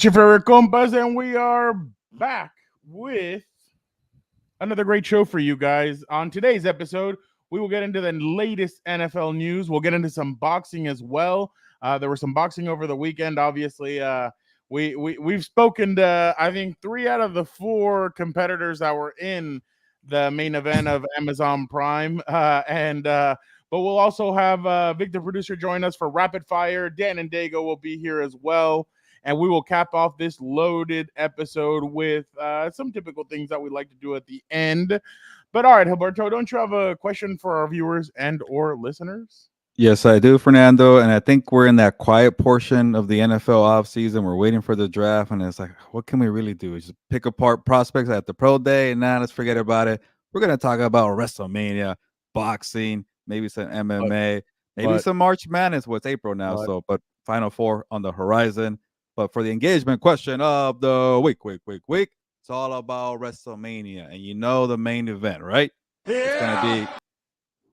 It's your favorite Compas, and we are back with another great show for you guys. On today's episode, we will get into the latest NFL news. We'll get into some boxing as well. There was some boxing over the weekend. Obviously, we've spoken to, I think, 3 out of the 4 competitors that were in the main event of Amazon Prime. But we'll also have Vic, the producer, join us for Rapid Fire. Dan and Daygo will be here as well. And we will cap off this loaded episode with some typical things that we like to do at the end. But all right, Gilberto, don't you have a question for our viewers and or listeners? Yes, I do, Fernando. And I think we're in that quiet portion of the NFL offseason. We're waiting for the draft. And it's like, what can we really do? Just pick apart prospects at the pro day. And now let's forget about it. We're going to talk about WrestleMania, boxing, maybe some MMA, maybe some March Madness. Well, it's April now. But Final Four on the horizon. But for the engagement question of the week, it's all about WrestleMania. And you know the main event, right? Yeah. It's going to be,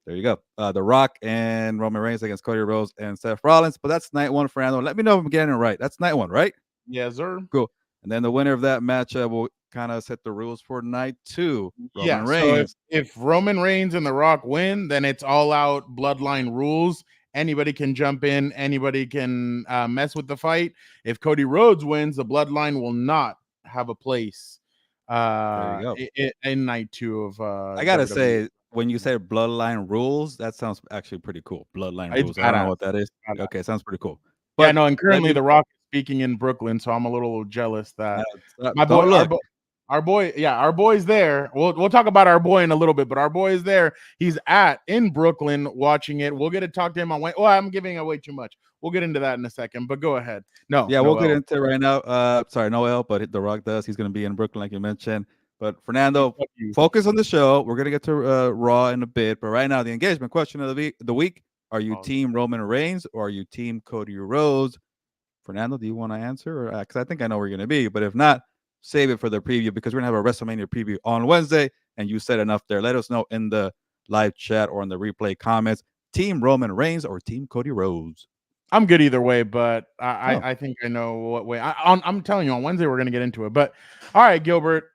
there you go, The Rock and Roman Reigns against Cody Rhodes and Seth Rollins. But that's night 1, Fernando. Let me know if I'm getting it right. That's night 1, right? Yes, sir. Cool. And then the winner of that matchup will kind of set the rules for night 2. Roman Reigns. So if Roman Reigns and The Rock win, then it's all out bloodline rules. Anybody can jump in. Anybody can mess with the fight. If Cody Rhodes wins, the bloodline will not have a place in night 2 of I got to say, when you say bloodline rules, that sounds actually pretty cool. Bloodline rules. I don't know what that is. Okay, sounds pretty cool. But yeah, no, and currently The Rock is speaking in Brooklyn, so I'm a little jealous that our boy's there. We'll talk about our boy in a little bit, but our boy is there. He's in Brooklyn watching it. We'll get to talk to him on Wednesday. Well, I'm giving away too much. We'll get into that in a second, but go ahead. We'll get into it right now. Sorry, Noel, but The Rock does. He's going to be in Brooklyn, like you mentioned. But Fernando, focus on the show. We're going to get to Raw in a bit, but right now, the engagement question of the week: are you team Roman Reigns or are you team Cody Rhodes? Fernando, do you want to answer? Because I think I know where you're going to be, but if not, save it for the preview because we're going to have a WrestleMania preview on Wednesday, and you said enough there. Let us know in the live chat or in the replay comments. Team Roman Reigns or Team Cody Rhodes? I'm good either way, but I think I know what way. I'm telling you, on Wednesday we're going to get into it. But all right, Gilbert,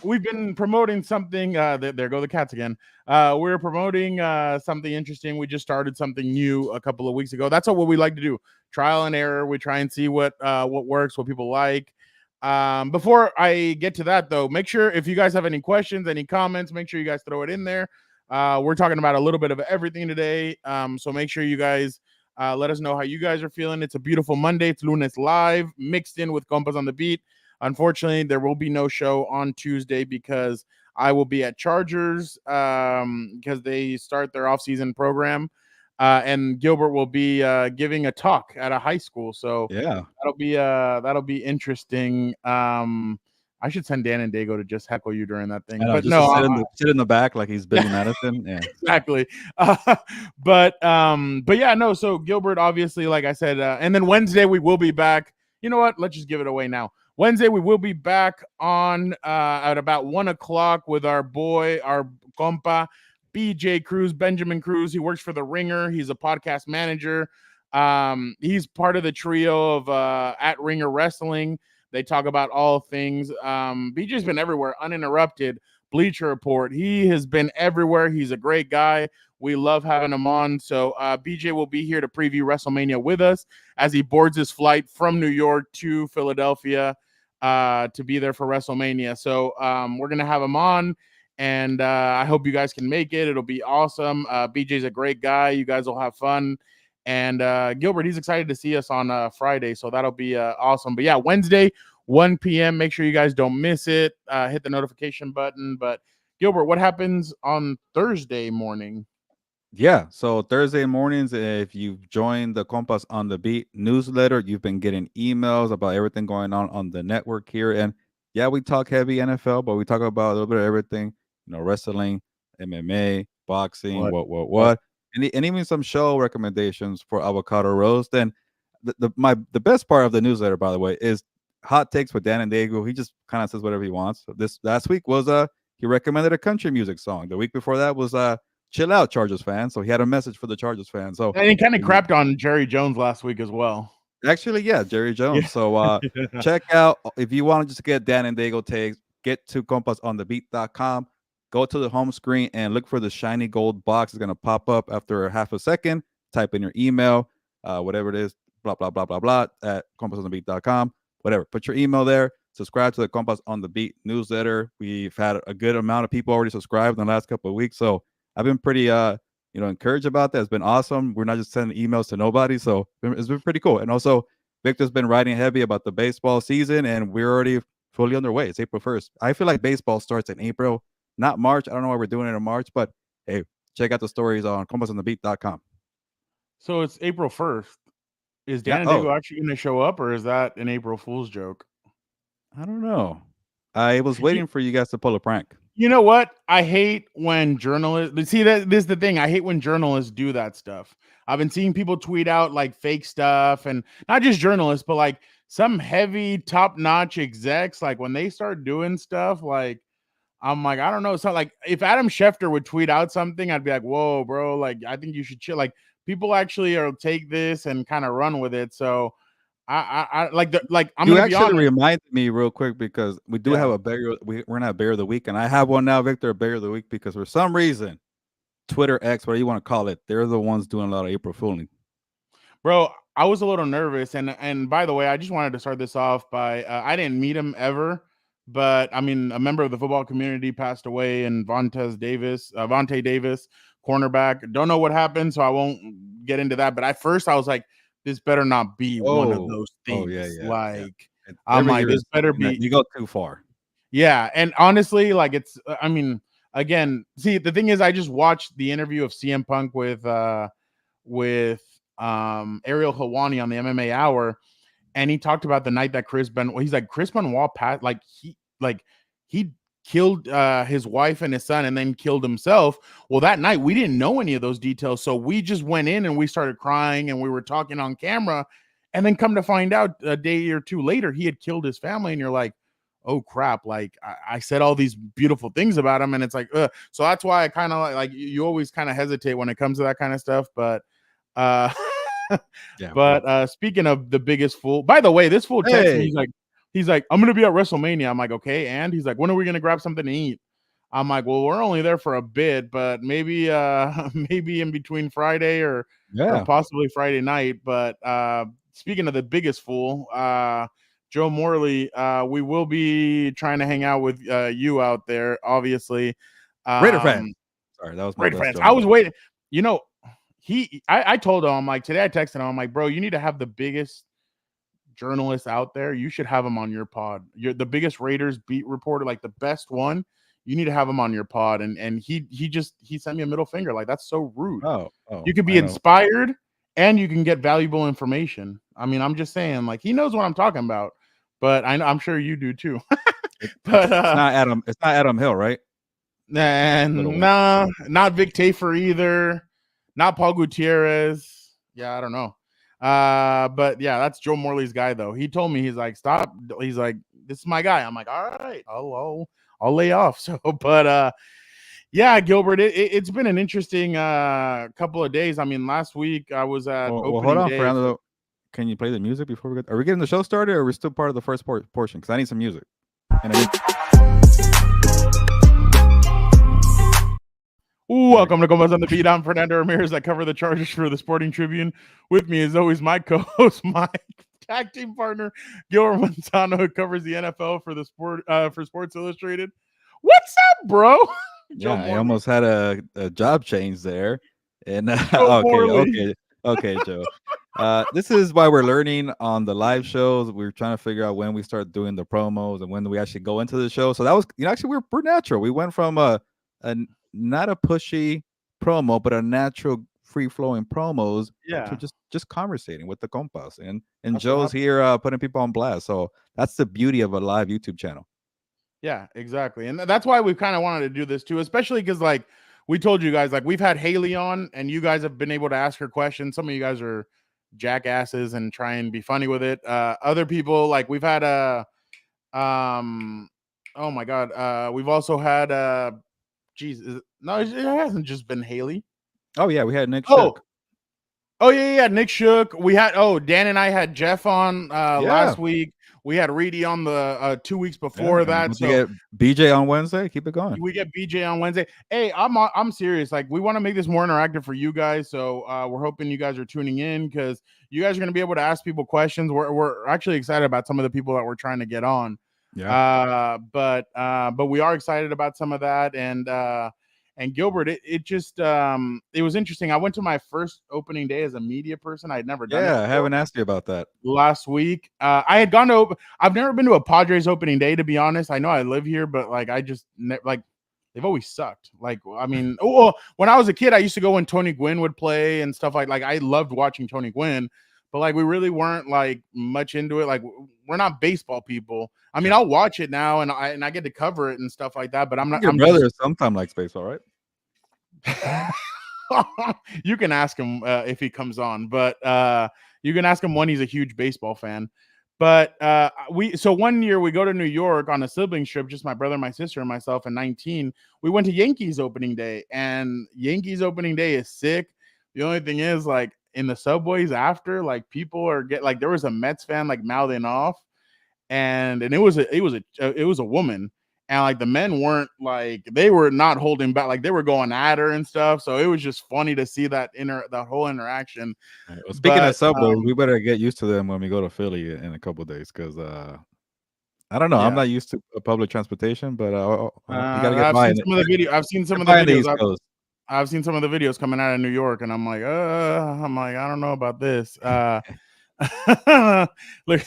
we've been promoting something. There go the cats again. We're promoting something interesting. We just started something new a couple of weeks ago. That's what we like to do. Trial and error. We try and see what works, what people like. Before I get to that, though, make sure if you guys have any questions, any comments, make sure you guys throw it in there. We're talking about a little bit of everything today. So make sure you guys let us know how you guys are feeling. It's a beautiful Monday. It's Lunes Live mixed in with Compas on the Beat. Unfortunately, there will be no show on Tuesday because I will be at Chargers because they start their off-season program. And Gilbert will be giving a talk at a high school. So yeah, that'll be interesting. I should send Dan and Daygo to just heckle you during that thing. But no, sit in the back like he's Billy Madison. Yeah, exactly. But yeah, no. So Gilbert, obviously, like I said, and then Wednesday we will be back. You know what? Let's just give it away now. Wednesday we will be back on at about 1:00 with our boy, our compa, BJ Cruz, Benjamin Cruz. He works for The Ringer. He's a podcast manager. He's part of the trio of at Ringer Wrestling. They talk about all things. BJ's been everywhere, uninterrupted. Bleacher Report. He has been everywhere. He's a great guy. We love having him on. So BJ will be here to preview WrestleMania with us as he boards his flight from New York to Philadelphia to be there for WrestleMania. So we're going to have him on, and I hope you guys can make it. It'll be awesome. BJ's a great guy. You guys will have fun. And Gilbert, he's excited to see us on Friday, so that'll be awesome. But yeah, Wednesday, 1 p.m. Make sure you guys don't miss it. Hit the notification button. But Gilbert, what happens on Thursday morning? Yeah, so Thursday mornings, if you've joined the Compas on the Beat newsletter, you've been getting emails about everything going on the network here. And yeah, we talk heavy NFL, but we talk about a little bit of everything, wrestling, MMA, boxing, what. And even some show recommendations for Avocado Roast. And the best part of the newsletter, by the way, is hot takes with Dan and Daygo. He just kind of says whatever he wants. This last week was he recommended a country music song. The week before that was chill out, Chargers fans. So he had a message for the Chargers fans. So and he kind of crapped on Jerry Jones last week as well. Actually, yeah, Jerry Yeah. Jones. So check out if you want to just get Dan and Dago takes, get to compasonthebeat.com. Go to the home screen and look for the shiny gold box. It's gonna pop up after half a second. Type in your email, whatever it is, blah blah blah blah blah at compasonthebeat.com. Whatever. Put your email there. Subscribe to the Compas on the Beat newsletter. We've had a good amount of people already subscribed in the last couple of weeks. So I've been pretty encouraged about that. It's been awesome. We're not just sending emails to nobody. So it's been pretty cool. And also, Victor's been writing heavy about the baseball season, and we're already fully underway. It's April 1st. I feel like baseball starts in April, not March. I don't know why we're doing it in March, but hey, check out the stories on compasonthebeat.com. So it's April 1st. Is Yeah. Dan and Oh, Dago actually going to show up, or is that an April Fool's joke? I don't know. I was You, waiting for you guys to pull a prank. you know what? I hate when journalists see that this is the thing. I hate when journalists do that stuff. I've been seeing people tweet out like fake stuff, and not just journalists, but like some heavy top-notch execs. Like when they start doing stuff, like I'm like, I don't know. So like if Adam Schefter would tweet out something, I'd be like, whoa, bro, like I think you should chill. Like people actually are take this and kind of run with it. So I like I'm You gonna be actually honest. reminded me real quick because we do have Yeah. a bear. We're not a bear of the week, and I have one now, Victor, a bear of the week, because for some reason, Twitter X, whatever you want to call it, they're the ones doing a lot of April fooling. Bro, I was a little nervous, and by the way, I just wanted to start this off by I didn't meet him ever, but I mean, a member of the football community passed away, and Vontae Davis, cornerback. Don't know what happened, so I won't get into that. But at first, I was like, this better not be one of Oh, those oh yeah, things. yeah, yeah. Like, I'm Every like, year this is better something that be. you go too far. Yeah, and honestly, like I mean, again, see, the thing is, I just watched the interview of CM Punk with Ariel Helwani on the MMA Hour, and he talked about the night that he's like Chris Benoit passed, he killed his wife and his son, and then killed himself. Well, that night we didn't know any of those details, so we just went in and we started crying, and we were talking on camera, and then come to find out a day or two later he had killed his family, and you're like, oh crap, like I said all these beautiful things about him, and it's like so that's why I kind of like you always kind of hesitate when it comes to that kind of stuff. But uh Yeah. but speaking of the biggest fool, by the way, this fool texted me, Hey. he's like I'm gonna be at WrestleMania. I'm like, okay, and he's like, when are we gonna grab something to eat? I'm like, well, we're only there for a bit, but maybe maybe in between Friday or Yeah. possibly Friday night. But speaking of the biggest fool, Joe Morley, we will be trying to hang out with you out there, obviously. Raider fan. Um, Sorry, that was my Raider best fans. Joe I was Morley. waiting. You know, I told him, I'm like, today I texted him, I'm like, bro, you need to have the biggest journalist out there. You should have him on your pod. You're the biggest Raiders beat reporter, like the best one. You need to have him on your pod. And he sent me a middle finger. Like, that's so rude. Oh, You oh, could be I know. inspired and you can get valuable information. I mean, I'm just saying, like, he knows what I'm talking about, but I'm sure you do too. But It's not Adam. It's not Adam Hill, right? Little and wink. nah, not Vic Tafer either. Not Paul Gutierrez. Yeah, I don't know. But yeah, that's Joe Morley's guy though. He told me, he's like, stop. He's like, this is my guy. I'm like, all right, I'll lay off. So, but yeah, Gilbert, it's been an interesting couple of days. I mean, last week I was at Well, hold opening on, day. Fernando. Can you play the music before we get? Are we getting the show started, or are we still part of the first portion? Because I need some music. And I need. Welcome to Compas on the Beat. I'm Fernando Ramirez. I cover the Chargers for the Sporting Tribune. With me, as always, my co-host, my tag team partner, Gilbert Montano, who covers the NFL for for Sports Illustrated. What's up, bro? Yeah, Joe I Morley. almost had a job change there. And Joe okay, Morley. okay, Joe. This is why we're learning on the live shows. We're trying to figure out when we start doing the promos and when we actually go into the show. So that was, actually we're natural. We went from a not a pushy promo, but a natural free flowing promos to Yeah, just conversating with the compas. And that's what Joe's happened. here putting people on blast. So that's the beauty of a live YouTube channel. Yeah, exactly. And that's why we kind of wanted to do this too, especially because like we told you guys, like we've had Haley on and you guys have been able to ask her questions. Some of you guys are jackasses and try and be funny with it. Other people, like we've had oh my god, we've also had Jesus, no, it hasn't just been Haley. Oh yeah, we had Nick Oh, Shook. Oh yeah, Nick Shook. We had Dan and I had Jeff on Yeah, last week. We had Reedy on the 2 weeks yeah. before And that. once you So get BJ on Wednesday, keep it going. we get BJ on Wednesday. Hey, I'm serious. Like we want to make this more interactive for you guys. So we're hoping you guys are tuning in because you guys are going to be able to ask people questions. We're actually excited about some of the people that we're trying to get on. Yeah. But we are excited about some of that. And Gilbert, it just it was interesting. I went to my first opening day as a media person. I had never done it Yeah, I before. haven't asked you about that. Last week, I had gone to. I've never been to a Padres opening day, to be honest. I know I live here, but like I just like they've always sucked. Like I mean, when I was a kid, I used to go when Tony Gwynn would play and stuff like I loved watching Tony Gwynn, but like we really weren't like much into it. Like we're not baseball people. I mean, Yeah. I'll watch it now and I get to cover it and stuff like that. But I'm not. Your I'm brother just. sometimes likes baseball, right? You can ask him if he comes on, but you can ask him when he's a huge baseball fan. But so one year we go to New York on a sibling trip, just my brother, my sister, and myself. And 19, we went to Yankees opening day, and Yankees opening day is sick. The only thing is, like in the subways after, like people are like there was a Mets fan like mouthing off, and it was a woman, and like the men weren't like they were not holding back, like they were going at her and stuff. So it was just funny to see that whole interaction. Right. Well, speaking of But Subway, we better get used to them when we go to Philly in a couple of days because I don't know. I'm yeah, not used to public transportation, but you got to get I've by seen in it. some of the video. I've seen some Get of the by in the videos. East Coast. I've seen some of the videos coming out of New York, and I'm like, I don't know about this. Look,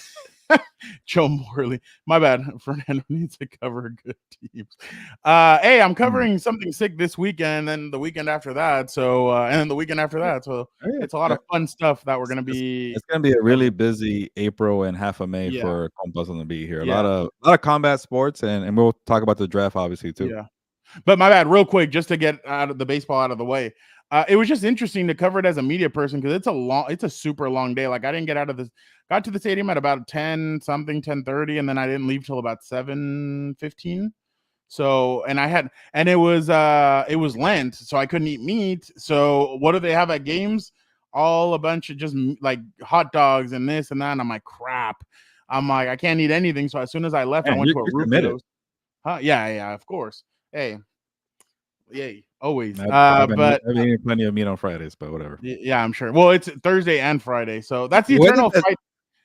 Joe Morley. My bad. Fernando needs to cover good teams. Hey, I'm covering something sick this weekend, and the weekend after that. So, and then the weekend after that. So, it's a lot of fun stuff that we're gonna be. It's gonna be a really busy April and half of May Yeah, for Compas on the beat here. A yeah, lot of combat sports, and we'll talk about the draft obviously too. yeah. But my bad, real quick, just to get out of the baseball out of the way. It was just interesting to cover it as a media person because it's a super long day. Like I didn't get out of this, got to the stadium at about 10 something, 10:30, and then I didn't leave till about 7:15. So, and it was Lent, so I couldn't eat meat. So what do they have at games? All a bunch of just like hot dogs and this and that. And I'm like, crap. I'm like, I can't eat anything. So as soon as I left, I Man, went to a you're committed. Rufio's. Huh? Yeah, of course. Hey, yay, always. I've been But eating plenty of meat on Fridays, but whatever. yeah, I'm sure. Well, it's Thursday and Friday, so that's the When did eternal fight.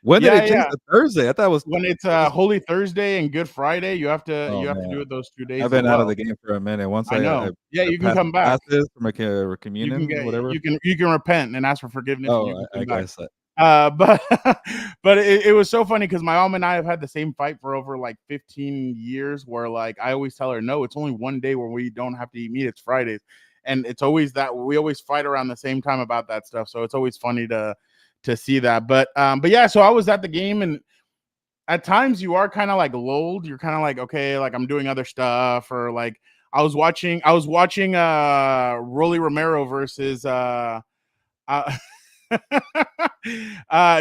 when did Yeah, it change to Thursday? I thought it was. when it's Holy Thursday and Good Friday, you have to Oh do man, it those 2 days I've as been out of well. the game for a minute. Once I know. Yeah, I you can passed come back. passes for my You can communion, get whatever. you can repent and ask for forgiveness, and you Oh, can I come back. guess that. But but it was so funny because my mom and I have had the same fight for over like 15 years. Where like I always tell her, no, it's only one day where we don't have to eat meat. It's Fridays, and it's always that we always fight around the same time about that stuff. So it's always funny to see that. But yeah, so I was at the game, and at times you are kind of like lulled. You're kind of like, okay, like I'm doing other stuff, or like I was watching Rolly Romero versus uh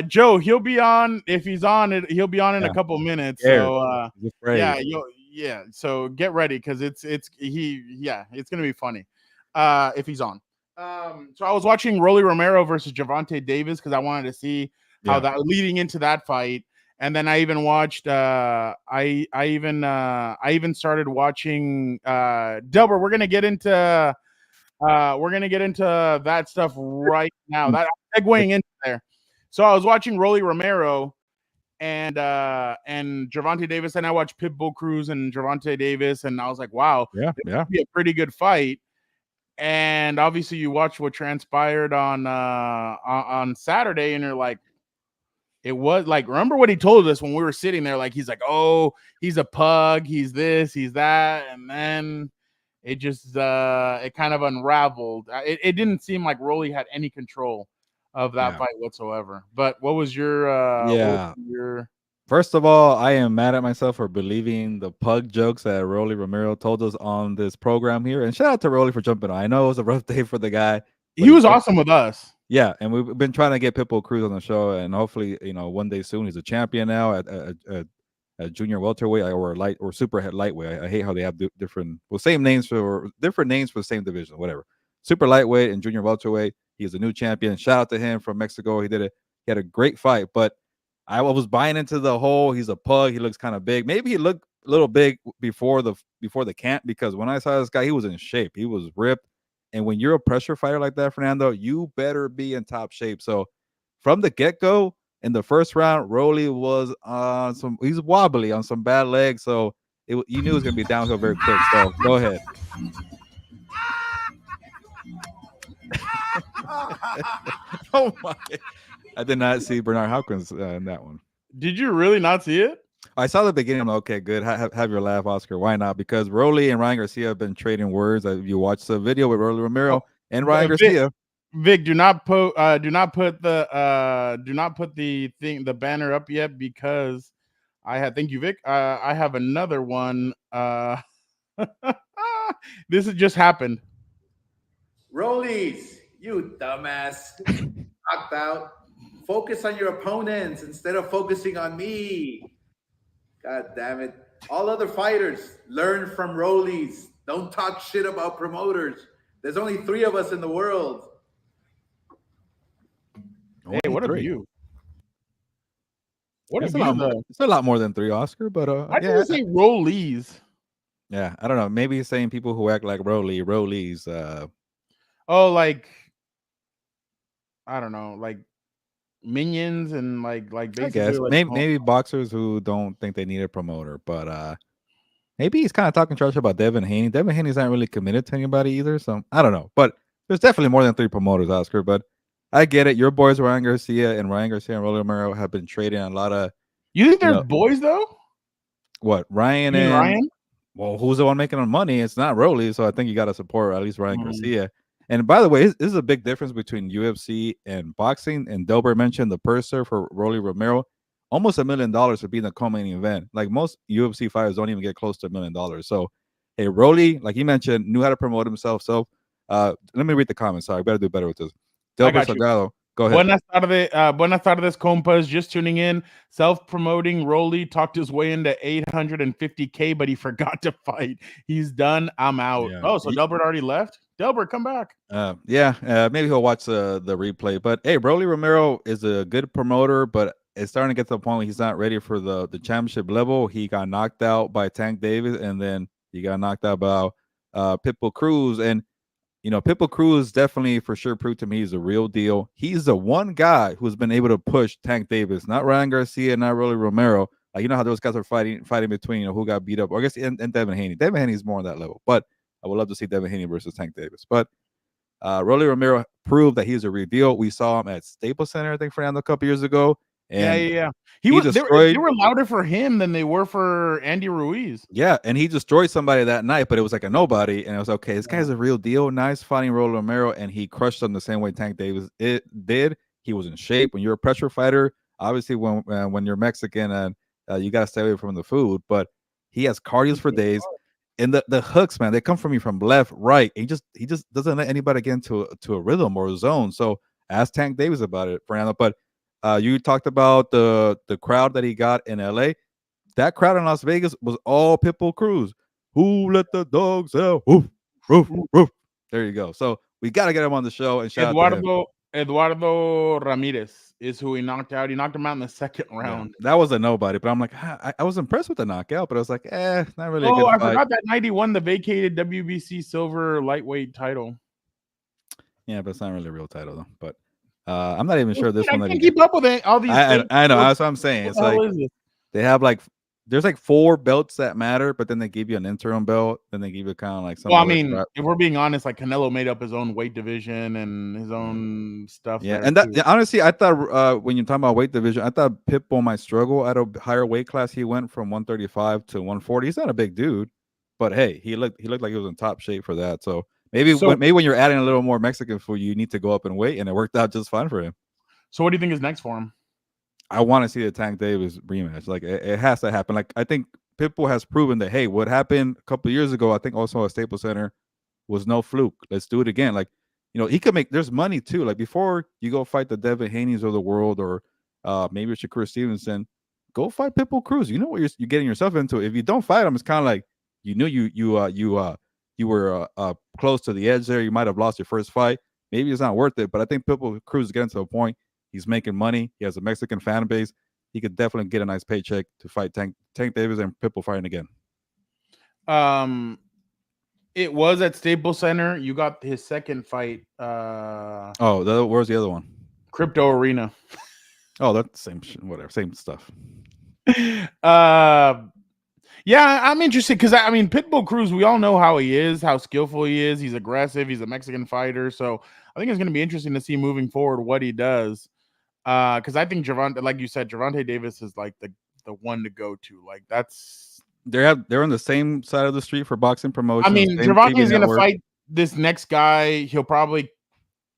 Joe. He'll be on if he's on it. He'll be on in a Yeah, couple minutes. scared. So He's yeah, afraid. yeah. So get ready because it's gonna be funny if he's on. So I was watching Rolly Romero versus Javante Davis because I wanted to see how Yeah, that leading into that fight. And then I even watched I even started watching Delbert. We're gonna get into that stuff right now. That I'm segueing into there. So I was watching Rolly Romero and Gervonta Davis, and I watched Pitbull Cruz and Gervonta Davis, and I was like, wow, yeah, this yeah. could be a pretty good fight. And obviously, you watch what transpired on Saturday, and you're like, it was like, remember what he told us when we were sitting there? Like, he's like, oh, he's a pug, he's this, he's that, and then it just it kind of unraveled. It didn't seem like Rolly had any control of that Yeah. fight whatsoever. But what was Yeah. your First of all, I am mad at myself for believing the pug jokes that Rolly Romero told us on this program here. And shout out to Rolly for jumping on. I know it was a rough day for the guy, but he was awesome with us. yeah, and we've been trying to get Pitbull Cruz on the show, and hopefully, one day soon. He's a champion now at junior welterweight or light or super lightweight. I hate how they have different names for the same division, whatever. Super lightweight and junior welterweight. He's a new champion. Shout out to him from Mexico. He had a great fight, but I was buying into the whole he's a pug. He looks kind of big. Maybe he looked a little big before the camp, because when I saw this guy, he was in shape. He was ripped. And when you're a pressure fighter like that, Fernando, you better be in top shape. So from the get-go, in the first round, Rolly was he's wobbly on some bad legs. So you knew it was going to be downhill very quick. So go ahead. Oh my! I did not see Bernard Hopkins in that one. Did you really not see it? I saw the beginning. I'm like, okay, good. Have your laugh, Oscar. Why not? Because Rolly and Ryan Garcia have been trading words. You watched the video with Rolly Romero and Ryan Garcia. Vic, do not put the banner up yet, because thank you, Vic. I have another one. This has just happened. Rollies, you dumbass. Knocked out. Focus on your opponents instead of focusing on me. God damn it. All other fighters, learn from Rollies. Don't talk shit about promoters. There's only 3 of us in the world. Hey, what a view. What it's a lot more than 3, Oscar, but why did you say Rollies? Yeah, I don't know. Maybe he's saying people who act like Rollies. Oh, like, I don't know, like minions and like basically. I guess like maybe boxers who don't think they need a promoter, but maybe he's kind of talking trash about Devin Haney. Devin Haney's not really committed to anybody either, so I don't know. But there's definitely more than 3 promoters, Oscar. But I get it. Your boys Ryan Garcia and Rolly Romero have been trading a lot of. You think they're boys though? What, Ryan and Ryan? Well, who's the one making the money? It's not Rolly, so I think you got to support at least Ryan Garcia. And by the way, this is a big difference between UFC and boxing. And Delbert mentioned the purser for Rolly Romero, almost $1 million for being the co-main event. Like most UFC fighters don't even get close to $1 million. So, hey, Rolly, like he mentioned, knew how to promote himself. So, let me read the comments. Sorry, I better do better with this. Delbert Salgado, go ahead. Buenas tardes, compas. Just tuning in. Self-promoting Rolly talked his way into $850K, but he forgot to fight. He's done. I'm out. Yeah. Oh, so Delbert already left? Delbert, come back. Maybe he'll watch the replay. But hey, Rolly Romero is a good promoter, but it's starting to get to the point where he's not ready for the championship level. He got knocked out by Tank Davis, and then he got knocked out by Pitbull Cruz. And Pitbull Cruz definitely for sure proved to me he's a real deal. He's the one guy who's been able to push Tank Davis, not Ryan Garcia, not Rolly Romero. Like, how those guys are fighting between, who got beat up, or I guess, and Devin Haney. Devin Haney's more on that level, but I would love to see Devin Haney versus Tank Davis. But Rolly Romero proved that he's a real deal. We saw him at Staples Center, I think, Fernando, a couple years ago. And yeah. They were louder for him than they were for Andy Ruiz. Yeah, and he destroyed somebody that night, but it was like a nobody, and it was okay. This guy's a real deal. Nice fighting Rolly Romero, and he crushed him the same way Tank Davis did. He was in shape. When you're a pressure fighter, obviously when you're Mexican and you got to stay away from the food, but he has cardios for days. And the hooks, man, they come from you from left, right. He just doesn't let anybody get into a rhythm or a zone. So ask Tank Davis about it, Fernando. But you talked about the crowd that he got in LA. That crowd in Las Vegas was all Pitbull Cruz. Who let the dogs out? Woof, woof, woof. There you go. So we got to get him on the show. And shout out to him. Eduardo Ramirez is who he knocked out. He knocked him out in the second round. Yeah, that was a nobody, but I'm like, I was impressed with the knockout, but I was like, not really a good fight. I forgot that night he won the vacated WBC silver lightweight title. Yeah, but it's not really a real title, though. But I'm not even sure this one. I can't keep up with it. All these I know. That's what I'm saying. It's like they have there's 4 belts that matter, but then they give you an interim belt. Then they give you kind of like some. Well, I mean, if we're being honest, like Canelo made up his own weight division and his own stuff. Yeah, and honestly, I thought when you're talking about weight division, I thought Pitbull might struggle at a higher weight class. He went from 135 to 140. He's not a big dude, but hey, he looked like he was in top shape for that. So maybe when you're adding a little more Mexican food, you need to go up in weight, and it worked out just fine for him. So what do you think is next for him? I want to see the Tank Davis rematch. Like it has to happen. Like I think Pitbull has proven that, hey, what happened a couple of years ago, I think also at Staples Center, was no fluke. Let's do it again. Like, he could make. There's money too. Like before you go fight the Devin Haney's of the world, or maybe Shakur Stevenson, go fight Pitbull Cruz. You know what you're getting yourself into. If you don't fight him, it's kind of like you knew you were close to the edge there. You might have lost your first fight. maybe it's not worth it. But I think Pitbull Cruz is getting to a point. He's making money. He has a Mexican fan base. He could definitely get a nice paycheck to fight Tank Davis and Pitbull fighting again. It was at Staples Center. You got his second fight. Where's the other one? Crypto Arena. Oh, that's the same whatever, same stuff. Yeah, I'm interested because I mean Pitbull Cruz, we all know how he is, how skillful he is. He's aggressive. He's a Mexican fighter, so I think it's going to be interesting to see moving forward what he does. Because I think like you said, Gervonta Davis is like the one to go to. Like they're on the same side of the street for boxing promotion. I mean, Gervonta is going to fight this next guy. He'll probably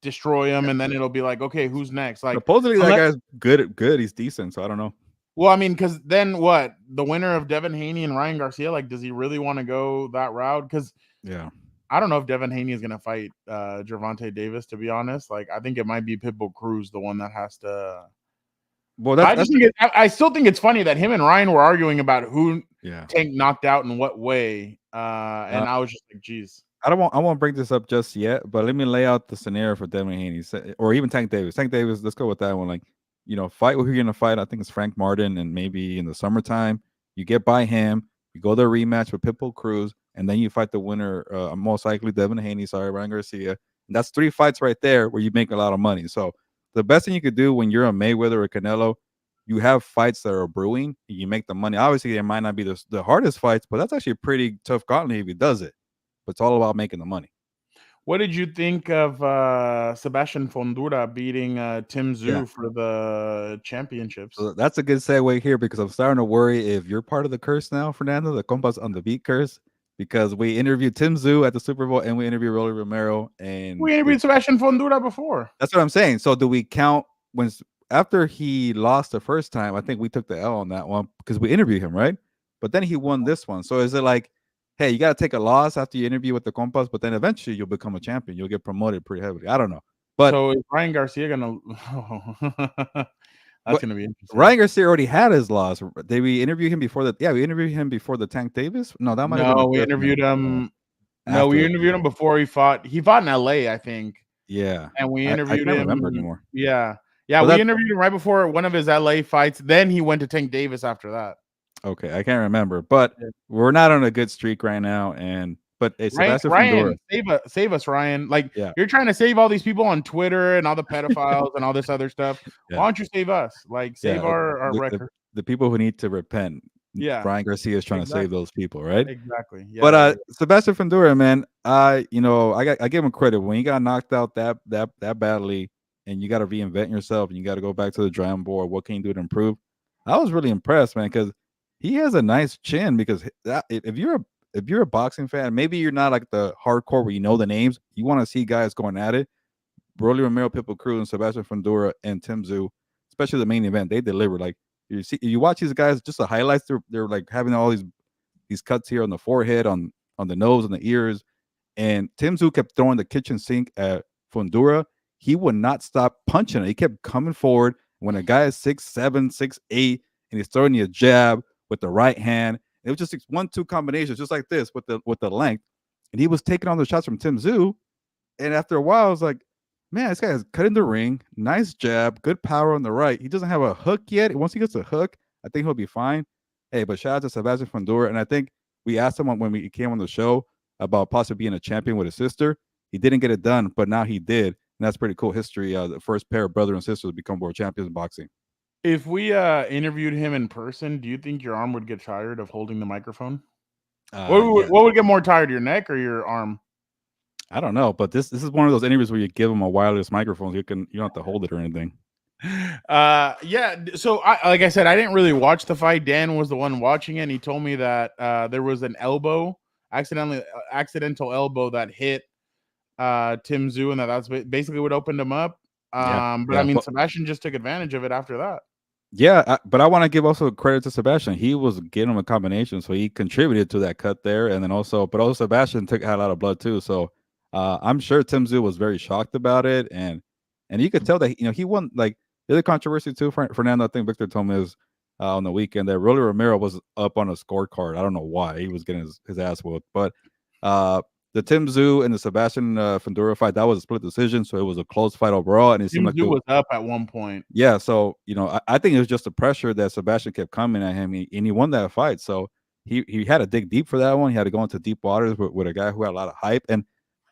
destroy him, and then it'll be like, okay, who's next? Like supposedly that guy's good. He's decent, so I don't know. Well, I mean, because then what? The winner of Devin Haney and Ryan Garcia, like, does he really want to go that route? Because I don't know if Devin Haney is going to fight Gervonta Davis, to be honest. Like, I think it might be Pitbull Cruz, the one that has to. Well, I still think it's funny that him and Ryan were arguing about who Tank knocked out in what way. And I was just like, geez. I won't bring this up just yet, but let me lay out the scenario for Devin Haney or even Tank Davis. Tank Davis, let's go with that one. Like, fight who you're going to fight. I think it's Frank Martin, and maybe in the summertime, you get by him, you go to a rematch with Pitbull Cruz, and then you fight the winner, most likely Devin Haney, Ryan Garcia. And that's 3 fights right there where you make a lot of money. So the best thing you could do when you're a Mayweather or Canelo, you have fights that are brewing, and you make the money. Obviously, it might not be the hardest fights, but that's actually a pretty tough gauntlet if he does it. But it's all about making the money. What did you think of Sebastian Fondura beating Tim Tszyu for the championships? So that's a good segue here because I'm starting to worry if you're part of the curse now, Fernando, the Compas on the Beat curse, because we interviewed Tim Tszyu at the Super Bowl and we interviewed Rolly Romero. And we interviewed Sebastian Fondura before. That's what I'm saying. So do we count after he lost the first time? I think we took the L on that one because we interviewed him, right? But then he won this one. So is it like, hey, you got to take a loss after you interview with the Compas, but then eventually you'll become a champion. You'll get promoted pretty heavily. I don't know. But so is Ryan Garcia going to that's going to be interesting. Ryan Garcia already had his loss. Did we interview him before that? Yeah, we interviewed him before the Tank Davis. No, that might have been. No, we interviewed him. No, we interviewed him before he fought. He fought in LA, I think. Yeah. And we interviewed him. I can't remember anymore. Yeah. Yeah, we interviewed him right before one of his LA fights. Then he went to Tank Davis after that. Okay, I can't remember, but we're not on a good streak right now. But Ryan, save us, Ryan. Like you're trying to save all these people on Twitter and all the pedophiles and all this other stuff. Why don't you save us? Like save our record. The people who need to repent. Yeah, Brian Garcia is trying to save those people, right? Exactly. Yeah, but Sebastian Fondura, man, I give him credit when he got knocked out that badly, and you got to reinvent yourself and you got to go back to the drawing board. What can you do to improve? I was really impressed, man, because he has a nice chin. Because if you're a boxing fan, maybe you're not like the hardcore where you know the names. You want to see guys going at it. Rolly Romero, Pitbull Cruz, and Sebastian Fondura and Tim Tszyu, especially the main event, they delivered. Like you watch these guys, just the highlights. They're like having all these cuts here on the forehead, on the nose, and the ears. And Tim Tszyu kept throwing the kitchen sink at Fondura. He would not stop punching it. He kept coming forward. When a guy is 6'7", 6'8", and he's throwing you a jab with the right hand. It was just 1-2 combinations, just like this with the length. And he was taking on the shots from Tim Tszyu. And after a while, I was like, man, this guy is cutting the ring. Nice jab, good power on the right. He doesn't have a hook yet. Once he gets a hook, I think he'll be fine. Hey, but shout out to Sebastian Fondura. And I think we asked him when he came on the show about possibly being a champion with his sister. He didn't get it done, but now he did. And that's pretty cool history. The first pair of brother and sister to become world champions in boxing. If we interviewed him in person, do you think your arm would get tired of holding the microphone? What would get more tired, your neck or your arm? I don't know, but this is one of those interviews where you give them a wireless microphone. You don't have to hold it or anything. Yeah. So like I said, I didn't really watch the fight. Dan was the one watching it, and he told me that there was an accidental elbow that hit Tim Tszyu, and that's basically what opened him up. Sebastian just took advantage of it after that. Yeah, but I want to give also credit to Sebastian. He was getting him a combination, so he contributed to that cut there, and then also Sebastian had a lot of blood too. So I'm sure Tim Tszyu was very shocked about it, and you could tell that he won. Like the other controversy too, Fernando. I think Victor told me is on the weekend that Rolly Romero was up on a scorecard. I don't know why he was getting his ass whooped, but the Tim Tszyu and the Sebastian Fundora fight, that was a split decision, so it was a close fight overall, and it seemed Tim like Tszyu was up at one point. yeah. So I think it was just the pressure that Sebastian kept coming at him, and he won that fight. So he had to dig deep for that one. He had to go into deep waters with a guy who had a lot of hype. And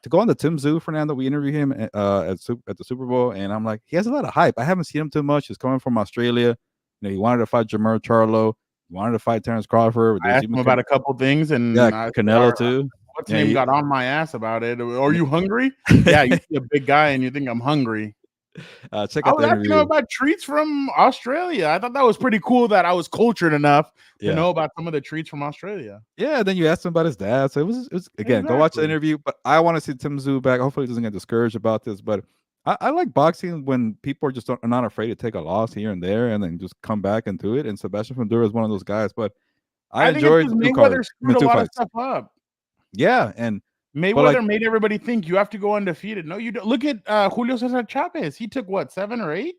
to go on the Tim Tszyu, Fernando, we interviewed him at the Super Bowl, and I'm like, he has a lot of hype. I haven't seen him too much. He's coming from Australia. He wanted to fight Jermell Charlo. He wanted to fight Terrence Crawford. I asked him about a couple things, and Canelo too. What's name got on my ass about it? Are you hungry? Yeah, you see a big guy and you think I'm hungry. Check out I was asking him about treats from Australia. I thought that was pretty cool that I was cultured enough to know about some of the treats from Australia. Yeah, then you asked him about his dad. So it was again, go watch the interview. But I want to see Tim Tszyu back. Hopefully he doesn't get discouraged about this. But I like boxing when people are just are not afraid to take a loss here and there and then just come back and do it. And Sebastian Fundora is one of those guys. But I enjoyed Mayweather screwed a lot of stuff up. Yeah, and Mayweather made everybody think you have to go undefeated. No, you don't. Look at Julio Cesar Chavez. He took what, 7 or 8?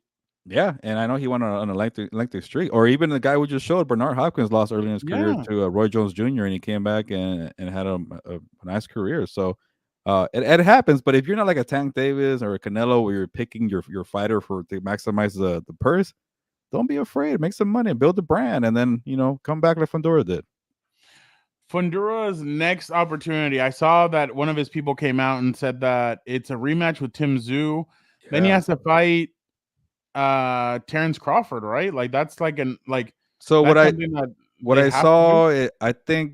Yeah, and I know he went on a lengthy streak. Or even the guy we just showed, Bernard Hopkins, lost early in his career to Roy Jones Jr. and he came back and had a nice career. So it happens. But if you're not like a Tank Davis or a Canelo, where you're picking your fighter to maximize the purse, don't be afraid. Make some money, build the brand, and then come back like Fundora did. Fundora's next opportunity. I saw that one of his people came out and said that it's a rematch with Tim Tszyu. Yeah. Then he has to fight Terrence Crawford, right? Like that's like So what I saw, I think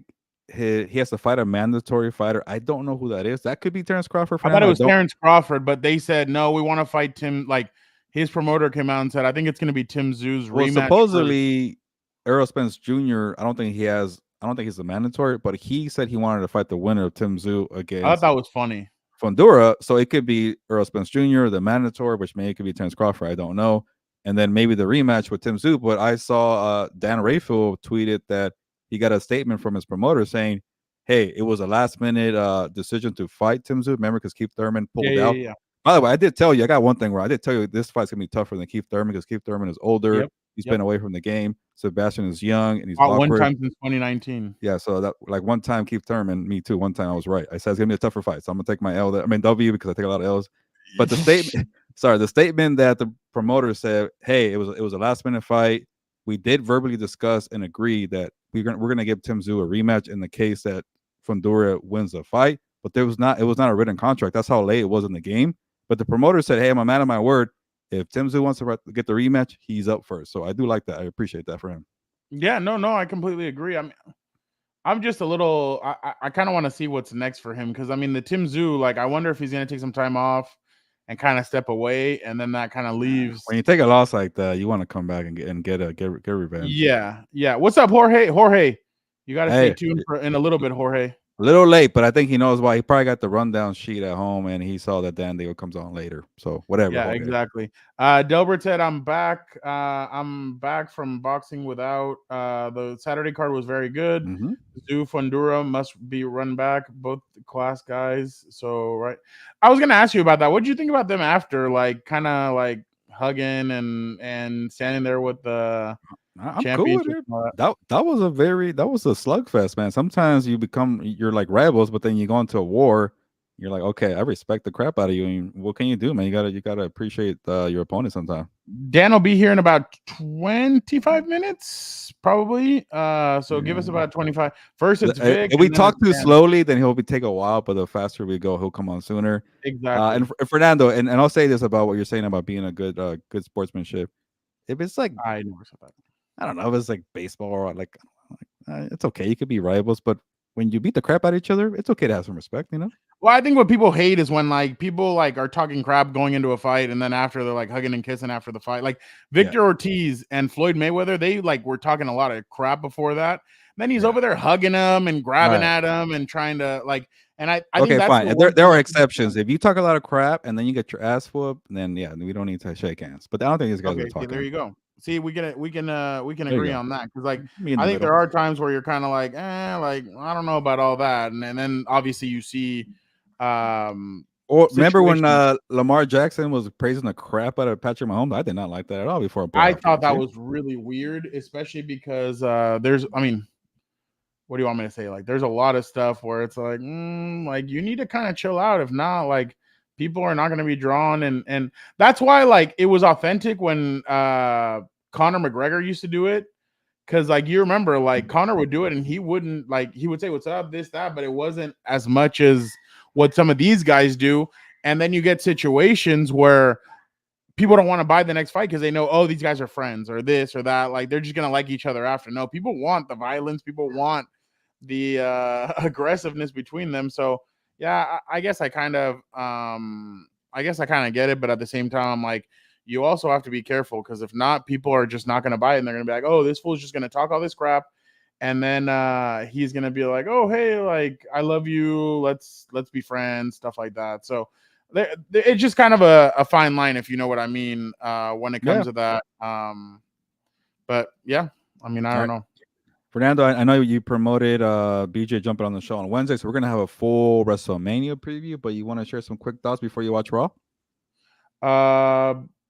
he has to fight a mandatory fighter. I don't know who that is. That could be Terrence Crawford. I thought it was Terrence Crawford, but they said no. We want to fight Tim. Like his promoter came out and said, I think it's going to be Tim Tszyu's rematch. Supposedly, Errol Spence Jr. I don't think he's a mandatory, but he said he wanted to fight the winner of Tim Tszyu against. I thought that was funny. Fundora, so it could be Errol Spence Jr., the mandatory, which maybe it could be Terrence Crawford. I don't know. And then maybe the rematch with Tim Tszyu. But I saw Dan Rafael tweeted that he got a statement from his promoter saying, "Hey, it was a last-minute decision to fight Tim Tszyu. Remember, because Keith Thurman pulled out." Yeah. By the way, I did tell you, I got one thing where I did tell you this fight's gonna be tougher than Keith Thurman because Keith Thurman is older. Yep. He's been away from the game. Sebastian is young and he's awkward. One time since 2019. Yeah, so that one time Keith Thurman, me too. One time I was right. I said it's gonna be a tougher fight, so I'm gonna take my W because I take a lot of L's. But the statement that the promoter said, "Hey, it was a last minute fight. We did verbally discuss and agree that we're gonna give Tim Tszyu a rematch in the case that Fundora wins the fight." But it was not a written contract. That's how late it was in the game. But the promoter said, "Hey, I'm a man of my word. If Tim Tszyu wants to get the rematch, he's up first." So I do like that. I appreciate that for him. Yeah, no, I completely agree. I'm just a little. I kind of want to see what's next for him because the Tim Tszyu, like, I wonder if he's gonna take some time off and kind of step away, and then that kind of leaves. When you take a loss like that, you want to come back and get revenge. Yeah. What's up, Jorge? You got to stay tuned in a little bit, Jorge. A little late, but I think he knows why. He probably got the rundown sheet at home, and he saw that Dan Daygo comes on later. So whatever. Yeah, exactly. Delbert said, "I'm back. I'm back from boxing without. The Saturday card was very good. Tszyu Fundora must be run back. Both class guys. So right. I was gonna ask you about that. What did you think about them after, like, kind of like hugging and standing there with the." I'm cool with it. That was a slugfest, man. Sometimes you're like rebels, but then you go into a war. You're like, okay, I respect the crap out of you. And what can you do, man? You gotta appreciate your opponent sometimes. Dan will be here in about 25 minutes, probably. So give us about 25. First, it's Vic. If we talk too slowly, then he'll take a while. But the faster we go, he'll come on sooner. Exactly. And Fernando, and I'll say this about what you're saying about being a good sportsmanship. If it's like, I never said that. I don't know if it's like baseball or like it's okay. You could be rivals, but when you beat the crap out of each other, it's okay to have some respect, Well, I think what people hate is when like people like are talking crap going into a fight, and then after they're like hugging and kissing after the fight. Like Victor Ortiz and Floyd Mayweather, they like were talking a lot of crap before that. Then he's over there hugging him and grabbing at him and trying to like. And I think that's fine. There are exceptions. If you talk a lot of crap and then you get your ass whooped, then we don't need to shake hands. But I don't think these guys are talking. There you go. See, we can agree on that because like I think there are times where you're kind of like, like I don't know about all that, and then obviously you see. Or remember when Lamar Jackson was praising the crap out of Patrick Mahomes? I did not like that at all before. I thought that was really weird, especially because what do you want me to say? Like, there's a lot of stuff where it's like, like you need to kind of chill out. If not, like people are not going to be drawn, and that's why like it was authentic when Conor McGregor used to do it. Because like you remember, like Conor would do it and he wouldn't like he would say what's up, this, that, but it wasn't as much as what some of these guys do. And then you get situations where people don't want to buy the next fight because they know, oh, these guys are friends or this or that. Like they're just gonna like each other after. No, people want the violence, people want the aggressiveness between them. So yeah, I guess I kind of get it, but at the same time, like you also have to be careful because if not, people are just not going to buy it and they're going to be like, oh, this fool's just going to talk all this crap. And then he's going to be like, oh, hey, like, I love you. Let's be friends, stuff like that. So it's just kind of a fine line, if you know what I mean, when it comes to that. But yeah, I mean, I don't know. Fernando, I know you promoted BJ jumping on the show on Wednesday, so we're going to have a full WrestleMania preview, but you want to share some quick thoughts before you watch Raw?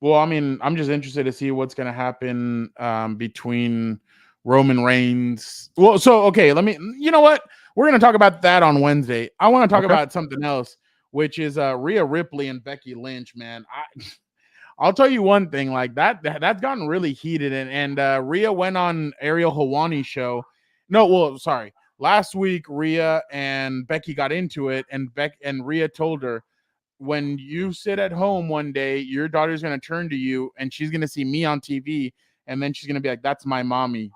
Well, I mean, I'm just interested to see what's going to happen between Roman Reigns. Well, so, okay, you know what? We're going to talk about that on Wednesday. I want to talk about something else, which is Rhea Ripley and Becky Lynch, man. I'll tell you one thing, like that's gotten really heated, and Rhea went on Ariel Helwani's show. No, well, sorry. Last week, Rhea and Becky got into it, and Rhea told her, when you sit at home one day, your daughter's going to turn to you and she's going to see me on TV. And then she's going to be like, that's my mommy.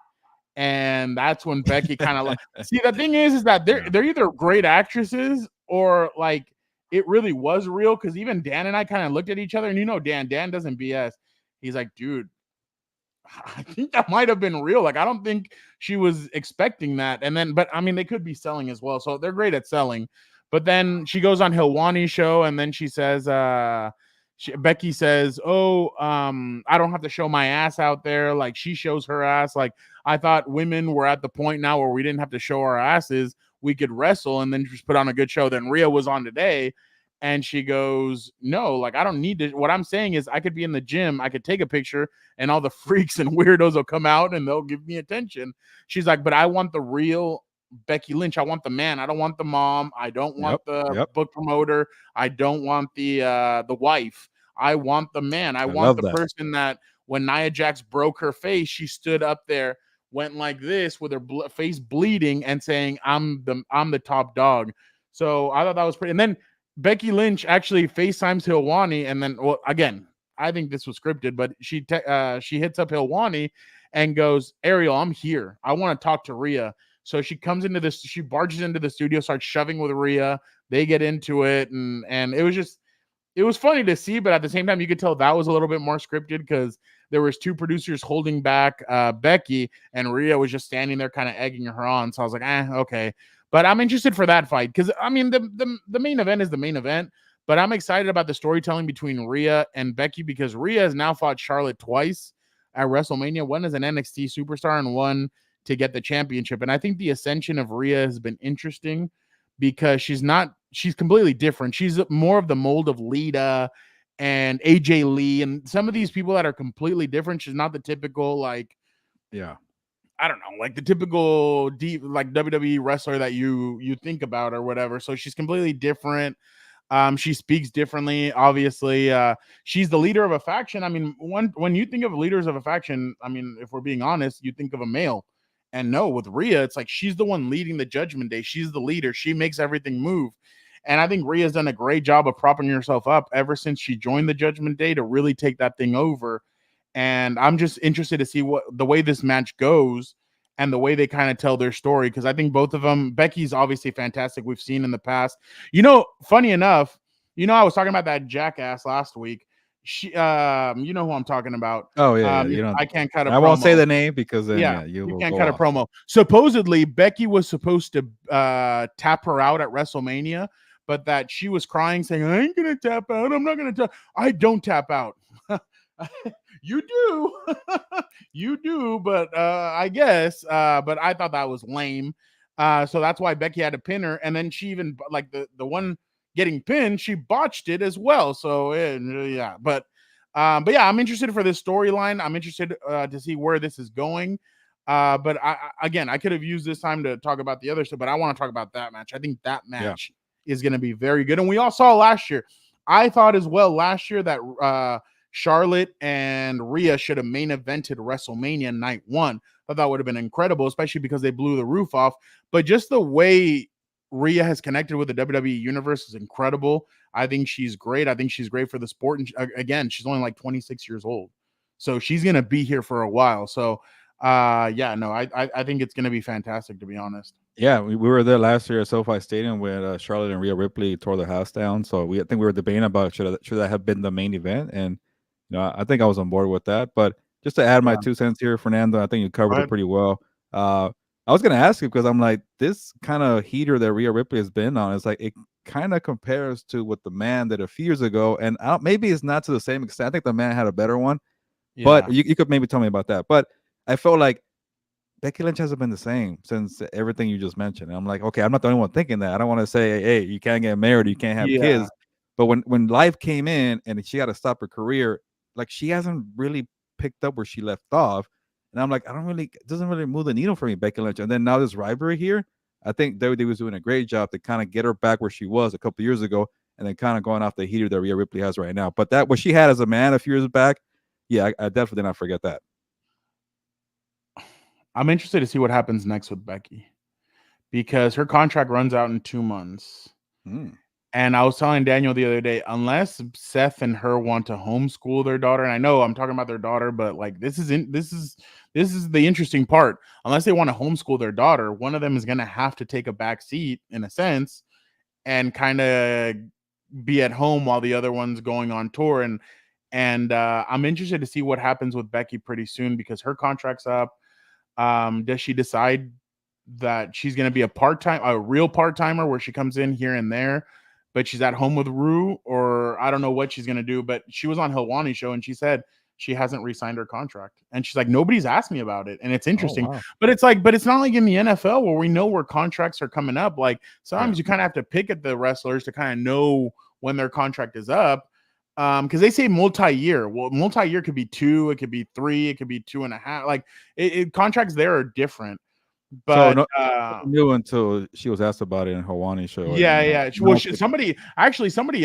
And that's when Becky kind of see, the thing is that they're either great actresses or like it really was real. Cause even Dan and I kind of looked at each other and Dan doesn't BS. He's like, dude, I think that might have been real. Like, I don't think she was expecting that. And then, but I mean, they could be selling as well. So they're great at selling. But then she goes on Helwani's show, and then she says, Becky says, "Oh, I don't have to show my ass out there." Like she shows her ass. Like I thought women were at the point now where we didn't have to show our asses. We could wrestle and then just put on a good show. Then Rhea was on today, and she goes, "No, like I don't need to." What I'm saying is, I could be in the gym, I could take a picture, and all the freaks and weirdos will come out and they'll give me attention. She's like, "But I want the real Becky Lynch. I want the man. I don't want the mom. I don't want the book promoter. I don't want the wife. I want the man. I want the person that when Nia Jax broke her face, she stood up there, went like this with her face bleeding and saying, I'm the top dog." So I thought that was pretty. And then Becky Lynch actually FaceTimes Helwani, and then, well, again, I think this was scripted, but she hits up Helwani and goes, "Ariel, I'm here. I want to talk to Rhea." So she comes into this, she barges into the studio, starts shoving with Rhea. They get into it, and it was funny to see, but at the same time, you could tell that was a little bit more scripted because there was two producers holding back Becky, and Rhea was just standing there kind of egging her on. So I was like, okay. But I'm interested for that fight because, I mean, the main event is the main event, but I'm excited about the storytelling between Rhea and Becky because Rhea has now fought Charlotte twice at WrestleMania, one as an NXT superstar and one to get the championship. And I think the ascension of Rhea has been interesting because she's completely different. She's more of the mold of Lita and AJ Lee and some of these people that are completely different. She's not the typical, like, I don't know, like the typical deep, like WWE wrestler that you think about or whatever. So she's completely different. She speaks differently. Obviously, she's the leader of a faction. I mean, when you think of leaders of a faction, I mean, if we're being honest, you think of a male. And no, with Rhea, it's like she's the one leading the Judgment Day. She's the leader. She makes everything move. And I think Rhea's done a great job of propping herself up ever since she joined the Judgment Day to really take that thing over. And I'm just interested to see the way this match goes and the way they kind of tell their story. Because I think both of them, Becky's obviously fantastic. We've seen in the past. Funny enough, I was talking about that jackass last week. She, you know who I'm talking about. Oh yeah, I can't cut I won't say the name because then you can't cut a promo. Supposedly, Becky was supposed to tap her out at WrestleMania, but that she was crying, saying, "I ain't gonna tap out. I'm not gonna tap. I don't tap out." You do, you do, but I guess. But I thought that was lame. So that's why Becky had to pin her, and then she even like the one getting pinned, she botched it as well. So yeah, but yeah, I'm interested for this storyline. I'm interested to see where this is going. But again, I could have used this time to talk about the other stuff, but I want to talk about that match. I think that match is going to be very good. And we all saw last year. I thought as well last year that Charlotte and Rhea should have main evented WrestleMania night 1. I thought that would have been incredible, especially because they blew the roof off. But just the way Rhea has connected with the WWE universe is incredible. I think she's great. I think she's great for the sport. And again, she's only like 26 years old. So she's going to be here for a while. So I think it's going to be fantastic, to be honest. Yeah, we were there last year at SoFi Stadium when Charlotte and Rhea Ripley tore the house down. So I think we were debating about should that have been the main event, and I think I was on board with that. But just to add my 2 cents here, Fernando, I think you covered it pretty well. I was going to ask you because I'm like, this kind of heater that Rhea Ripley has been on is like it kind of compares to what the man did a few years ago, and maybe it's not to the same extent. I think the man had a better one, but you could maybe tell me about that. But I felt like Becky Lynch hasn't been the same since everything you just mentioned. And I'm like, okay, I'm not the only one thinking that. I don't want to say, hey, you can't get married, you can't have kids. But when life came in and she had to stop her career, like she hasn't really picked up where she left off. And I'm like, it doesn't really move the needle for me, Becky Lynch. And then now this rivalry here, I think WWE was doing a great job to kind of get her back where she was a couple years ago, and then kind of going off the heater that Rhea Ripley has right now. But that what she had as a man a few years back, I definitely did not forget that. I'm interested to see what happens next with Becky because her contract runs out in 2 months. And I was telling Daniel the other day, unless Seth and her want to homeschool their daughter, and I know I'm talking about their daughter, but like this is the interesting part. Unless they want to homeschool their daughter, one of them is going to have to take a back seat in a sense and kind of be at home while the other one's going on tour. And I'm interested to see what happens with Becky pretty soon because her contract's up. Does she decide that she's going to be a real part-timer where she comes in here and there, but she's at home with Rue, or I don't know what she's going to do, but she was on Helwani's show and she said she hasn't re-signed her contract. And she's like, nobody's asked me about it. And it's interesting, but it's not like in the NFL where we know where contracts are coming up. Like sometimes you kind of have to pick at the wrestlers to kind of know when their contract is up. Because they say multi-year. Well, multi-year could be 2, it could be 3, it could be 2.5. Like contracts there are different. But so knew until she was asked about it in Helwani's show. Yeah. Well, somebody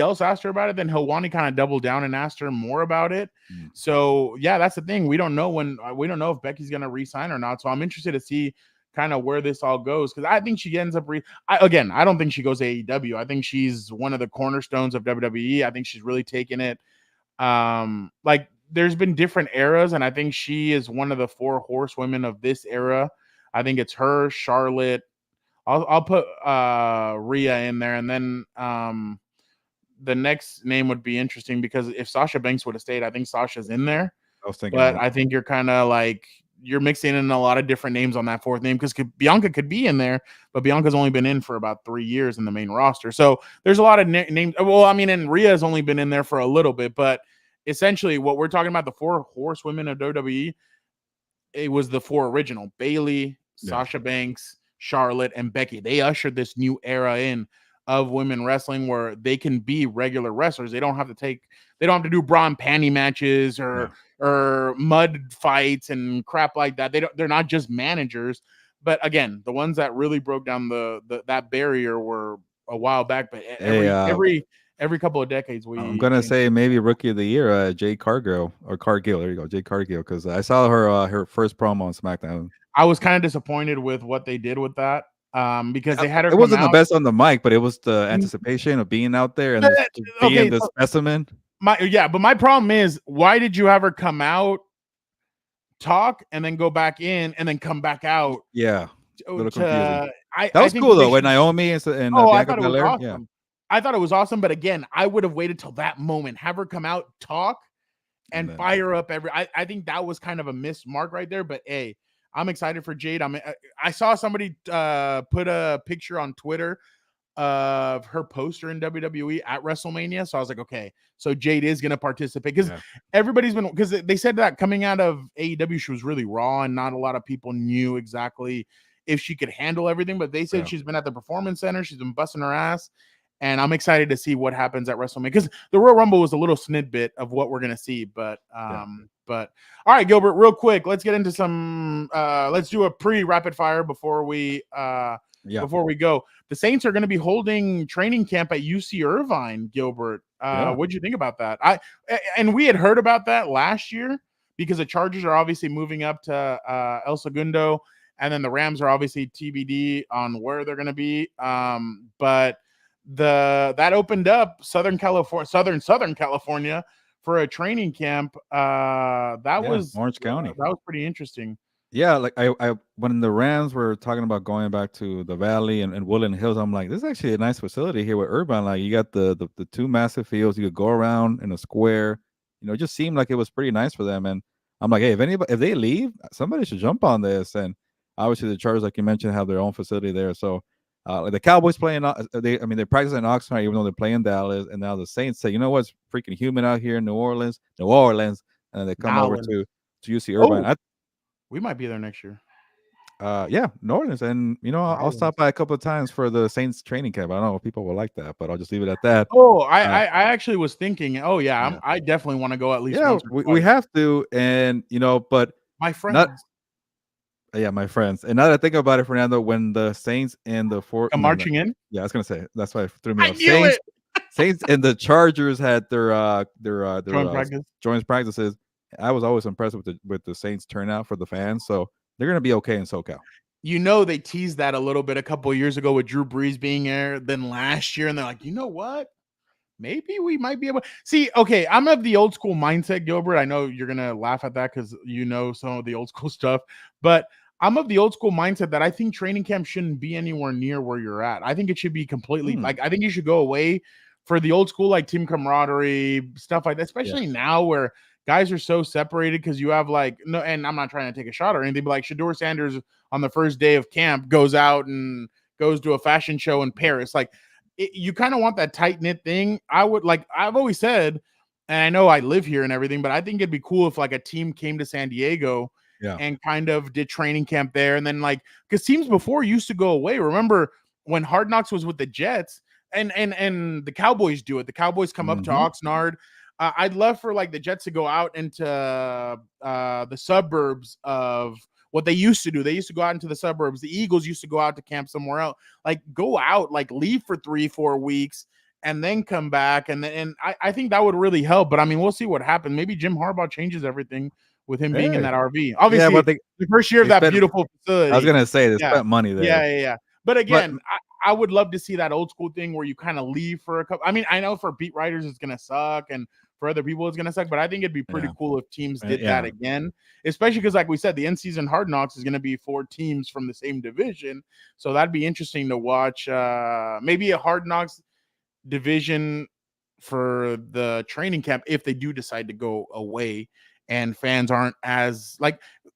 else asked her about it. Then Helwani kind of doubled down and asked her more about it. So that's the thing. We don't know if Becky's gonna re-sign or not. So I'm interested to see kind of where this all goes because I think she ends up I don't think she goes to AEW. I think she's one of the cornerstones of WWE. I think she's really taken it. Like there's been different eras, and I think she is one of the 4 horsewomen of this era. I think it's her, Charlotte. I'll put Rhea in there, and then the next name would be interesting because if Sasha Banks would have stayed, I think Sasha's in there. I was thinking, but I think you're kind of like you're mixing in a lot of different names on that 4th name because Bianca could be in there, but Bianca's only been in for about 3 years in the main roster. So there's a lot of names. Well, I mean, and Rhea's only been in there for a little bit, but essentially what we're talking about, the 4 horsewomen of WWE, it was the 4 original: Bayley, Sasha Banks, Charlotte, and Becky. They ushered this new era in of women wrestling where they can be regular wrestlers. They don't have to do bra and panty matches or mud fights and crap like that. They're not just managers. But again, the ones that really broke down that barrier were a while back. But every couple of decades, I'm gonna say maybe Rookie of the Year, Jade Cargill or Cargill. There you go, Jade Cargill, because I saw her first promo on SmackDown. I was kind of disappointed with what they did with that. Because they had her. It wasn't the best on the mic, but it was the anticipation of being out there and being the specimen. But my problem is, why did you have her come out, talk, and then go back in, and then come back out? Yeah, a little confusing. That was cool though, with Naomi and Bianca Belair. Awesome. Yeah. I thought it was awesome, but again, I would have waited till that moment, have her come out, talk, and fire up I think that was kind of a missed mark right there. But hey, I'm excited for Jade. I saw somebody put a picture on Twitter of her poster in WWE at WrestleMania. So I was like, okay, so Jade is going to participate because everybody's been, because they said that coming out of AEW, she was really raw and not a lot of people knew exactly if she could handle everything. But they said she's been at the Performance Center. She's been busting her ass. and I'm excited to see what happens at WrestleMania, because the Royal Rumble was a little snippet of what we're gonna see. But all right, Gilbert, real quick, let's get into some. Let's do a pre-rapid fire before we go. The Saints are going to be holding training camp at UC Irvine. Gilbert, what'd you think about that? And we had heard about that last year, because the Chargers are obviously moving up to El Segundo, and then the Rams are obviously TBD on where they're going to be. But that opened up Southern California for a training camp. That was Orange County. That was pretty interesting. Yeah, like I when the Rams were talking about going back to the Valley and Woodland Hills, I'm like, this is actually a nice facility here with Irvine. Like, you got the two massive fields, you could go around in a square. It just seemed like it was pretty nice for them. And I'm like, hey, if they leave, somebody should jump on this. And obviously the Chargers, like you mentioned, have their own facility there. So the Cowboys playing, they practice in Oxnard, even though they're playing Dallas. And now the Saints say, you know what, it's freaking humid out here in New Orleans, and they come over to UC Irvine. We might be there next year. Yeah, New Orleans, and I'll stop by a couple of times for the Saints training camp. I don't know if people will like that, but I'll just leave it at that. Oh, I actually was thinking, I definitely want to go at least once or twice. We have to, and but my friends. My friends. And now that I think about it, Fernando, when the Saints and the marching in? Yeah, I was gonna say, that's why it threw me off. Saints and the Chargers had their joint practices. I was always impressed with the Saints turnout for the fans, so they're gonna be okay in SoCal. They teased that a little bit a couple of years ago with Drew Brees being there, then last year, and they're like, you know what? Maybe we might be able. See, okay, I'm of the old school mindset, Gilbert. I know you're gonna laugh at that because some of the old school stuff, but I'm of the old school mindset that I think training camp shouldn't be anywhere near where you're at. I think it should be completely I think you should go away for the old school, like team camaraderie, stuff like that, especially now where guys are so separated, because you have and I'm not trying to take a shot or anything, but like Shedeur Sanders on the first day of camp goes out and goes to a fashion show in Paris. Like, you kind of want that tight knit thing. I've always said, and I know I live here and everything, but I think it'd be cool if like a team came to San Diego and kind of did training camp there. And then because teams before used to go away. Remember when Hard Knocks was with the Jets and the Cowboys do it. The Cowboys come up to Oxnard. I'd love for the Jets to go out into the suburbs of what they used to do. They used to go out into the suburbs. The Eagles used to go out to camp somewhere else. Go out, leave for 3-4 weeks and then come back. And I think that would really help. But I mean, we'll see what happens. Maybe Jim Harbaugh changes everything with him being in that RV. Obviously, the first year of that beautiful facility. I was gonna say they spent money there. Yeah. But again, I would love to see that old school thing where you kind of leave for a couple. I mean, I know for beat writers it's gonna suck, and for other people it's gonna suck, but I think it'd be pretty cool if teams did that again, especially because, like we said, the end season Hard Knocks is gonna be 4 teams from the same division, so that'd be interesting to watch. Maybe a Hard Knocks division for the training camp if they do decide to go away and fans aren't as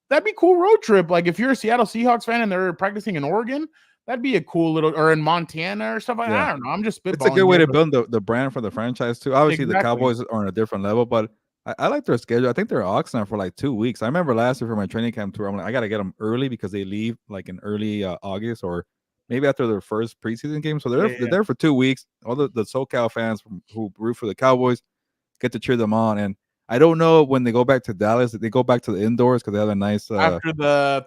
that'd be a cool road trip. Like if you're a Seattle Seahawks fan and they're practicing in Oregon, that'd be a cool little, or in Montana or stuff like that. I don't know. I'm just spitballing. It's a good way to build the brand for the franchise too. Obviously, the Cowboys are on a different level, but I like their schedule. I think they're Oxnard for 2 weeks. I remember last year for my training camp tour, I'm like, I got to get them early because they leave in early August or maybe after their first preseason game. So they're there for 2 weeks. All the SoCal fans who root for the Cowboys get to cheer them on. And I don't know when they go back to Dallas, they go back to the indoors because they have a nice after the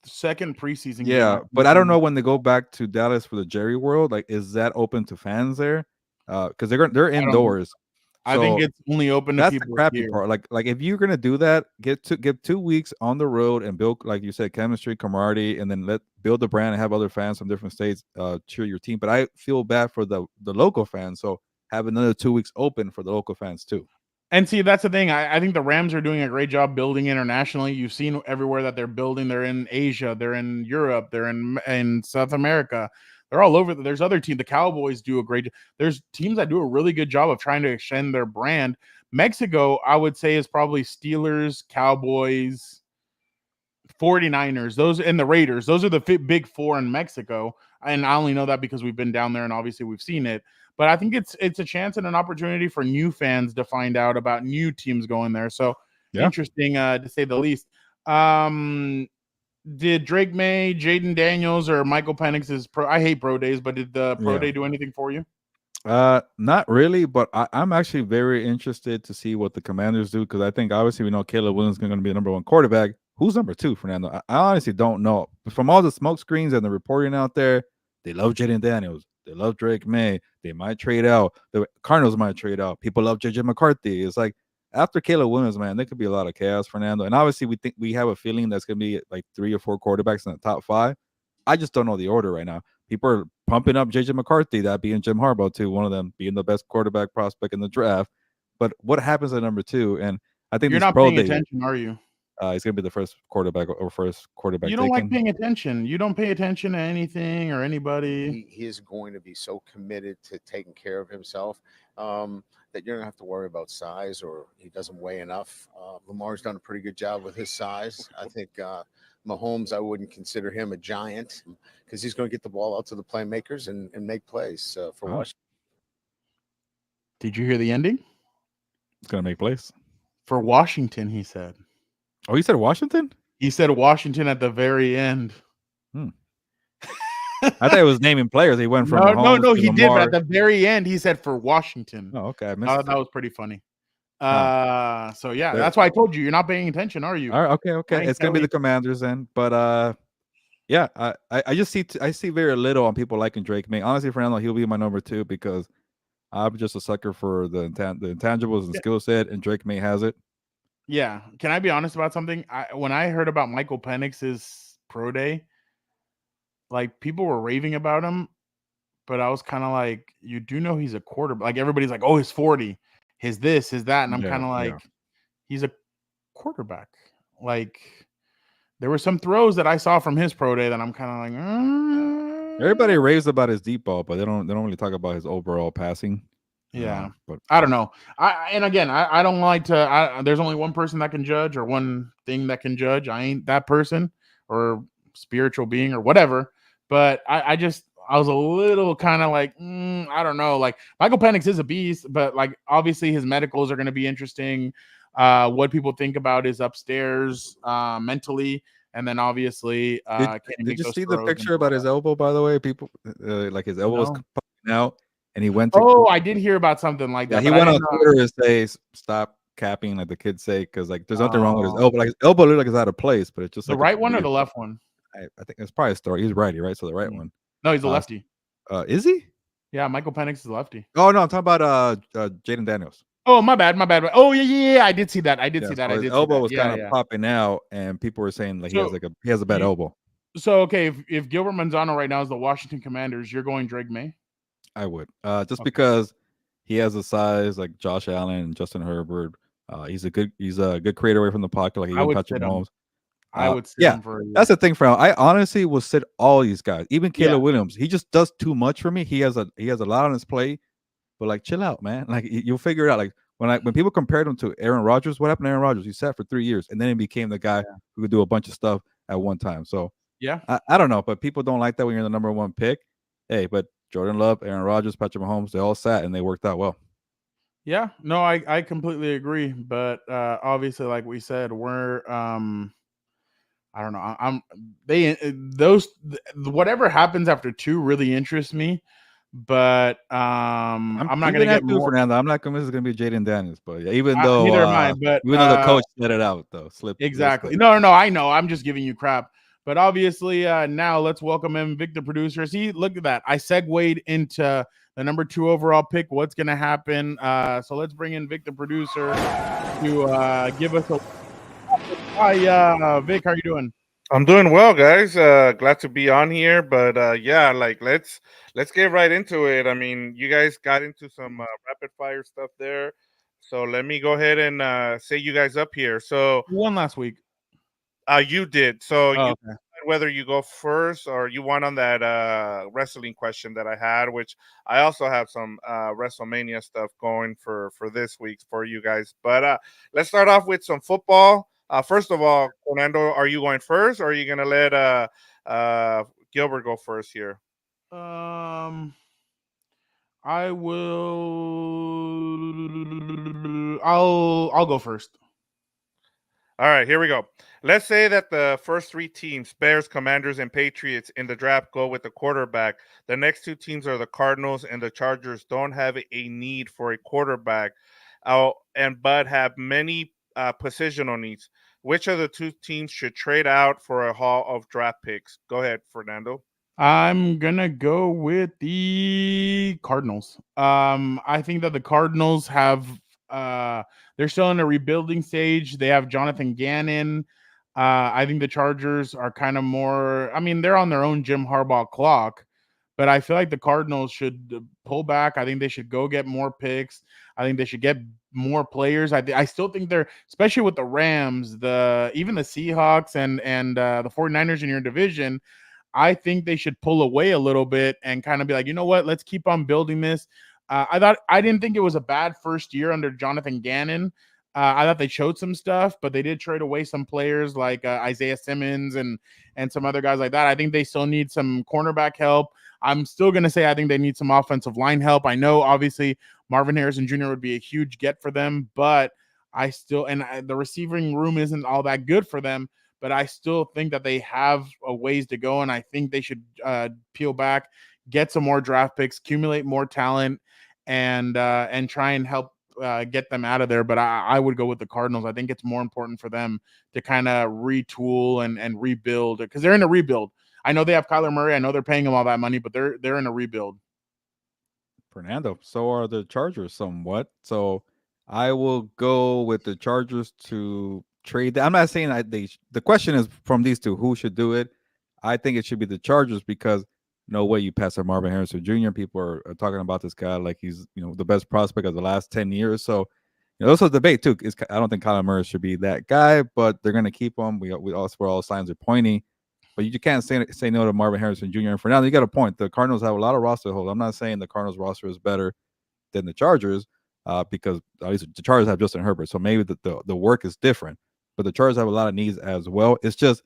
second preseason game. But I don't know when they go back to Dallas for the Jerry World. Is that open to fans there? Because they're indoors. I think it's only open to people. That's the crappy part. Like if you're gonna do that, get 2 weeks on the road and build, like you said, chemistry, camaraderie, and then build the brand and have other fans from different states cheer your team. But I feel bad for the local fans, so have another 2 weeks open for the local fans too. And see, that's the thing. I think the Rams are doing a great job building internationally. You've seen everywhere that they're building. They're in Asia. They're in Europe. They're in South America. They're all over. There's other teams. The Cowboys do a great job. There's teams that do a really good job of trying to extend their brand. Mexico, I would say, is probably Steelers, Cowboys, 49ers, those, and the Raiders. Those are the big 4 in Mexico. And I only know that because we've been down there and obviously we've seen it. But I think it's a chance and an opportunity for new fans to find out about new teams going there. So interesting to say the least. Did Drake May, Jaden Daniels, or Michael Penix's I hate pro days, but did the pro day do anything for you? Not really, but I'm actually very interested to see what the Commanders do because I think obviously we know Caleb Williams is going to be the number one quarterback. Who's number two, Fernando? I honestly don't know. But from all the smoke screens and the reporting out there, they love Jaden Daniels. They love Drake May. They might trade out. The Cardinals might trade out. People love JJ McCarthy. It's like after Caleb Williams, man, there could be a lot of chaos, Fernando. And obviously, we have a feeling that's going to be like 3 or 4 quarterbacks in the top 5. I just don't know the order right now. People are pumping up JJ McCarthy, that being Jim Harbaugh too, one of them being the best quarterback prospect in the draft. But what happens at number 2? And I think You're these not pro paying days, attention, are you? he's going to be the first quarterback You don't like taken. paying attention. You don't pay attention to anything or anybody. He is going to be so committed to taking care of himself that you don't have to worry about size or he doesn't weigh enough. Lamar's done a pretty good job with his size. I think Mahomes, I wouldn't consider him a giant because he's going to get the ball out to the playmakers and make plays for Washington. Did you hear the ending? It's going to make plays. For Washington, he said. Oh, you said Washington? He said Washington at the very end. I thought it was naming players. He went from no, to he Lamar. did, but at the very end, he said for Washington. Oh, okay. I missed That was pretty funny. So yeah, that's why I told you you're not paying attention, are you? All right, okay. It's gonna be the Commanders then. But yeah, I just see very little on people liking Drake May. Honestly, Fernando, he'll be my number 2 because I'm just a sucker for the intangibles and skill set, and Drake May has it. Yeah. Can I be honest about something? When I heard about Michael Penix's pro day, like people were raving about him, but I was kind of like, you do know he's a quarterback. Like everybody's like, oh, he's 40, his this, his that, and I'm kind of like, he's a quarterback. Like there were some throws that I saw from his pro day that I'm kind of like, Everybody raves about his deep ball, but they don't really talk about his overall passing. Yeah, but I don't know. I don't like to. There's only one person that can judge, or one thing that can judge. I ain't that person, or spiritual being, or whatever. But I was a little kind of like, I don't know. Like Michael Penix is a beast, but like obviously his medicals are going to be interesting. What people think about is upstairs mentally, and then obviously, did you see the picture about his elbow? By the way, people like his elbow was popping out. And he went to. Oh, I did hear about something like that. Yeah, he went on Twitter and say, "Stop capping," like the kids say, because like there's nothing wrong with his elbow. Like his elbow looked like it's out of place, but it's just the like right one or the left one. I think it's probably a story. He's righty, right? So the right one. No, he's a lefty. Is he? Yeah, Michael Penix is a lefty. Oh no, I'm talking about Jaden Daniels. Oh, my bad. Oh yeah. I did see that. I did see that. So his elbow was kind of popping out, and people were saying like he has a bad elbow. So okay, if Gilbert Manzano right now is the Washington Commanders, you're going Drake May. I would just because he has a size like Josh Allen and Justin Herbert. He's a good creator away from the pocket, like even Patrick Mahomes. I would sit him for a year. That's the thing for him. I honestly will sit all these guys, even Caleb Williams. He just does too much for me. He has a lot on his plate, but like chill out, man. Like you'll figure it out. Like when people compared him to Aaron Rodgers, what happened to Aaron Rodgers? He sat for 3 years and then he became the guy who could do a bunch of stuff at one time. So yeah, I don't know, but people don't like that when you're the number 1 pick. Hey, but Jordan Love, Aaron Rodgers, Patrick Mahomes, they all sat and they worked out well. Yeah, no, I completely agree. But obviously, like we said, we're I don't know. Whatever happens after 2 really interests me. But I'm not gonna get more. Fernando. I'm not convinced it's gonna be Jaden Daniels, but even though neither am I. But even though the coach let it out, though, exactly. No, I know. I'm just giving you crap. But obviously, now let's welcome in Vic, the producer. See, look at that. I segued into the number 2 overall pick. What's going to happen? So let's bring in Vic, the producer, to give us a. Hi, Vic. How are you doing? I'm doing well, guys. Glad to be on here. But yeah, like let's get right into it. I mean, you guys got into some rapid fire stuff there, so let me go ahead and set you guys up here. So you won last week. You did. So you whether you go first or you won on that wrestling question that I had, which I also have some WrestleMania stuff going for this week for you guys. But let's start off with some football. First of all, Fernando, are you going first, or are you gonna let Gilbert go first here? I will. I'll go first. All right, here we go. Let's say that the first three teams, Bears, Commanders, and Patriots in the draft, go with the quarterback. The next two teams are the Cardinals and the Chargers. Don't have a need for a quarterback, but have many positional needs. Which of the two teams should trade out for a haul of draft picks? Go ahead, Fernando. I'm gonna go with the Cardinals. I think that the Cardinals have they're still in a rebuilding stage. They have Jonathan Gannon. I think the Chargers are kind of more. I mean, they're on their own Jim Harbaugh clock, but I feel like the Cardinals should pull back. I think they should go get more picks. I think they should get more players. I still think they're, especially with the Rams, even the Seahawks and the 49ers in your division. I think they should pull away a little bit and kind of be like, you know what, let's keep on building this. I didn't think it was a bad first year under Jonathan Gannon. I thought they showed some stuff, but they did trade away some players like Isaiah Simmons and some other guys like that. I think they still need some cornerback help. I'm still going to say I think they need some offensive line help. I know obviously Marvin Harrison Jr. would be a huge get for them, but the receiving room isn't all that good for them. But I still think that they have a ways to go, and I think they should peel back, get some more draft picks, accumulate more talent, and try and help get them out of there. But I would go with the Cardinals. I think it's more important for them to kind of retool and rebuild, because they're in a rebuild. I know they have Kyler Murray. I know they're paying him all that money, but they're in a rebuild. Fernando, so are the Chargers somewhat. So I will go with the Chargers to trade. I'm not saying the question is from these two, who should do it? I think it should be the Chargers, because no way you pass up Marvin Harrison Jr. People are talking about this guy like he's the best prospect of the last 10 years. So also a debate too. I don't think Kyler Murray should be that guy, but they're going to keep him. We're all signs are pointing. But you can't say no to Marvin Harrison Jr. And Fernando, you got a point. The Cardinals have a lot of roster holes. I'm not saying the Cardinals roster is better than the Chargers, because at least the Chargers have Justin Herbert. So maybe the work is different. But the Chargers have a lot of needs as well. It's just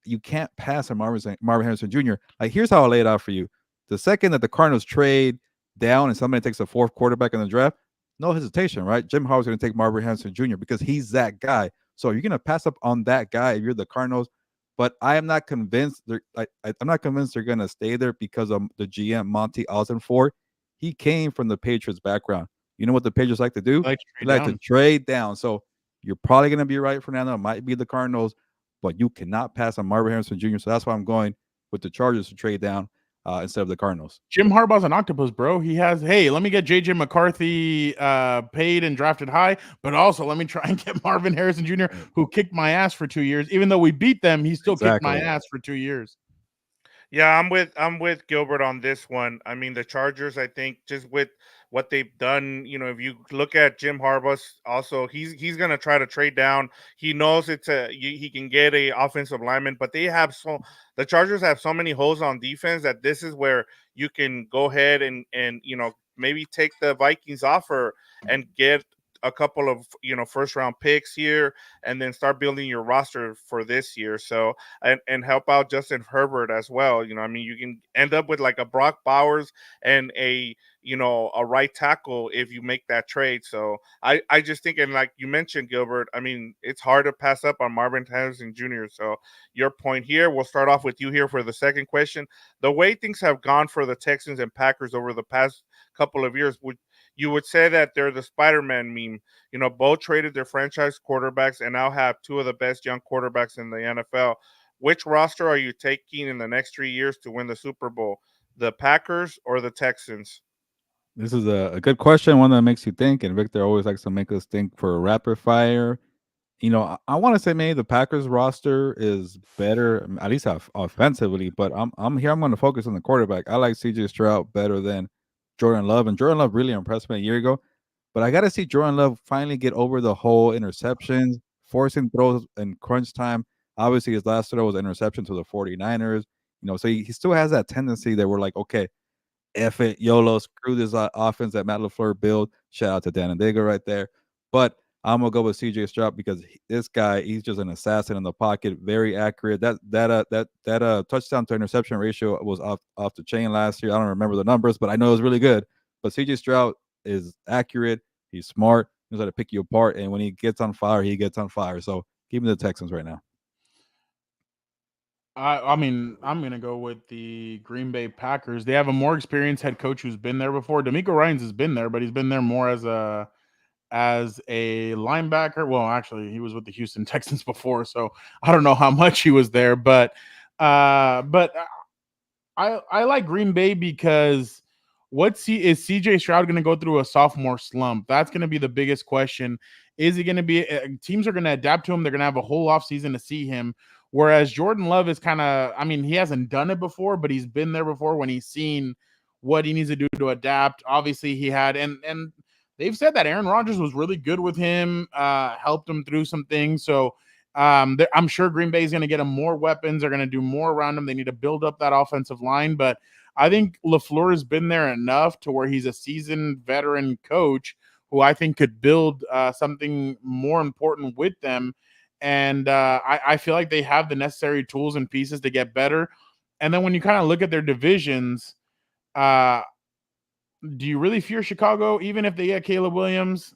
you can't pass on Marvin Harrison Jr. Like, here's how I lay it out for you. The second that the Cardinals trade down and somebody takes a fourth quarterback in the draft, no hesitation, right? Jim Harbaugh's going to take Marvin Harrison Jr. because he's that guy. So you're going to pass up on that guy if you're the Cardinals. But I am not convinced. I'm not convinced they're going to stay there because of the GM Monty Ossenfort. He came from the Patriots background. You know what the Patriots like to do? They like to trade down. So you're probably going to be right, Fernando. It might be the Cardinals, but you cannot pass on Marvin Harrison Jr. So that's why I'm going with the Chargers to trade down instead of the Cardinals. Jim Harbaugh's an octopus, bro. He has, hey, let me get J.J. McCarthy paid and drafted high, but also let me try and get Marvin Harrison Jr., who kicked my ass for 2 years. Even though we beat them, he still kicked my ass for 2 years. Yeah, I'm with Gilbert on this one. I mean, the Chargers, I think, just with what they've done, if you look at Jim Harbaugh, also he's gonna try to trade down. He knows he can get a offensive lineman, but the Chargers have so many holes on defense that this is where you can go ahead and maybe take the Vikings offer and get a couple of first round picks here, and then start building your roster for this year. So and help out Justin Herbert as well. I mean, you can end up with like a Brock Bowers and a right tackle if you make that trade. So I just think, and like you mentioned, Gilbert, I mean, it's hard to pass up on Marvin Harrison Jr. So your point here, we'll start off with you here for the second question. The way things have gone for the Texans and Packers over the past couple of years, you would say that they're the Spider-Man meme. Both traded their franchise quarterbacks and now have two of the best young quarterbacks in the NFL. Which roster are you taking in the next 3 years to win the Super Bowl? The Packers or the Texans? This is a good question, one that makes you think, and Victor always likes to make us think for a rapid fire. I want to say maybe the Packers roster is better, at least offensively, but I'm going to focus on the quarterback. I like CJ Stroud better than Jordan Love, and Jordan Love really impressed me a year ago. But I got to see Jordan Love finally get over the whole interceptions, forcing throws in crunch time. Obviously, his last throw was an interception to the 49ers. So he still has that tendency that we're like, okay, F it, YOLO, screw this offense that Matt LaFleur built. Shout out to Dan and Daygo right there. But I'm gonna go with CJ Stroud because this guy, he's just an assassin in the pocket, very accurate. That touchdown to interception ratio was off the chain last year. I don't remember the numbers, but I know it was really good. But CJ Stroud is accurate. He's smart. He knows how to pick you apart, and when he gets on fire, he gets on fire. So Give me the Texans right now. I mean, I'm gonna go with the Green Bay Packers. They have a more experienced head coach who's been there before. D'Amico Ryans has been there, but he's been there more as a linebacker. Well, actually, he was with the Houston Texans before, so I don't know how much he was there. But I like Green Bay because is CJ Stroud going to go through a sophomore slump? That's going to be the biggest question. Is he going to be teams are going to adapt to him? They're going to have a whole offseason to see him. Whereas Jordan Love is kind of, I mean, he hasn't done it before, but he's been there before when he's seen what he needs to do to adapt. Obviously, he had, and they've said that Aaron Rodgers was really good with him, helped him through some things. So I'm sure Green Bay is going to get him more weapons. They're going to do more around him. They need to build up that offensive line. But I think LaFleur has been there enough to where he's a seasoned veteran coach who I think could build something more important with them. And I feel like they have the necessary tools and pieces to get better. And then when you kind of look at their divisions, do you really fear Chicago, even if they get Caleb Williams?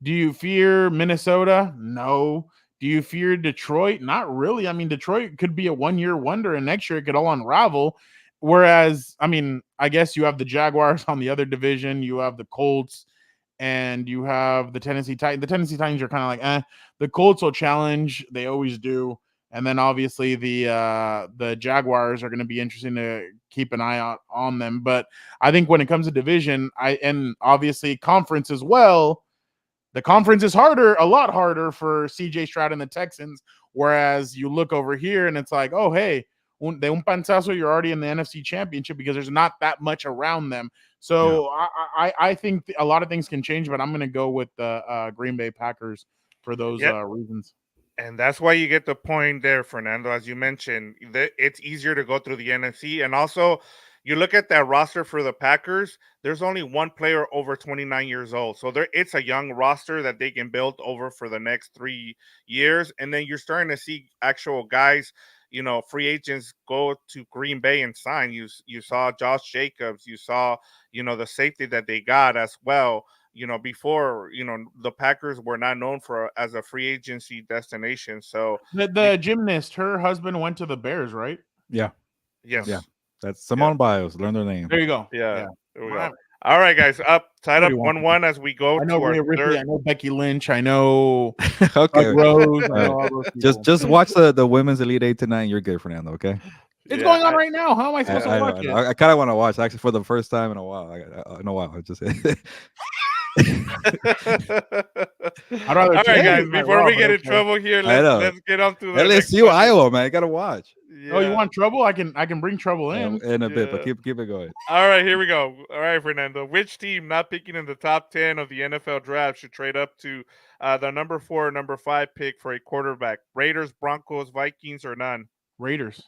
Do you fear Minnesota? No. Do you fear Detroit? Not really. I mean, Detroit could be a one-year wonder, and next year it could all unravel. Whereas, I mean, I guess you have the Jaguars on the other division. You have the Colts, and you have the Tennessee Titans. The Tennessee Titans are kind of like, The Colts will challenge. They always do. And then obviously the Jaguars are going to be interesting to keep an eye out on them. But I think when it comes to division, and obviously conference as well, the conference is a lot harder for CJ Stroud and the Texans. Whereas you look over here and it's like, oh, hey, de un panzazo, you're already in the NFC Championship because there's not that much around them. So yeah. I think a lot of things can change, but I'm going to go with the Green Bay Packers for those reasons. And that's why you get the point there, Fernando. As you mentioned, it's easier to go through the NFC. And also, you look at that roster for the Packers, there's only one player over 29 years old. So it's a young roster that they can build over for the next 3 years. And then you're starting to see actual guys, free agents go to Green Bay and sign. You saw Josh Jacobs. You saw, the safety that they got as well. Before, the Packers were not known as a free agency destination. So the gymnast, her husband went to the Bears, right? Yeah. Yes. Yeah. That's Simone Biles. Learn their name. There you go. Yeah. There we go. All right, guys. Tied up 1-1 as we go to our third. I know Becky Lynch. I know okay. Rose. I know all those just watch the Women's Elite 8 tonight and you're good, Fernando, okay? It's going on right now. How am I supposed to watch it? I kind of want to watch actually for the first time in a while. I just All right, guys. Before we get in trouble here, let's get on to the LSU Iowa, man. I gotta watch. Yeah. Oh, you want trouble? I can bring trouble in a bit, but keep it going. All right, here we go. All right, Fernando. Which team not picking in the top 10 of the NFL draft should trade up to the number 4 or number 5 pick for a quarterback? Raiders, Broncos, Vikings, or none? Raiders.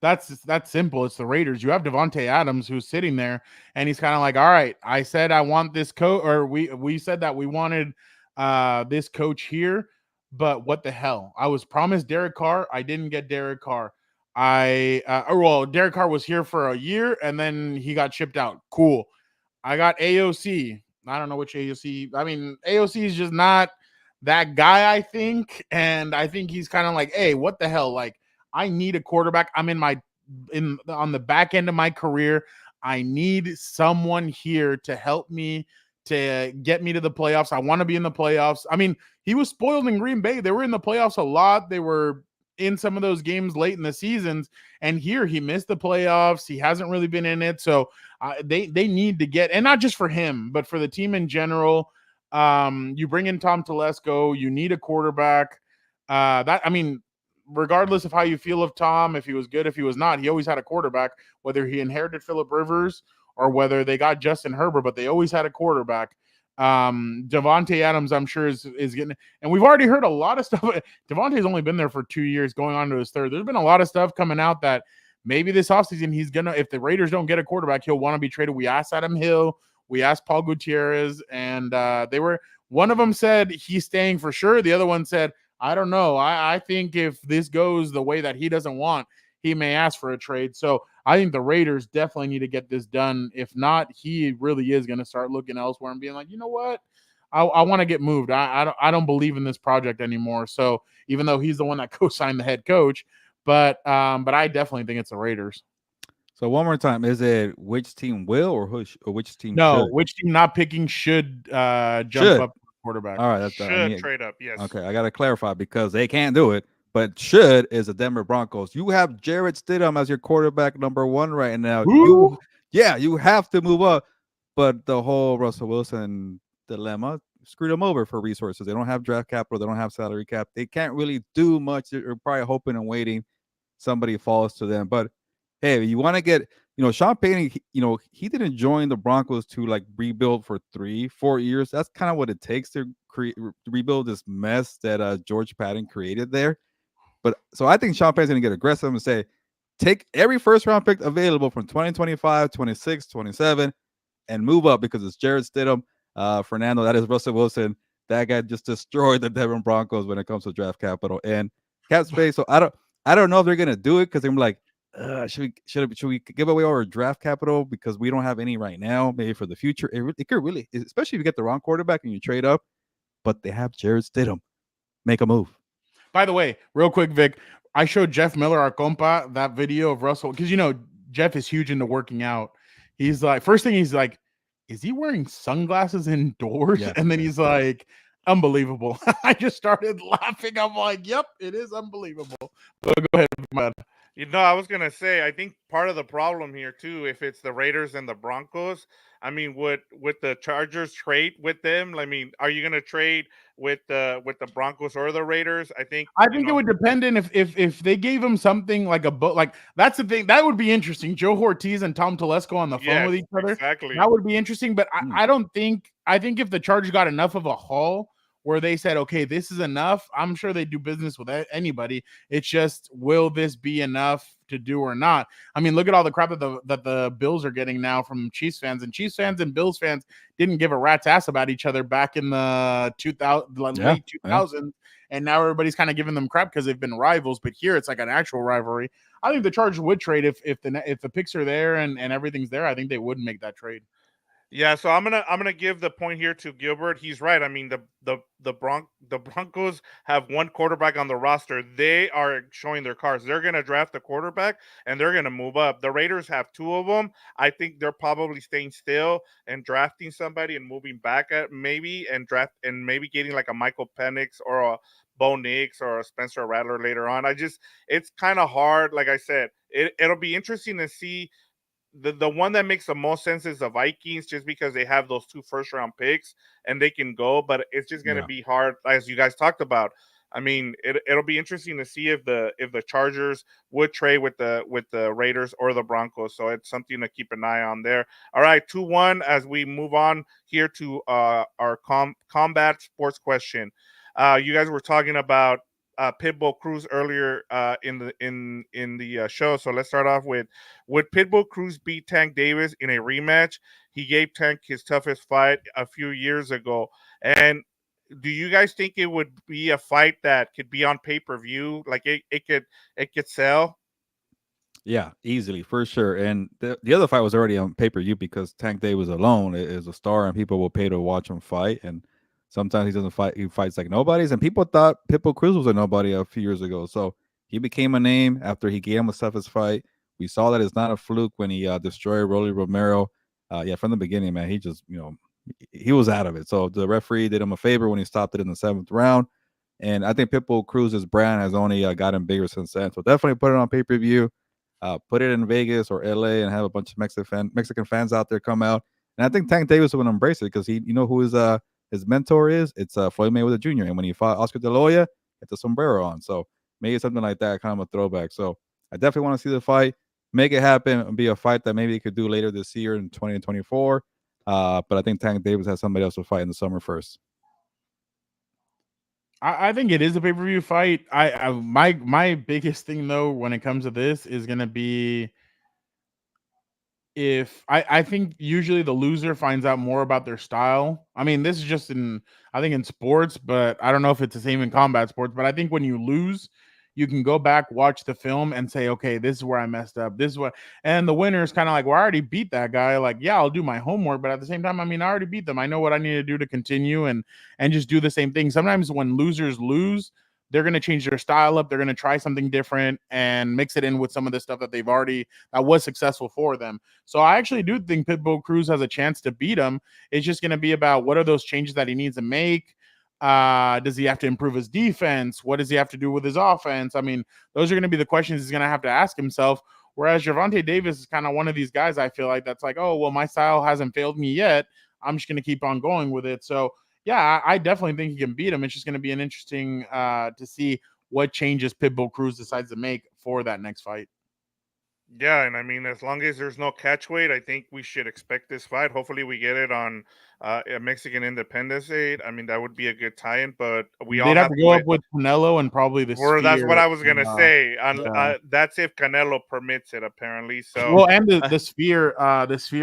That's simple. It's the Raiders. You have Devontae Adams who's sitting there, and he's kind of like, all right, I said I want this coach, or we said that we wanted this coach here, but what the hell? I was promised Derek Carr. I didn't get Derek Carr. Derek Carr was here for a year, and then he got shipped out. Cool. I got AOC. I don't know which AOC. I mean, AOC is just not that guy, I think, and I think he's kind of like, hey, what the hell? Like, I need a quarterback. I'm on the back end of my career. I need someone here to help me to get me to the playoffs. I want to be in the playoffs. I mean, he was spoiled in Green Bay. They were in the playoffs a lot. They were in some of those games late in the seasons, and here he missed the playoffs. He hasn't really been in it. So they need to get, and not just for him, but for the team in general. You bring in Tom Telesco. You need a quarterback. Regardless of how you feel of Tom, if he was good, if he was not, he always had a quarterback, whether he inherited Phillip Rivers or whether they got Justin Herbert, but they always had a quarterback. Devontae Adams, I'm sure, is getting, and we've already heard a lot of stuff. Devontae's only been there for 2 years, going on to his third. There's been a lot of stuff coming out that maybe this offseason he's going to, if the Raiders don't get a quarterback, he'll want to be traded. We asked Adam Hill, we asked Paul Gutierrez, and one of them said he's staying for sure. The other one said, I don't know. I think if this goes the way that he doesn't want, he may ask for a trade. So I think the Raiders definitely need to get this done. If not, he really is going to start looking elsewhere and being like, you know what? I want to get moved. I don't believe in this project anymore. So even though he's the one that co-signed the head coach, but I definitely think it's the Raiders. So one more time, is it which team will or which team No, should? which team not picking should jump Should. up to quarterback. All right, that's Should trade up, yes. Okay, I got to clarify because they can't do it. But should is the Denver Broncos. You have Jarrett Stidham as your quarterback number 1 right now. Who? You have to move up. But the whole Russell Wilson dilemma screwed them over for resources. They don't have draft capital. They don't have salary cap. They can't really do much. They're probably hoping and waiting somebody falls to them. But hey, you want to get, Sean Payton, he didn't join the Broncos to like rebuild for 3-4 years. That's kind of what it takes to rebuild this mess that George Patton created there. But so I think Sean Payton's going to get aggressive and say, take every first round pick available from 2025, 26, 27 and move up because it's Jarrett Stidham, Fernando. That is Russell Wilson. That guy just destroyed the Denver Broncos when it comes to draft capital and cap space. So I don't know if they're going to do it because they're like, should we give away our draft capital because we don't have any right now? Maybe for the future, it could really, especially if you get the wrong quarterback and you trade up. But they have Jarrett Stidham. Make a move. By the way, real quick, Vic, I showed Jeff Miller, our compa, that video of Russell because Jeff is huge into working out. He's like, first thing he's like, is he wearing sunglasses indoors? Yeah. And then he's like, unbelievable. I just started laughing. I'm like, yep, it is unbelievable. But go ahead, man. I was going to say, I think part of the problem here, too, if it's the Raiders and the Broncos, I mean, would the Chargers trade with them? I mean, are you going to trade with the Broncos or the Raiders? I think it would depend on if they gave him something like a book. Like, that's the thing. That would be interesting. Joe Ortiz and Tom Telesco on the phone with each other. Exactly. That would be interesting. But I think if the Chargers got enough of a haul where they said, okay, this is enough, I'm sure they do business with anybody. It's just, will this be enough to do or not? I mean, look at all the crap that the Bills are getting now from Chiefs fans, and Chiefs fans and Bills fans didn't give a rat's ass about each other back in the late 2000s, and now everybody's kind of giving them crap because they've been rivals. But here it's like an actual rivalry. I think the Chargers would trade if the picks are there and everything's there. I think they would make that trade. Yeah, so I'm gonna give the point here to Gilbert. He's right. I mean, the Broncos have one quarterback on the roster. They are showing their cards. They're gonna draft a quarterback and they're gonna move up. The Raiders have 2 of them. I think they're probably staying still and drafting somebody and moving back at maybe maybe getting like a Michael Penix or a Bo Nix or a Spencer Rattler later on. It's kind of hard. Like I said, it'll be interesting to see. The one that makes the most sense is the Vikings, just because they have those 2 first-round picks and they can go, but it's just going to be hard, as you guys talked about. I mean, it'll be interesting to see if the Chargers would trade with the Raiders or the Broncos. So it's something to keep an eye on there. All right, 2-1 as we move on here to our combat sports question. You guys were talking about Pitbull Cruz earlier in the show. So let's start off with, would Pitbull Cruz beat Tank Davis in a rematch? He gave Tank his toughest fight a few years ago. And do you guys think it would be a fight that could be on pay-per-view? Like it could sell? Yeah, easily, for sure. And the other fight was already on pay-per-view because Tank Davis alone is a star and people will pay to watch him fight. And sometimes he doesn't fight. He fights like nobodies. And people thought Pitbull Cruz was a nobody a few years ago. So he became a name after he gave him a toughest fight. We saw that it's not a fluke when he destroyed Rolly Romero. From the beginning, man, he just, he was out of it. So the referee did him a favor when he stopped it in the 7th round. And I think Pitbull Cruz's brand has only gotten bigger since then. So definitely put it on pay-per-view. Put it in Vegas or LA and have a bunch of Mexican fans out there come out. And I think Tank Davis would embrace it because who his mentor is? It's Floyd Mayweather Jr. And when he fought Oscar De La Hoya, it's a sombrero on. So maybe something like that, kind of a throwback. So I definitely want to see the fight, make it happen, and be a fight that maybe he could do later this year in 2024. But I think Tank Davis has somebody else to fight in the summer first. I think it is a pay-per-view fight. My biggest thing though when it comes to this is gonna be if I think usually the loser finds out more about their style. I mean, this is just in sports, but I don't know if it's the same in combat sports. But I think when you lose, you can go back, watch the film, and say, okay, this is where I messed up. This is what, and the winner is kind of like, well, I already beat that guy. Like, yeah, I'll do my homework, but at the same time, I mean, I already beat them. I know what I need to do to continue and just do the same thing. Sometimes when losers lose, they're going to change their style up. They're going to try something different and mix it in with some of the stuff that they've already that was successful for them. So I actually do think Pitbull Cruz has a chance to beat him. It's just going to be about what are those changes that he needs to make. Does he have to improve his defense? What does he have to do with his offense? I mean, those are going to be the questions he's going to have to ask himself. Whereas Gervonta Davis is kind of one of these guys, I feel like, that's like, oh, well, my style hasn't failed me yet. I'm just going to keep on going with it. So, yeah, I definitely think he can beat him. It's just going to be an interesting to see what changes Pitbull Cruz decides to make for that next fight. Yeah, and I mean, as long as there's no catch weight, I think we should expect this fight. Hopefully, we get it on a Mexican Independence Day. I mean, that would be a good tie-in, but we all They'd have have to to go wait. up with Canelo and probably the Or that's what Sphere. I was gonna say. yeah. That's if Canelo permits it, apparently. So Well, and the Sphere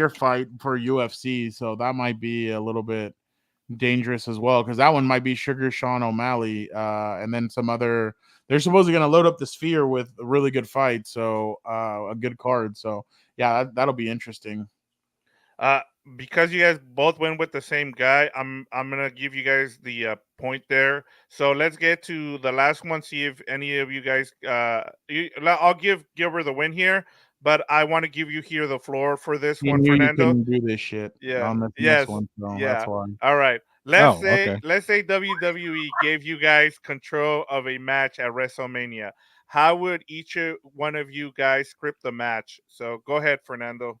fight for UFC, so that might be a little bit dangerous as well, because that one might be Sugar Sean O'Malley, and then some other. They're supposedly going to load up the Sphere with a really good fight, so a good card. So yeah, that'll be interesting. because you guys both went with the same guy, I'm gonna give you guys the point there. So let's get to the last one. See if any of you guys. I'll give Gilbert the win here, but I want to give you here the floor for this You one, knew you Fernando. couldn't do this shit. Yeah. On this Yes. next one, so Yeah. that's why. All right. okay. Let's say WWE gave you guys control of a match at WrestleMania. How would each one of you guys script the match? So go ahead, Fernando.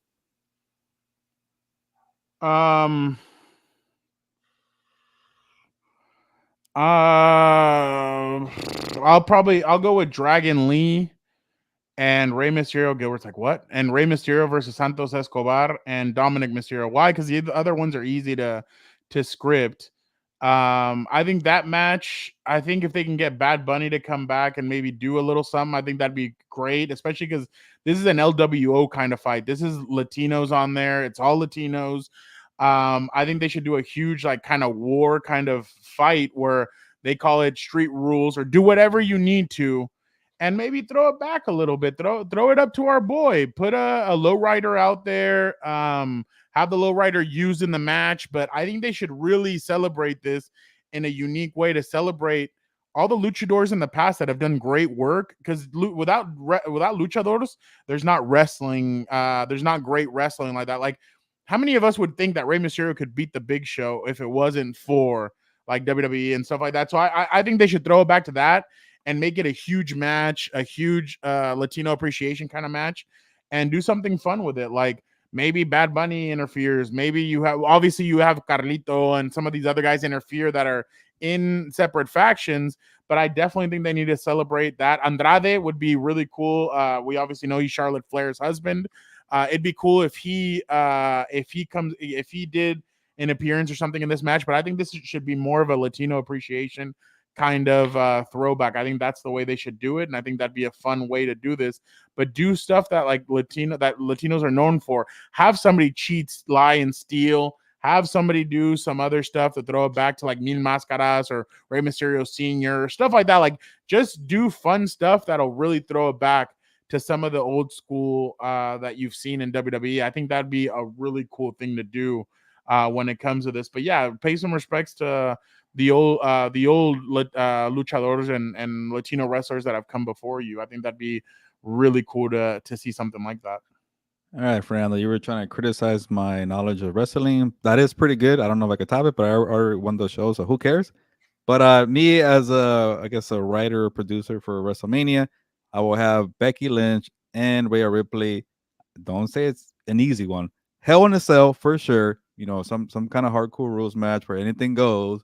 I'll go with Dragon Lee and Rey Mysterio. Gilbert's like, what? And Rey Mysterio versus Santos Escobar and Dominic Mysterio. Why? Because the other ones are easy to script. I think that match, I think if they can get Bad Bunny to come back and maybe do a little something, I think that'd be great, especially because this is an LWO kind of fight. This is Latinos on there. It's all Latinos. I think they should do a huge, like, kind of war kind of fight where they call it street rules or do whatever you need to, and maybe throw it back a little bit. Throw it up to our boy. Put a lowrider out there. Have the lowrider used in the match. But I think they should really celebrate this in a unique way to celebrate all the luchadors in the past that have done great work. Because without luchadors, there's not wrestling. There's not great wrestling like that. Like, how many of us would think that Rey Mysterio could beat the Big Show if it wasn't for like WWE and stuff like that? So I think they should throw it back to that and make it a huge match, a huge Latino appreciation kind of match, and do something fun with it. Like maybe Bad Bunny interferes. Maybe you have Carlito and some of these other guys interfere that are in separate factions. But I definitely think they need to celebrate that. Andrade would be really cool. We obviously know he's Charlotte Flair's husband. It'd be cool if he did an appearance or something in this match. But I think this should be more of a Latino appreciation kind of throwback. I think that's the way they should do it, and I think that'd be a fun way to do this. But do stuff that Latinos are known for. Have somebody cheat, lie, and steal. Have somebody do some other stuff to throw it back to like Mil Máscaras or Rey Mysterio Sr. Stuff like that. Like just do fun stuff that'll really throw it back to some of the old school that you've seen in WWE. I think that'd be a really cool thing to do when it comes to this. But yeah, pay some respects to the old luchadores and Latino wrestlers that have come before you. I think that'd be really cool to see something like that. All right, Fernando, you were trying to criticize my knowledge of wrestling. That is pretty good. I don't know if I could top it, but I already won the show, so who cares? But me as I guess a writer or producer for WrestleMania, I will have Becky Lynch and Rhea Ripley. Don't say it's an easy one. Hell in a Cell for sure. You know, some kind of hardcore rules match where anything goes.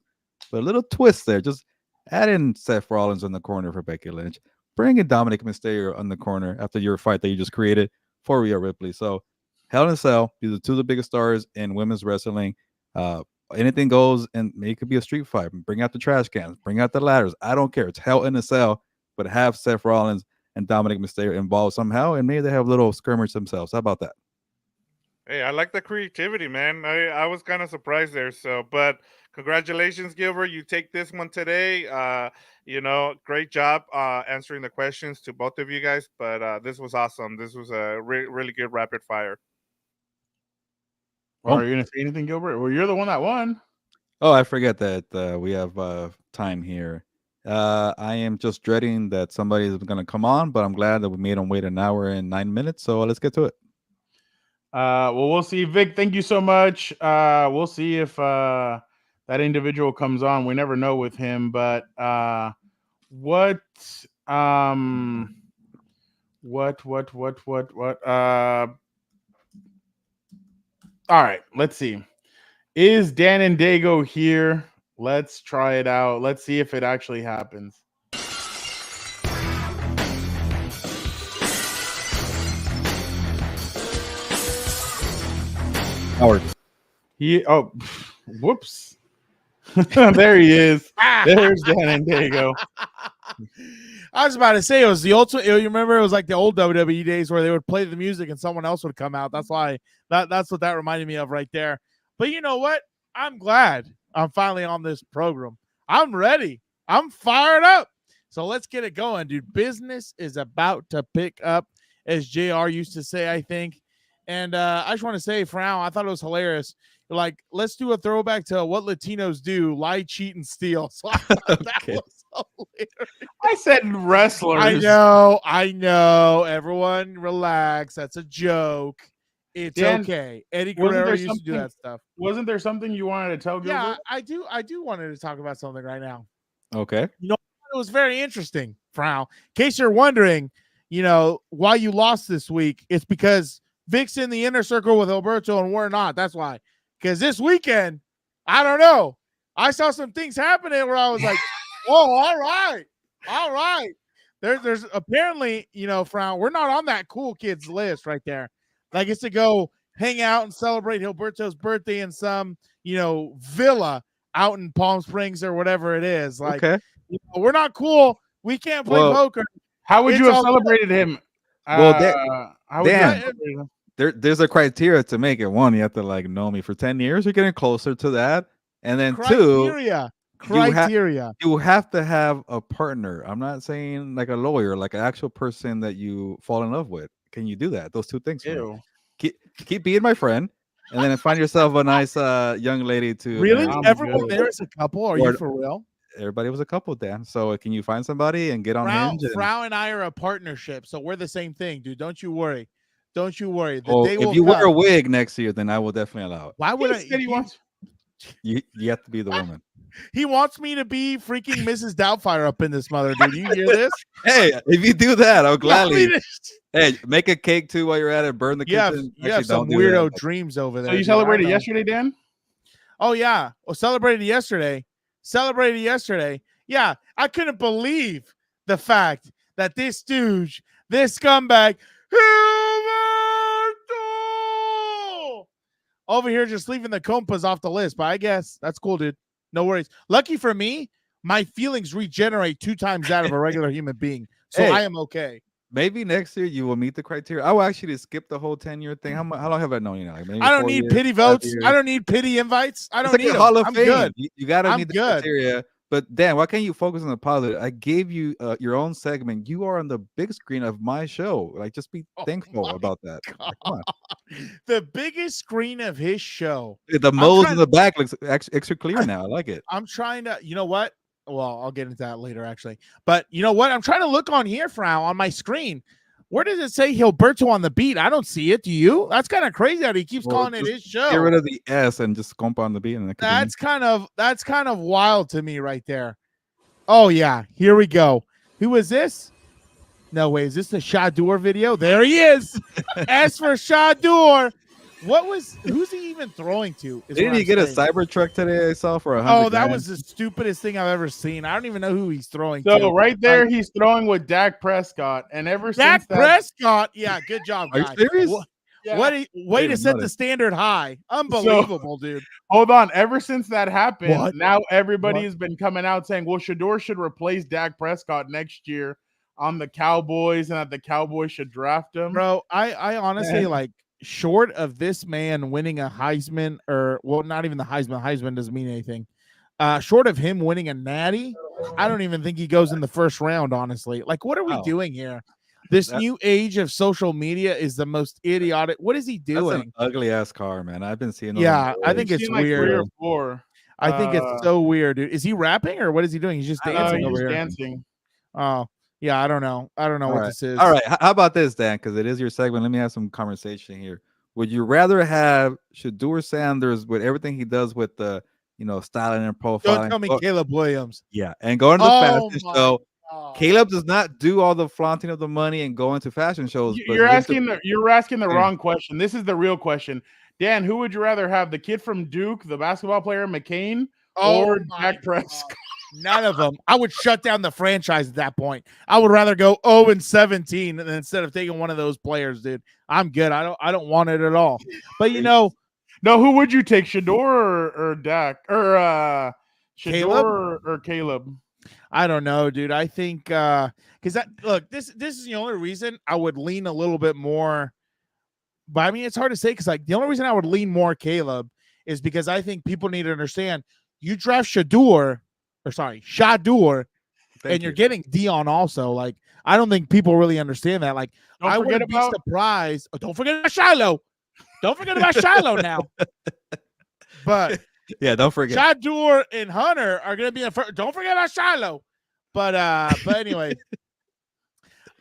But a little twist there. Just add in Seth Rollins in the corner for Becky Lynch. Bring in Dominic Mysterio on the corner after your fight that you just created for Rhea Ripley. So Hell in a Cell, these are two of the biggest stars in women's wrestling. Anything goes, and it could be a street fight. Bring out the trash cans, bring out the ladders. I don't care. It's Hell in a Cell, but have Seth Rollins and Dominic Mysterio involved somehow, and maybe they have a little skirmish themselves. How about that? Hey, I like the creativity, man. I was kind of surprised there. So, but congratulations, Gilbert. You take this one today. Great job answering the questions to both of you guys. But this was awesome. This was a really good rapid fire. Are you gonna say anything, Gilbert? Well, you're the one that won. Oh, I forget that we have time here. I am just dreading that somebody is going to come on, but I'm glad that we made them wait an hour and 9 minutes. So let's get to it. Well, we'll see. Vic, thank you so much. We'll see if that individual comes on. We never know with him, but what all right, let's see. Is Dan and Daygo here? Let's try it out. Let's see if it actually happens. Howard. Whoops. There he is. There's Dan and Daygo. I was about to say it was the ultimate. You remember it was like the old WWE days where they would play the music and someone else would come out. That's why that's what that reminded me of right there. But you know what? I'm glad I'm finally on this program. I'm ready. I'm fired up. So let's get it going, dude. Business is about to pick up, as JR used to say, I think. And I just want to say, for now, I thought it was hilarious. Like, let's do a throwback to what Latinos do: lie, cheat, and steal. So I thought that was hilarious. I said wrestlers. I know. Everyone relax. That's a joke. It's Dan, okay. Eddie Guerrero used to do that stuff. Wasn't there something you wanted to tell Gilbert? Yeah, I do wanted to talk about something right now. Okay. You know, it was very interesting, Frown. In case you're wondering, why you lost this week, it's because Vic's in the inner circle with Gilberto and we're not. That's why. Because this weekend, I don't know. I saw some things happening where I was like, oh, all right. There's apparently, Frown, we're not on that cool kids list right there. Like, it's to go hang out and celebrate Gilberto's birthday in some, villa out in Palm Springs or whatever it is. Like, okay. We're not cool. We can't play poker. How would you have celebrated him? Well, there's a criteria to make it. One, you have to know me for 10 years. You're getting closer to that. And then criteria. You have to have a partner. I'm not saying like a lawyer, like an actual person that you fall in love with. Can you do that? Those two things. Keep being my friend, and then find yourself a nice young lady to. Really? Everyone there is a couple? Are you for real? Everybody was a couple, Dan. So can you find somebody and get on Hinge? Frau and I are a partnership, so we're the same thing, dude. Don't you worry. The day if you wear a wig next year, then I will definitely allow it. Why would You have to be the woman. He wants me to be freaking Mrs. Doubtfire up in this mother, dude. You hear this? Hey, if you do that, I'll gladly. Hey, make a cake too while you're at it. Burn the kitchen. You have some weirdo dreams over there. So you celebrated yesterday, Dan? Oh yeah. Well, celebrated yesterday. Yeah, I couldn't believe the fact that this stooge, this scumbag, over here just leaving the Compas off the list. But I guess that's cool, dude. No worries. Lucky for me, my feelings regenerate 2 times that of a regular human being. So I am okay. Maybe next year you will meet the criteria. I will actually skip the whole 10-year thing. How long have I known you now? Maybe I don't need pity votes. I don't need pity invites. I don't need Hall of I'm Fame. good. You got to meet the criteria. But Dan, why can't you focus on the positive? I gave you your own segment. You are on the big screen of my show. Like, just be thankful about that. Like, come on. The biggest screen of his show. The moles in the back looks extra clear now. I like it. I'm trying to, you know what? Well, I'll get into that later, actually. But you know what? I'm trying to look on here, Frau, on my screen. Where does it say Gilberto on the beat? I don't see it. Do you? That's kind of crazy that he keeps calling it his show. Get rid of the S and just Compa on the beat. And that's kind of wild to me right there. Oh yeah, here we go. Who is this? No way. Is this the Shadur video? There he is. S for Shadur. Who's he even throwing to? Didn't he get a Cybertruck today? I saw for $100. Oh, that was the stupidest thing I've ever seen. I don't even know who he's throwing to. So right there, he's throwing with Dak Prescott, and ever since Prescott, yeah, good job, guys. Are you serious? Way to set the standard high. Unbelievable, dude. Hold on. Ever since that happened, now everybody has been coming out saying, well, Shador should replace Dak Prescott next year on the Cowboys, and that the Cowboys should draft him. Bro, I honestly short of this man winning a Heisman, or well, not even the Heisman. Heisman doesn't mean anything. Short of him winning a natty, I don't even think he goes in the first round, honestly. Like, what are we doing here? This new age of social media is the most idiotic. What is he doing? That's an ugly ass car, man. I've been seeing. Yeah, I think it's like weird. 3 or 4. I think it's so weird, dude. Is he rapping or what is he doing? He's just dancing over here. Dancing. Oh, yeah. I don't know. I don't know what this is. All right. How about this, Dan? Because it is your segment. Let me have some conversation here. Would you rather have Shedeur Sanders with everything he does with the, styling and profiling? Don't tell me Caleb Williams. Yeah, and going to the fashion show. Caleb does not do all the flaunting of the money and going to fashion shows. You're asking the wrong question. This is the real question. Dan, who would you rather have, the kid from Duke, the basketball player McCain, or Dak Prescott? None of them. I would shut down the franchise at that point. I would rather go 0-17 instead of taking one of those players, dude. I'm good. I don't want it at all. But no, who would you take, Shedeur or Dak or Caleb or Caleb? I don't know, dude. I think because this is the only reason I would lean a little bit more. But I mean, it's hard to say because the only reason I would lean more Caleb is because I think people need to understand you draft Shedeur, and you're getting Dion also. Like, I don't think people really understand that. Like, I wouldn't be surprised. Oh, don't forget about Shiloh. Don't forget about Shiloh now. But yeah, don't forget. Shedeur and Hunter are going to be in first. Don't forget about Shiloh. But anyway,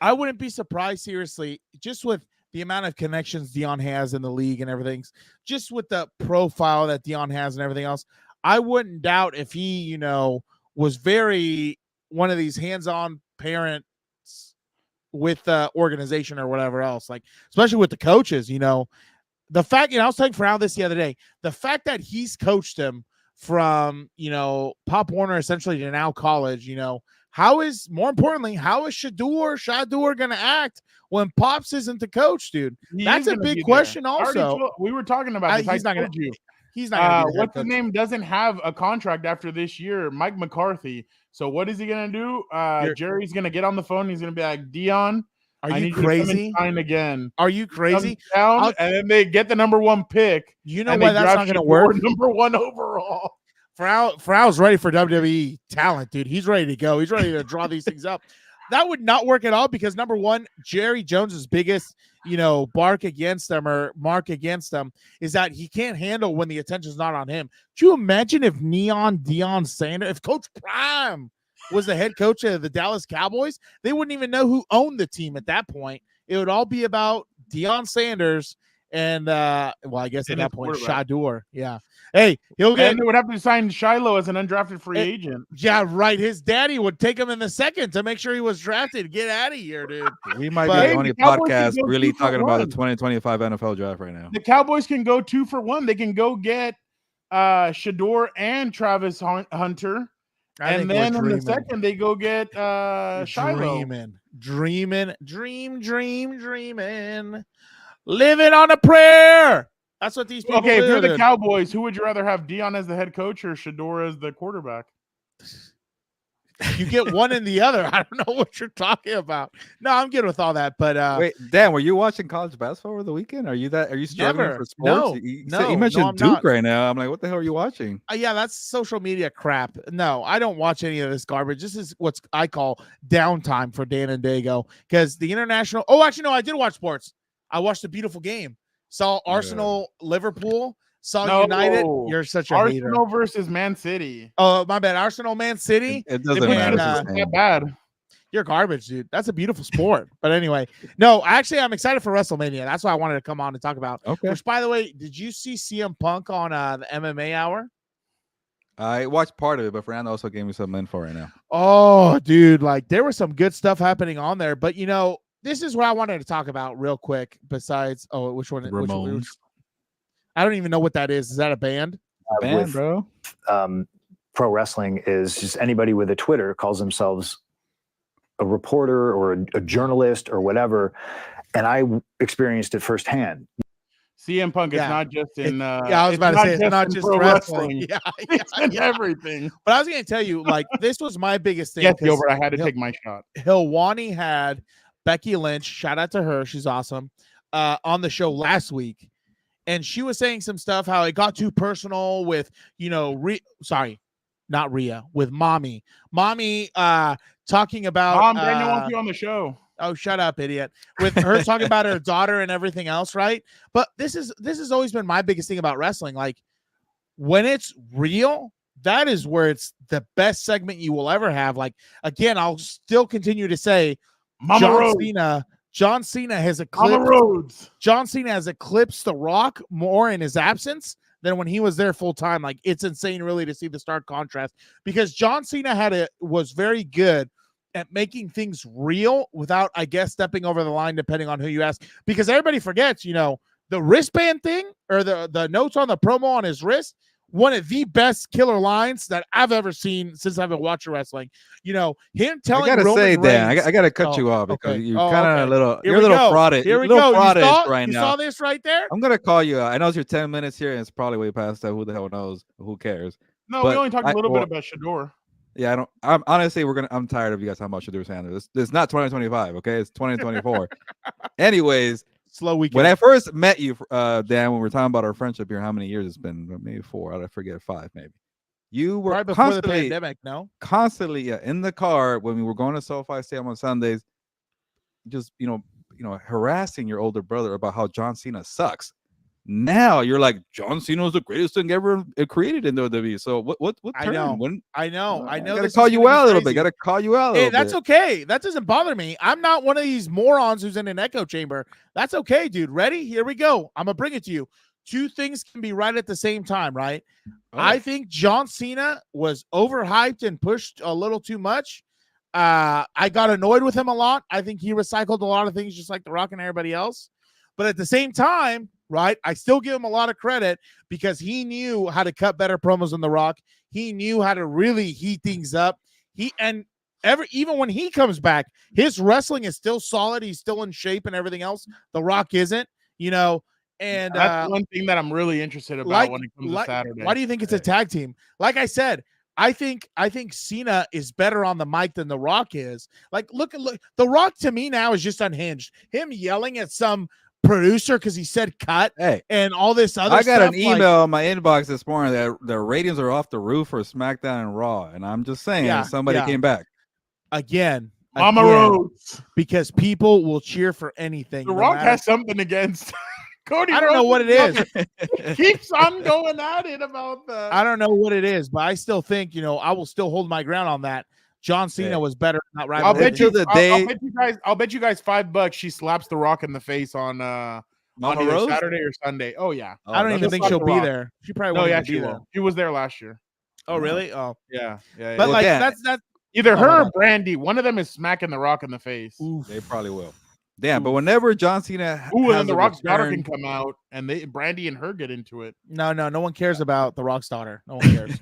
I wouldn't be surprised, seriously, just with the amount of connections Dion has in the league and everything, just with the profile that Dion has and everything else. I wouldn't doubt if he, was very one of these hands-on parents with the organization or whatever else, like especially with the coaches, the fact, I was talking for this the other day, the fact that he's coached him from, Pop Warner essentially to now college, how is Shedeur going to act when Pops isn't the coach, dude? That's a big question also. We were talking about this. He's not going to. What's his name doesn't have a contract after this year, Mike McCarthy. So what is he going to do? Jerry's going to get on the phone. He's going to be like, Dion, are you crazy? Again. Are you crazy? And then they get the number 1 pick. You know why that's not going to work? Number 1 overall. Frau's ready for WWE talent, dude. He's ready to go. He's ready to draw these things up. That would not work at all because number 1, Jerry Jones's biggest, mark against them is that he can't handle when the attention's not on him. Do you imagine if Deion Sanders, if Coach Prime was the head coach of the Dallas Cowboys, they wouldn't even know who owned the team at that point. It would all be about Deion Sanders and I guess at that point, Shedeur. Yeah. Hey, he'll get. And they would have to sign Shiloh as an undrafted free agent. Yeah, right. His daddy would take him in the second to make sure he was drafted. Get out of here, dude. We might be the only podcast really talking about the 2025 NFL draft right now. The Cowboys can go 2 for 1. They can go get Shedeur and Travis Hunter. And then in the second, they go get Shiloh. Dreaming. Living on a prayer. That's what these people do. If you're the Cowboys, who would you rather have, Dion as the head coach or Shedeur as the quarterback? You get one and the other. I don't know what you're talking about. No, I'm good with all that. But wait, Dan, were you watching college basketball over the weekend? Are you struggling for sports? You mentioned Duke right now. I'm like, what the hell are you watching? Yeah, that's social media crap. No, I don't watch any of this garbage. This is what I call downtime for Dan and Daygo because the international. Oh, actually, no, I did watch sports. I watched a beautiful game. Saw Arsenal, Liverpool. Saw United. You're such a hater. Arsenal versus Man City. Oh, my bad. Arsenal, Man City. It doesn't matter. It's not bad. You're garbage, dude. That's a beautiful sport. But anyway, no, actually, I'm excited for WrestleMania. That's why I wanted to come on and talk about. Okay. Which, by the way, did you see CM Punk on the MMA Hour? I watched part of it, but Fernando also gave me some info right now. Oh, dude, like there was some good stuff happening on there. But this is what I wanted to talk about real quick. Besides, which one? Ramones. I don't even know what that is. Is that a band? Band, bro. Pro wrestling is just anybody with a Twitter calls themselves a reporter or a journalist or whatever. And I experienced it firsthand. CM Punk is not just in. I was about to say it's not just wrestling. Yeah, it's in everything. But I was going to tell you, like, this was my biggest thing. Yes, Gilbert, I had to take my shot. Hilwani had Becky Lynch. Shout out to her. She's awesome. on the show last week, and she was saying some stuff how it got too personal with, not Rhea, with mommy talking about Mom, Daniel wants you on the show. Oh, shut up, idiot. With her talking about her daughter and everything else, right? But this has always been my biggest thing about wrestling. Like, when it's real, that is where it's the best segment you will ever have. Like, again, I'll still continue to say John Cena has eclipsed The Rock more in his absence than when he was there full time. Like, it's insane really to see the stark contrast, because John Cena was very good at making things real without, I guess, stepping over the line, depending on who you ask, because everybody forgets, the wristband thing, or the notes on the promo on his wrist, one of the best killer lines that I've ever seen since I've been watching wrestling. Him telling I gotta Roman say, Reigns, Dan, I gotta cut you off because okay. you're kind of a little, Here you're a we little go. frauded. Here we you're a little go. fraudish right you now. saw this right there? I'm gonna call you out. I know it's your 10 minutes here, and it's probably way past that. Who the hell knows? Who cares? No, we only talked a little bit about Shador. Yeah, I'm honestly, I'm tired of you guys talking about Shador Sanders. It's not 2025, okay? It's 2024. Anyways, slow weekend. When I first met you, Dan, when we were talking about our friendship here, how many years it's been? Maybe 4. I forget, 5 maybe. You were right before constantly, the pandemic, constantly in the car when we were going to SoFi Stadium on Sundays, just harassing your older brother about how John Cena sucks. Now you're like, John Cena was the greatest thing ever created in WWE. So what turn? I know. I gotta call you out a little bit. Gotta call you out a little bit. That's okay. That doesn't bother me. I'm not one of these morons who's in an echo chamber. That's okay, dude. Ready? Here we go. I'm gonna bring it to you. 2 things can be right at the same time, right? Oh. I think John Cena was overhyped and pushed a little too much. I got annoyed with him a lot. I think he recycled a lot of things just like The Rock and everybody else. But at the same time, right, I still give him a lot of credit because he knew how to cut better promos than The Rock. He knew how to really heat things up. Even when he comes back, his wrestling is still solid. He's still in shape and everything else. The Rock isn't, and that's one thing that I'm really interested about when it comes to Saturday. Why do you think it's a tag team? Like I said, I think Cena is better on the mic than The Rock is. Like, look, The Rock to me now is just unhinged. Him yelling at some producer because he said cut and all this other stuff. I got an email in my inbox this morning that the ratings are off the roof for SmackDown and Raw, and I'm just saying somebody came back again. Mama Rhodes, because people will cheer for anything. The Rock has something against Cody. I don't know what it is. Keeps on going at it about that. I don't know what it is, but I still think I will still hold my ground on that. John Cena was better. Not right. I'll bet you guys $5 she slaps The Rock in the face on Saturday or Sunday. Oh yeah. I don't even think she'll be there. She probably won't be there. She was there last year. Oh really? Oh yeah. But like that's either her or Brandy. One of them is smacking The Rock in the face. Oof. They probably will. Damn, but whenever John Cena and then The Rock's daughter can come out and Brandy and her get into it. No one cares about The Rock's daughter. No one cares.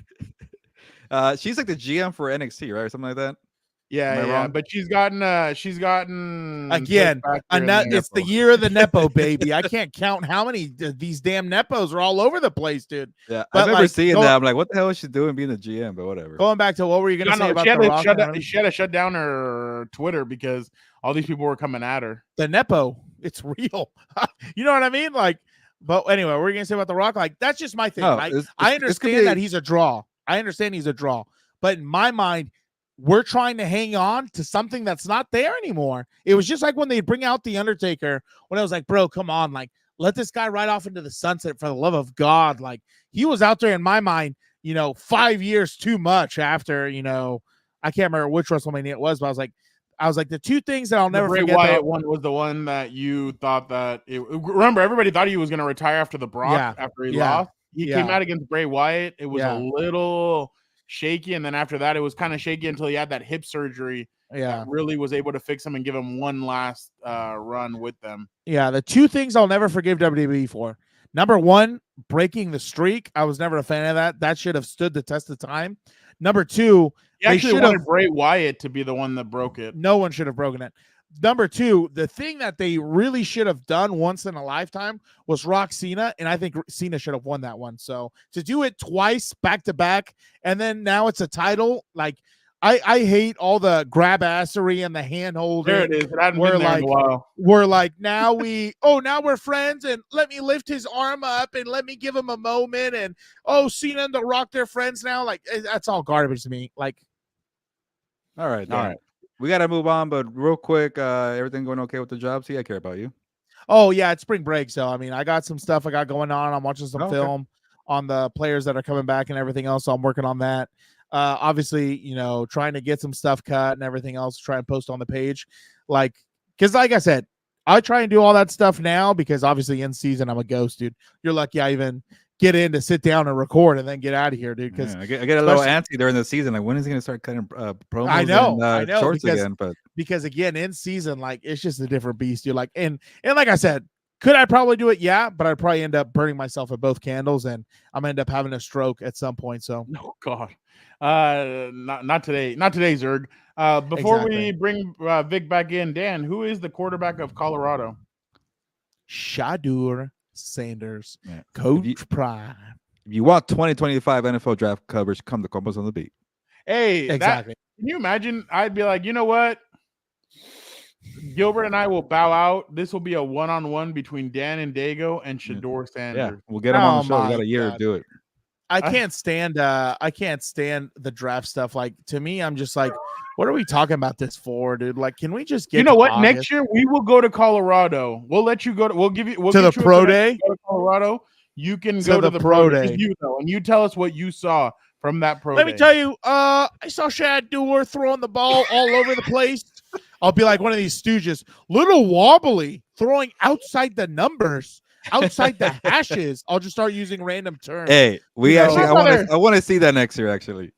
She's like the GM for NXT, right, or something like that. Yeah. But she's gotten again. It's the year of the Nepo baby. I can't count how many these damn Nepos are all over the place, dude. Yeah, I remember seeing that. I'm like, what the hell is she doing being the GM? But whatever. Going back to what were you going to say about The Rock? She had to shut down her Twitter because all these people were coming at her. The Nepo, it's real. You know what I mean? Like, but anyway, what were you going to say about The Rock? Like, that's just my thing. I understand that he's a draw. I understand he's a draw, but in my mind, we're trying to hang on to something that's not there anymore. It was just like when they bring out The Undertaker, when I was like, bro, come on, like, let this guy ride off into the sunset for the love of God. Like, he was out there in my mind, 5 years too much after, I can't remember which WrestleMania it was, but I was like, the 2 things that I'll never forget. The Bray Wyatt one was the one that you thought that remember, everybody thought he was going to retire after the Brock after he lost. He came out against Bray Wyatt. It was a little shaky, and then after that, it was kind of shaky until he had that hip surgery. That really was able to fix him and give him one last run with them. Yeah, the 2 things I'll never forgive WWE for. Number 1, breaking the streak. I was never a fan of that. That should have stood the test of time. Number 2, they actually wanted Bray Wyatt to be the one that broke it. No one should have broken it. Number 2, the thing that they really should have done once in a lifetime was Rock Cena, and I think Cena should have won that one. So to do it twice back to back, and then now it's a title, like I hate all the grab assery and the hand holding. There it is. It hadn't been there in a while. We're like, now we're friends, and let me lift his arm up and let me give him a moment, and Cena and The Rock, they're friends now. Like, that's all garbage to me. Like, all right. We got to move on, but real quick, everything going okay with the job? See, I care about you. Oh, yeah, it's spring break. So, I mean, I got some stuff I got going on. I'm watching some film on the players that are coming back and everything else. So I'm working on that. Obviously, trying to get some stuff cut and everything else to try and post on the page. Because like I said, I try and do all that stuff now because obviously in season, I'm a ghost, dude. You're lucky I even get in to sit down and record and then get out of here, dude. Because I get a little antsy during the season. Like, when is he going to start cutting promos? I know, shorts again. But because again, in season, like, it's just a different beast, dude. Like, and like I said, could I probably do it? Yeah, but I'd probably end up burning myself at both candles, and I'm gonna end up having a stroke at some point. So, oh God, not today, Zerg. Before we bring Vic back in, Dan, who is the quarterback of Colorado? Shadur Sanders, Coach Prime. If you want 2025 NFL draft coverage, come to Compas on the Beat. Hey, exactly. Can you imagine? I'd be like, you know what? Gilbert and I will bow out. This will be a one-on-one between Dan and Daygo and Shadur Sanders. Yeah, we'll get him on the show. We got a year to do it. I can't stand the draft stuff. Like, to me, I'm just like, what are we talking about this for, dude? Like, can we just get? You know what? August? Next year we will go to Colorado. We'll let you go. We'll give you to the pro day. Go to Colorado. You can go to the pro day. And you tell us what you saw from that pro day. Let me tell you. I saw Shadur throwing the ball all over the place. I'll be like one of these stooges, little wobbly, throwing outside the numbers, outside the hashes. I'll just start using random terms. Hey, I want to see that next year, actually.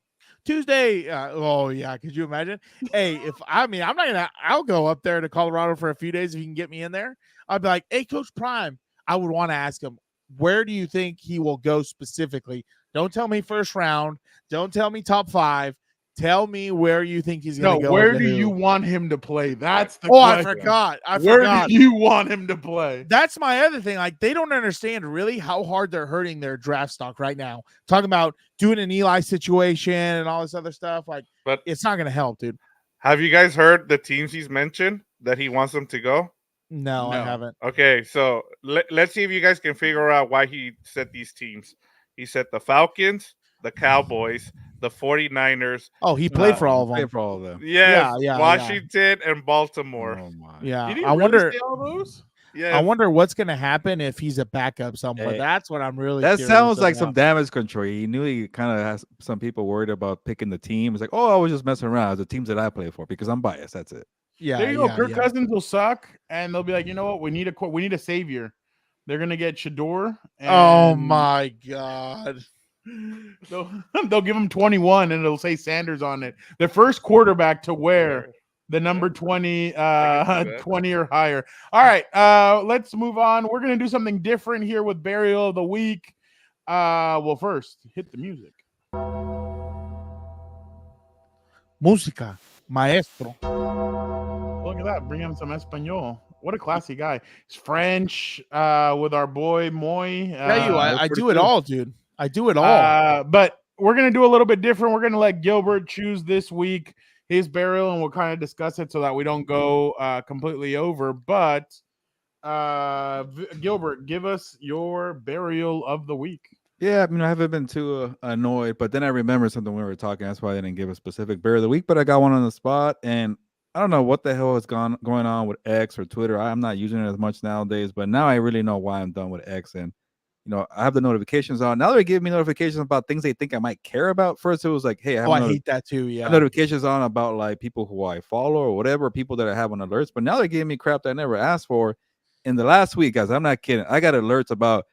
Tuesday. Oh yeah, could you imagine? Hey, I'll go up there to Colorado for a few days if you can get me in there. I'd be like, hey, Coach Prime. I would want to ask him, where do you think he will go specifically? Don't tell me first round. Don't tell me top 5. Tell me where you think he's going to go. Where do you want him to play? That's the question. I forgot. Where do you want him to play? That's my other thing. Like, they don't understand really how hard they're hurting their draft stock right now. Talking about doing an Eli situation and all this other stuff. Like, but it's not going to help, dude. Have you guys heard the teams he's mentioned that he wants them to go? No, I haven't. Okay, so let's see if you guys can figure out why he said these teams. He said the Falcons, the Cowboys, the 49ers. Oh, he played for all of them. Played for all of them. Yes, yeah, Washington and Baltimore. Oh my. Yeah, Did he I really wonder. say all those? Yeah, I wonder what's going to happen if he's a backup somewhere. Hey, that's what I'm really. That sounds like some damage control. He knew he kind of has some people worried about picking the team. It's like, I was just messing around. The teams that I play for because I'm biased. That's it. Yeah, there you go. Kirk Cousins will suck, and they'll be like, you know what? We need a savior. They're gonna get Shadur. Oh my God. They'll give him 21 and it'll say Sanders on it. The first quarterback to wear the number 20 20 or higher. All right, let's move on. We're gonna do something different here with Burial of the Week. Well, first, hit the music. Música, maestro. Look at that, bring him some Espanol. What a classy guy. He's French with our boy Moy. I do it all, dude. I do it all. But we're going to do a little bit different. We're going to let Gilbert choose this week his burial, and we'll kind of discuss it so that we don't go completely over. But Gilbert, give us your burial of the week. Yeah, I haven't been too annoyed, but then I remember something when we were talking. That's why I didn't give a specific burial of the week, but I got one on the spot, and I don't know what the hell is going on with X or Twitter. I'm not using it as much nowadays, but now I really know why I'm done with X. And, I have the notifications on. Now they're giving me notifications about things they think I might care about. First, it was like, hey, I hate that too. Yeah. Notifications on about like people who I follow or whatever, people that I have on alerts. But now they're giving me crap that I never asked for. In the last week, guys, I'm not kidding. I got alerts about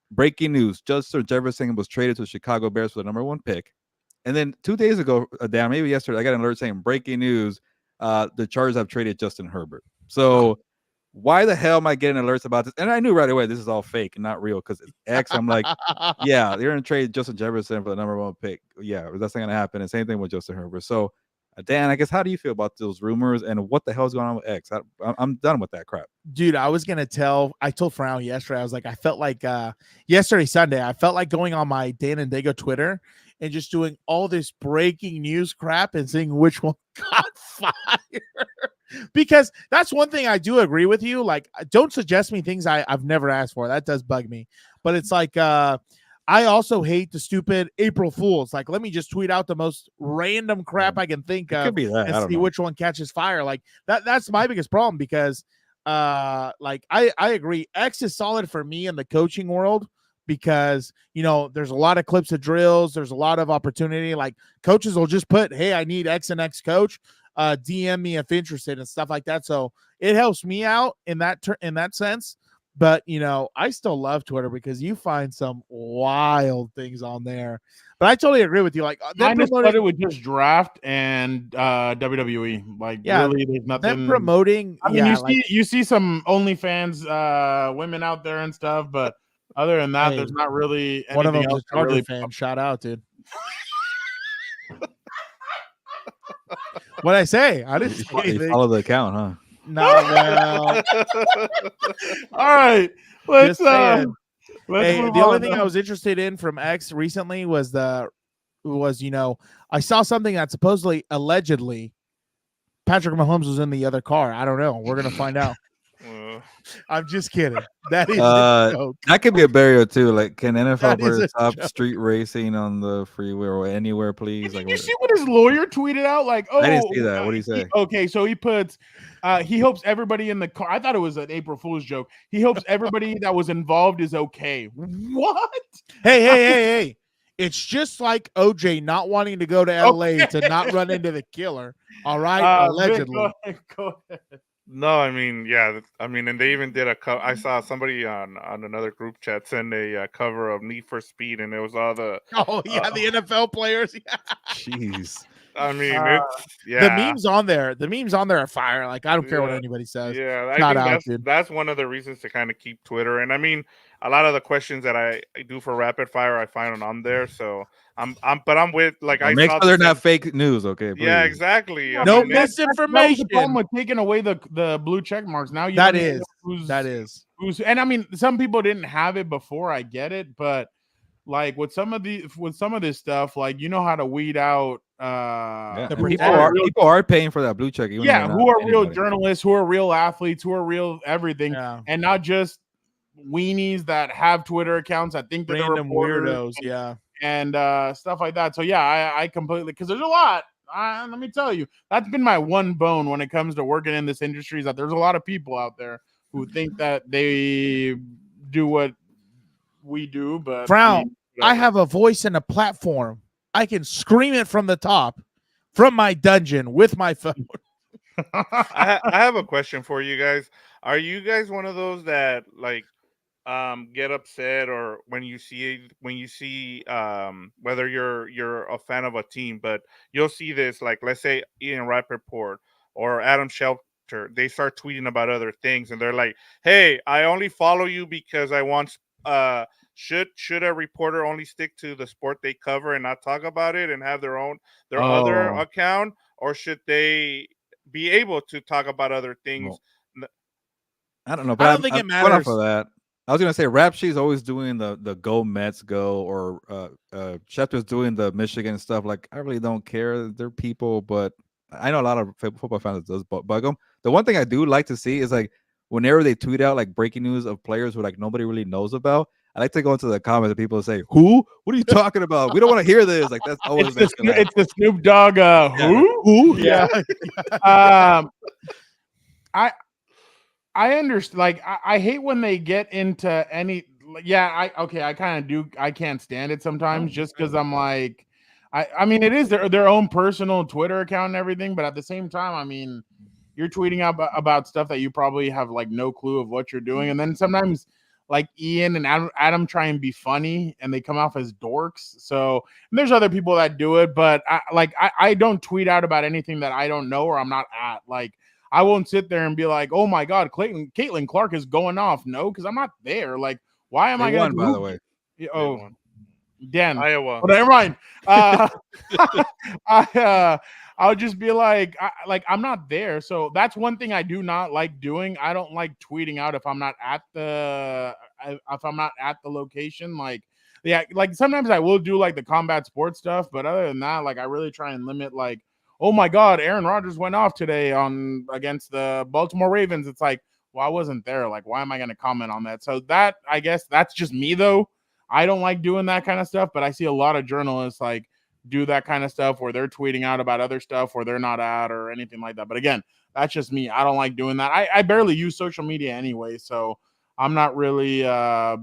breaking news. Justin Jefferson was traded to the Chicago Bears for the number 1 pick. And then 2 days ago, maybe yesterday, I got an alert saying breaking news. The Chargers have traded Justin Herbert. So why the hell am I getting alerts about this? And I knew right away this is all fake and not real because it's X. I'm like, yeah, they're going to trade Justin Jefferson for the number 1 pick. Yeah, that's not going to happen. And same thing with Justin Herbert. So, Dan, I guess how do you feel about those rumors and what the hell is going on with X? I'm done with that crap. Dude, I told Frown yesterday, I was like, I felt like yesterday, Sunday, I felt like going on my Dan and Daygo Twitter and just doing all this breaking news crap and seeing which one got fired. Because that's one thing I do agree with you. Like, don't suggest me things I've never asked for. That does bug me. But it's like, I also hate the stupid April Fools. Like, let me just tweet out the most random crap I can think of Could be that. and see which one catches fire. Like that's my biggest problem because like I agree. X is solid for me in the coaching world because, you know, there's a lot of clips of drills. There's a lot of opportunity. Like coaches will just put, hey, I need X and X coach. DM me if interested and stuff like that. So it helps me out in that sense. But, you know, I still love Twitter because you find some wild things on there. But I totally agree with you. Like, I just thought it would just draft and WWE. Like, yeah, really, there's nothing. Them promoting. I mean, you see some OnlyFans women out there and stuff, but other than that, there's not really anything one of them else is a Charger really fan. Shout out, dude. What'd I say? I didn't say anything. You follow the account, huh? No, well. All right. Let's hey, move the only on. thing I was interested in from X recently was you know, I saw something that supposedly allegedly Patrick Mahomes was in the other car. I don't know. We're gonna find out. I'm just kidding. That is a joke. That could be a barrier too. Like, can NFL is a stop joke. street racing on the freeway or anywhere, please? Did you see what his lawyer tweeted out? Like, oh, I didn't see that. What did he say? Okay, so he puts, he hopes everybody in the car. I thought it was an April Fool's joke. He hopes everybody that was involved is okay. What? Hey. It's just like OJ not wanting to go to LA to not run into the killer. All right, allegedly. Vic, go ahead. No, I mean, yeah, I mean, and they even did I saw somebody on another group chat send a cover of Need for Speed, and it was all the the NFL players. Yeah. Jeez. I mean, The memes on there are fire. Like, I don't care what anybody says. Yeah, I think that's one of the reasons to kind of keep Twitter. And I mean, a lot of the questions that I do for rapid fire, I find on there. So I'm with like I make saw sure they're not fake news, okay? Please. Yeah, exactly. No I mean, misinformation. That was the problem with taking away the blue check marks. Now you that don't is know that is who's, and I mean, some people didn't have it before. I get it, but like with some of this stuff, like, you know how to weed out. People are paying for that blue check. Who are real journalists, who are real athletes, who are real everything, and not just weenies that have Twitter accounts. I think they're random weirdos, and stuff like that. So yeah, I completely, because there's a lot. Let me tell you, that's been my one bone when it comes to working in this industry, is that there's a lot of people out there who think that they do what we do, but Frown. I have a voice and a platform. I can scream it from the top, from my dungeon with my phone. I have a question for you guys. Are you guys one of those that like get upset, or when you see whether you're a fan of a team, but you'll see this, like, let's say Ian Rappaport or Adam Shelter, they start tweeting about other things, and they're like, hey, I only follow you because I want should a reporter only stick to the sport they cover and not talk about it and have their other account, or should they be able to talk about other things? I don't know, but I don't think it matters for that. I was gonna say Rap Sheet's always doing the Go Mets Go, or Schefter's doing the Michigan stuff. Like, I really don't care. They're people, but I know a lot of football fans that does bug them. The one thing I do like to see is, like, whenever they tweet out like breaking news of players who like nobody really knows about, I like to go into the comments and people say, "Who? What are you talking about? We don't want to hear this." Like, that's always it's the Snoop Dogg. Who? Yeah. I understand. Like, I hate when they get into any. Yeah, I kind of do. I can't stand it sometimes, just because I'm like, I mean, it is their own personal Twitter account and everything, but at the same time, I mean, you're tweeting about stuff that you probably have like no clue of what you're doing, and then sometimes like Ian and Adam try and be funny, and they come off as dorks. So there's other people that do it, but I don't tweet out about anything that I don't know or I'm not at. Like, I won't sit there and be like, oh my God, Caitlin Clark is going off. No, because I'm not there. Like, why am I going to? By the way, Dan, Iowa. Well, never mind. I'll just be like, I'm not there. So that's one thing I do not like doing. I don't like tweeting out if I'm not at the location. Like, yeah, like sometimes I will do like the combat sports stuff, but other than that, like I really try and limit like, oh my God, Aaron Rodgers went off today on against the Baltimore Ravens. It's like, well, I wasn't there. Like, why am I going to comment on that? So that, I guess that's just me though. I don't like doing that kind of stuff, but I see a lot of journalists like do that kind of stuff where they're tweeting out about other stuff where they're not at or anything like that. But again, that's just me. I don't like doing that. I barely use social media anyway, so I'm not really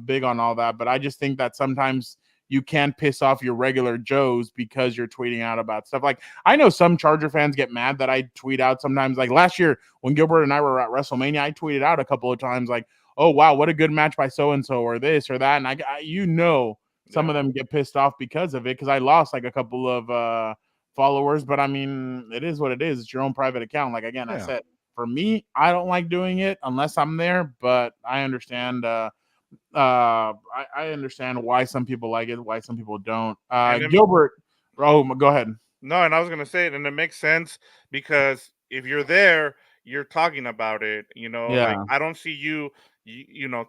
big on all that. But I just think that sometimes you can piss off your regular Joes because you're tweeting out about stuff. Like I know some Charger fans get mad that I tweet out sometimes. Like last year when Gilbert and I were at WrestleMania, I tweeted out a couple of times like, oh wow, what a good match by so-and-so or this or that. And I some of them get pissed off because of it because I lost like a couple of followers. But I mean, it is what it is. It's your own private account. Like again, I said, for me, I don't like doing it unless I'm there, but I understand I understand why some people like it, why some people don't. Gilbert, go ahead. No, and I was gonna say it, and it makes sense because if you're there, you're talking about it. Like I don't see you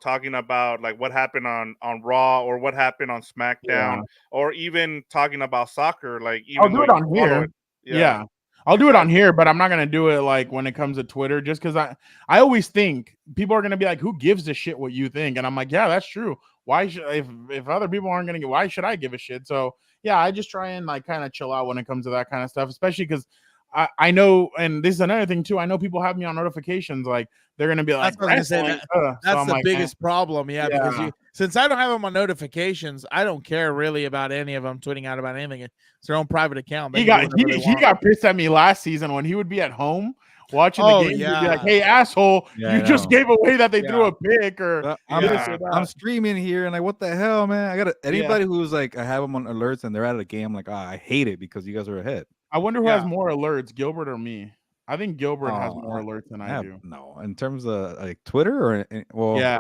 talking about like what happened on Raw or what happened on SmackDown or even talking about soccer. Like even I'll do it on here. Yeah. I'll do it on here, but I'm not gonna do it like when it comes to Twitter, just because I always think people are gonna be like, "Who gives a shit what you think?" And I'm like, "Yeah, that's true. Why should if other people aren't gonna why should I give a shit?" So yeah, I just try and like kind of chill out when it comes to that kind of stuff, especially because I know, and this is another thing too. I know people have me on notifications, like they're gonna be like, "That's the biggest problem." Because since I don't have them on notifications, I don't care really about any of them tweeting out about anything. It's their own private account. He got pissed at me last season when he would be at home watching the game. He'd be like, "Hey asshole, you just gave away that they threw a pick or I'm streaming here and like, what the hell, man? I got anybody who's like, I have them on alerts and they're out of the game. I'm like, I hate it because you guys are ahead. I wonder who has more alerts, Gilbert or me. I think Gilbert has more alerts than I do. No, in terms of like Twitter or yeah.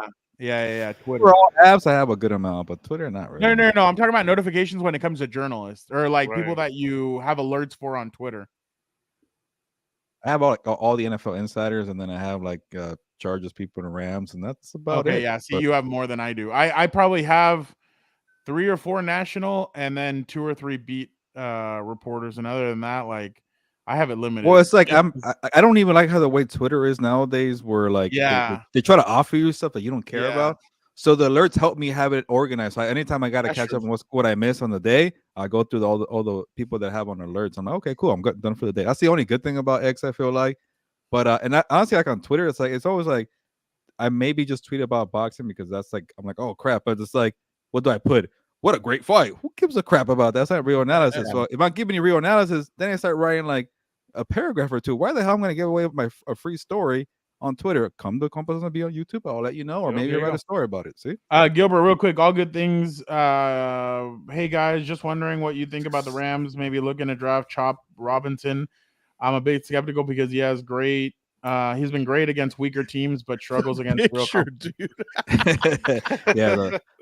Twitter. For all apps, I have a good amount, but Twitter not really. No. I'm talking about notifications when it comes to journalists or like people that you have alerts for on Twitter. I have all the NFL insiders, and then I have like Chargers people and Rams, and that's about it. Okay, yeah. See, you have more than I do. I probably have 3 or 4 national, and then 2 or 3 beat reporters, and other than that, like I have it limited. Well, it's like I don't even like how the way Twitter is nowadays, where like they try to offer you stuff that you don't care about. So the alerts help me have it organized. So anytime I got to catch up on what I missed on the day, I go through all the people that have on alerts. I'm like, okay, cool, I'm done for the day. That's the only good thing about X, I feel like. But honestly, like on Twitter, it's always like I maybe just tweet about boxing because that's like I'm like, oh crap, but it's like, what do I put? What a great fight. Who gives a crap about that? That's not real analysis. So if I'm giving you real analysis, then I start writing like a paragraph or two. Why the hell am I going to give away a free story on Twitter? Come to Compas and be on YouTube. I'll let you know, or maybe write a story about it. See, Gilbert, real quick, all good things. Hey guys, just wondering what you think about the Rams. Maybe looking to draft Chop Robinson. I'm a bit skeptical because he has great. He's been great against weaker teams, but struggles against real dude.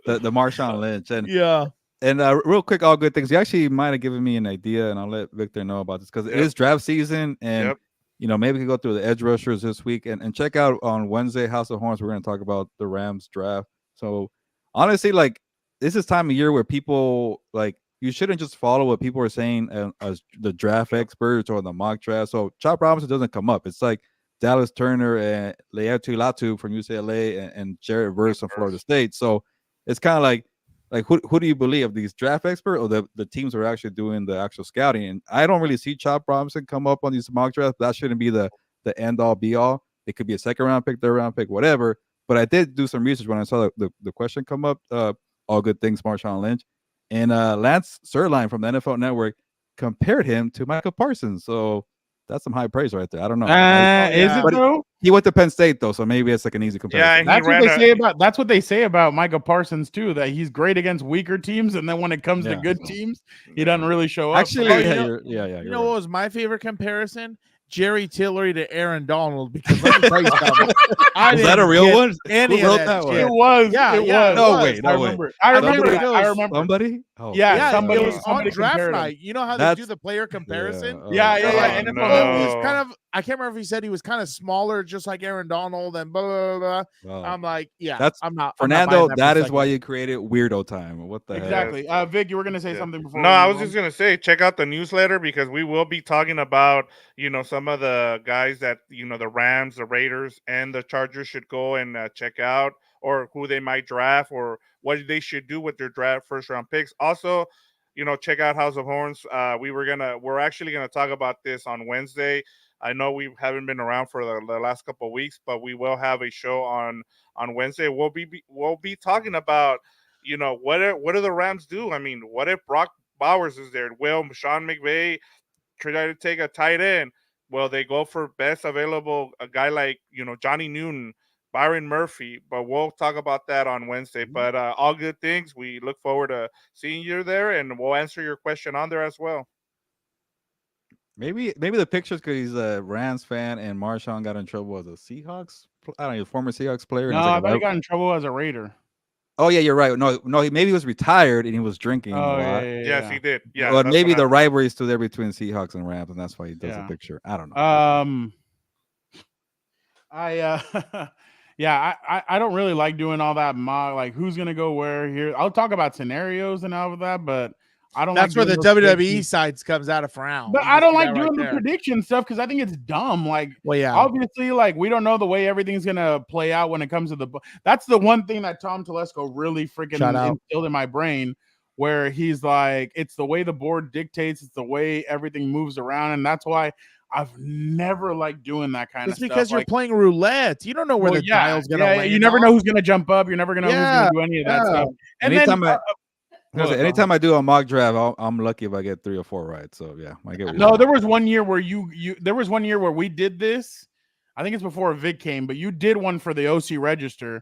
The Marshawn Lynch and real quick, all good things. You actually might have given me an idea, and I'll let Victor know about this because it is draft season, and maybe we can go through the edge rushers this week and check out on Wednesday House of Horns. We're going to talk about the Rams draft. So honestly, like this is time of year where people like you shouldn't just follow what people are saying as the draft experts or the mock draft. So Chop Robinson doesn't come up. It's like Dallas Turner and Leatu Latu from UCLA and Jared Verse from Florida State. So it's kind of like who do you believe, these draft experts or the teams who are actually doing the actual scouting? And I don't really see Chop Robinson come up on these mock drafts. That shouldn't be the end all be all. It could be a second round pick, third round pick, whatever. But I did do some research when I saw the question come up. All good things, Marshawn Lynch. And Lance Sirline from the NFL Network compared him to Michael Parsons. So that's some high praise right there. I don't know. Is it though? He went to Penn State though, so maybe it's like an easy comparison. Yeah, that's what they say about Michael Parsons too. That he's great against weaker teams, and then when it comes to good teams, he doesn't really show up. Actually, you know what was my favorite comparison? Jerry Tillery to Aaron Donald because let me tell you something. Is that a real one? Any Who of wrote that one? shit. It was. Yeah, it yeah, was. it No was. way. I No way. remember. I remember. Somebody- that. I remember. Somebody? Oh, Yeah, Yeah, somebody. it was on somebody draft compared him. night. You know how they That's- do the player comparison? Yeah, They're yeah, like, yeah. no. oh, he was kind of. I can't remember if he said he was kind of smaller, just like Aaron Donald, and blah blah blah. Wow. I'm like, yeah, That's I'm not. Fernando, I'm not buying that is for a why second. you created Weirdo Time. What the heck? Exactly. Vic, you were gonna say Yeah. something before. No, we I move was just on? gonna say, check out the newsletter because we will be talking about, some of the guys that the Rams, the Raiders, and the Chargers should go and check out, or who they might draft, or what they should do with their draft first round picks. Also, check out House of Horns. We're actually gonna talk about this on Wednesday. I know we haven't been around for the last couple of weeks, but we will have a show on Wednesday. We'll be talking about, what do the Rams do? I mean, what if Brock Bowers is there? Will Sean McVay try to take a tight end? Well, they go for best available, a guy like Johnny Newton, Byron Murphy, but we'll talk about that on Wednesday. But all good things. We look forward to seeing you there, and we'll answer your question on there as well. Maybe the pictures because he's a Rams fan and Marshawn got in trouble as a Seahawks. I don't know, former Seahawks player. No, and it's I like thought he got in trouble as a Raider. Oh yeah, you're right. No, maybe he was retired and he was drinking a lot. Yes, he did. Yeah, But that's maybe what the rivalry is still there between Seahawks and Rams, and that's why he does Yeah. a picture. I don't know. I don't really like doing all that mock, like who's gonna go where here. I'll talk about scenarios and all of that, but I don't. That's like where the doing those WWE predictions. sides comes out of frown. But You I can don't see like that doing right the there. prediction stuff because I think it's dumb. Like, Well, yeah. obviously, like we don't know the way everything's gonna play out when it comes to the. That's the one thing that Tom Telesco really freaking Shout out. instilled in my brain, where he's like, it's the way the board dictates, it's the way everything moves around, and that's why I've never liked doing that kind of It's stuff. because you're Like, playing roulette. You don't know where well, the dial's gonna land. you never know on. who's gonna jump up. You never gonna know who's Yeah, gonna do any of that yeah. stuff. And Anytime then, anytime I do a mock draft, I'm lucky if I get 3 or 4 right. So yeah, I get. no, there was one year where there was one year where we did this. I think it's before Vic came, but you did one for the OC Register,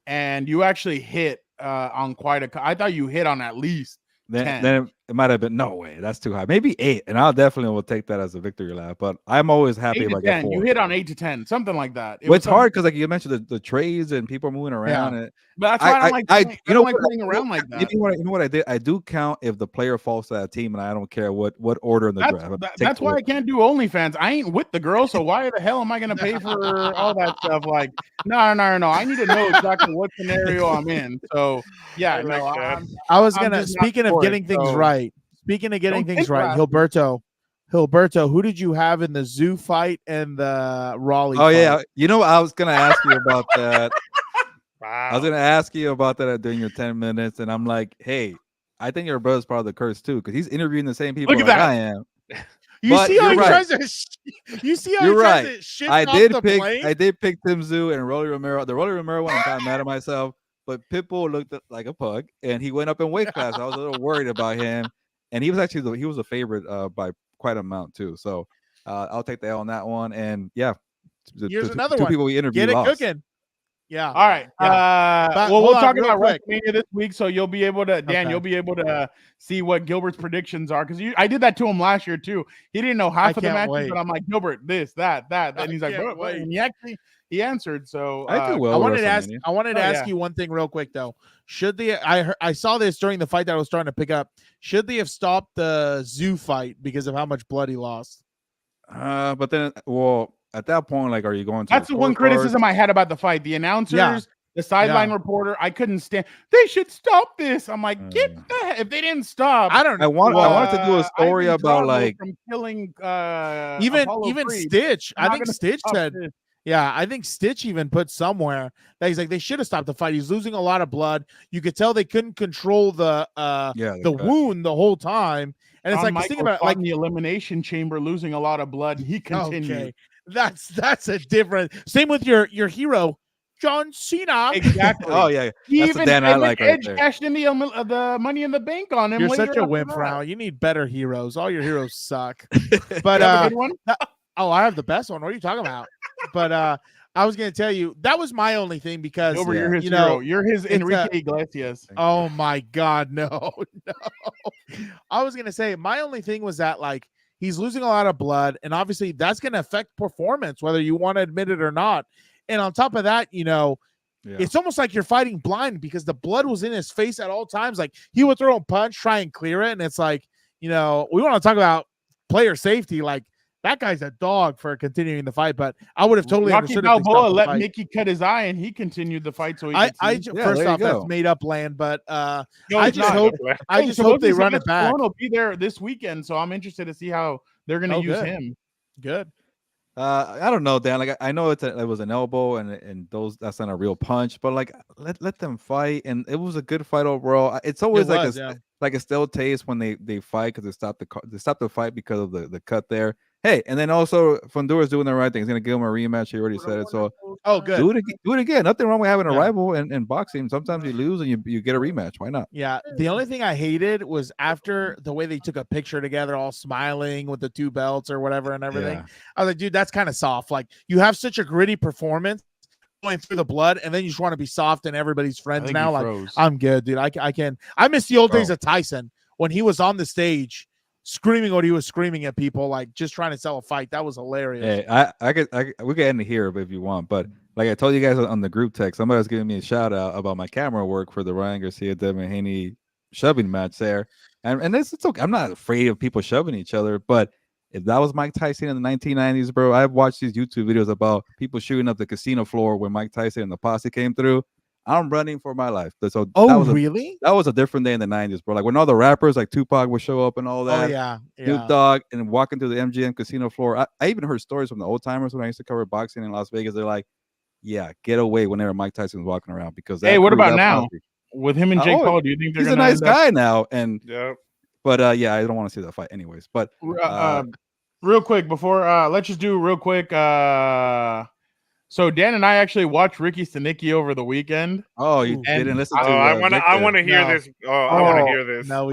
and you actually hit on quite a. I thought you hit on at least 10. Then it might have been no way. That's too high. Maybe 8, and I'll definitely will take that as a victory lap. But I'm always happy 8 if to I get 10. 4. You hit on 8 to 10, something like that. Well, it's was hard because like you mentioned the trades and people are moving around. And But that's why I don't like. I don't like playing around like that. You know what I did? I do count if the player falls to that team, and I don't care what order in the draft. That's why I can't do OnlyFans. I ain't with the girl, so why the hell am I gonna pay for all that stuff? Like, no. I need to know exactly what scenario I'm in. So yeah, no. I was I'm gonna. just not Speaking of for getting it, things so- right. Speaking of getting Don't things think right, about Gilberto, who did you have in the Zoo fight and the Rolly? Oh fight? yeah, I was gonna ask you about that. Wow. I was gonna ask you about that during your 10 minutes, and I'm like, hey, I think your brother's part of the curse too, because he's interviewing the same people Look at like that. I am. You But see how he you're right. tries to. You see how You're he tries right. to shit I off did the pick plane? I did pick Tim Zoo and Rolly Romero. The Rolly Romero one, I'm kind of mad at myself, but Pitbull looked like a pug, and he went up in weight class. I was a little worried about him, and he was actually a favorite by quite an amount too. So I'll take the L on that one. And yeah, Here's another two one. people we interviewed Get it lost. cooking. Yeah. All right. But Well, hold we'll on, talk real about quick. WrestleMania this week, so you'll be able to, Dan. Okay. You'll be able to see what Gilbert's predictions are because I did that to him last year too. He didn't know half of the can't matches, wait. but I'm like, Gilbert, this, that, and I he's like, can't bro, wait. and he answered. So I do I well. wanted to ask. I wanted to Oh, ask yeah. you one thing real quick though. Should they? I saw this during the fight that I was starting to pick up. Should they have stopped the Zoo fight because of how much blood he lost? But then, well, at that point, like, are you going to? That's the one criticism I had about the fight. The announcers, the sideline reporter, I couldn't stand. They should stop this. I'm like, get that. If they didn't stop, I don't know. I wanted to do a story Ivan about Drago like from killing even Apollo Creed. Stitch. I'm I not think gonna Stitch stop said. this. Yeah, I think Stitch even put somewhere that he's like they should have stopped the fight. He's losing a lot of blood. You could tell they couldn't control the wound the whole time. And it's Shawn like think Michaels about it, like in the elimination chamber, losing a lot of blood. He continued. okay, that's a different. Same with your hero John Cena. Exactly. oh yeah, He that's the even Dan I like right Edge there. cashed in the Money in the Bank on him. You're later such a after wimp, that. Rao. You need better heroes. All your heroes suck. But You have a good one? oh, I have the best one. What are you talking about? But I was gonna tell you that was my only thing because Gilbert, you're his you hero. know You're his it's Enrique Iglesias. oh my god, no. I was gonna say my only thing was that like He's losing a lot of blood, and obviously that's going to affect performance, whether you want to admit it or not. And on top of that, it's almost like you're fighting blind because the blood was in his face at all times. Like he would throw a punch, try and clear it, and it's like, we want to talk about player safety. Like that guy's a dog for continuing the fight, but I would have totally Rocky understood. Balboa let Mickey cut his eye, and he continued the fight. So first off, that's made up land, but I just hope they run it back. Will be there this weekend, so I'm interested to see how they're going to use him. Good. I don't know, Dan. Like I know it was an elbow, and that's not a real punch, but like let them fight, and it was a good fight overall. It's always like a still taste when they fight because they stopped the fight because of the cut there. Hey, and then also Fundura's doing the right thing. He's gonna give him a rematch. He already said it. So good. Do it again. Nothing wrong with having a rival in boxing. Sometimes you lose and you get a rematch. Why not? Yeah. The only thing I hated was after the way they took a picture together, all smiling with the two belts or whatever and everything. Yeah. I was like, dude, that's kind of soft. Like you have such a gritty performance going through the blood, and then you just want to be soft and everybody's friends now. Like I'm good, dude. I miss the old days of Tyson when he was on the stage screaming what he was screaming at people, like just trying to sell a fight. That was hilarious. Hey, we can end it here if you want, but like I told you guys on the group text, somebody was giving me a shout out about my camera work for the Ryan Garcia Devin Haney shoving match there, and it's okay. I'm not afraid of people shoving each other, but if that was Mike Tyson in the 1990s, bro, I've watched these YouTube videos about people shooting up the casino floor when Mike Tyson and the posse came through. I'm running for my life. So really? That was a different day in the 90s, bro. Like when all the rappers like Tupac would show up and all that. Oh, yeah. Snoop Dogg and walking through the MGM casino floor. I even heard stories from the old timers when I used to cover boxing in Las Vegas. They're like, yeah, get away whenever Mike Tyson was walking around because what about now? Posse. With him and Jake Paul, do you think he's a nice guy now? And but I don't want to see that fight anyways. But real quick before let's just do real quick. So Dan and I actually watched Ricky Stanicki over the weekend. Oh, you didn't listen to? I want to hear this. I want to hear this. No,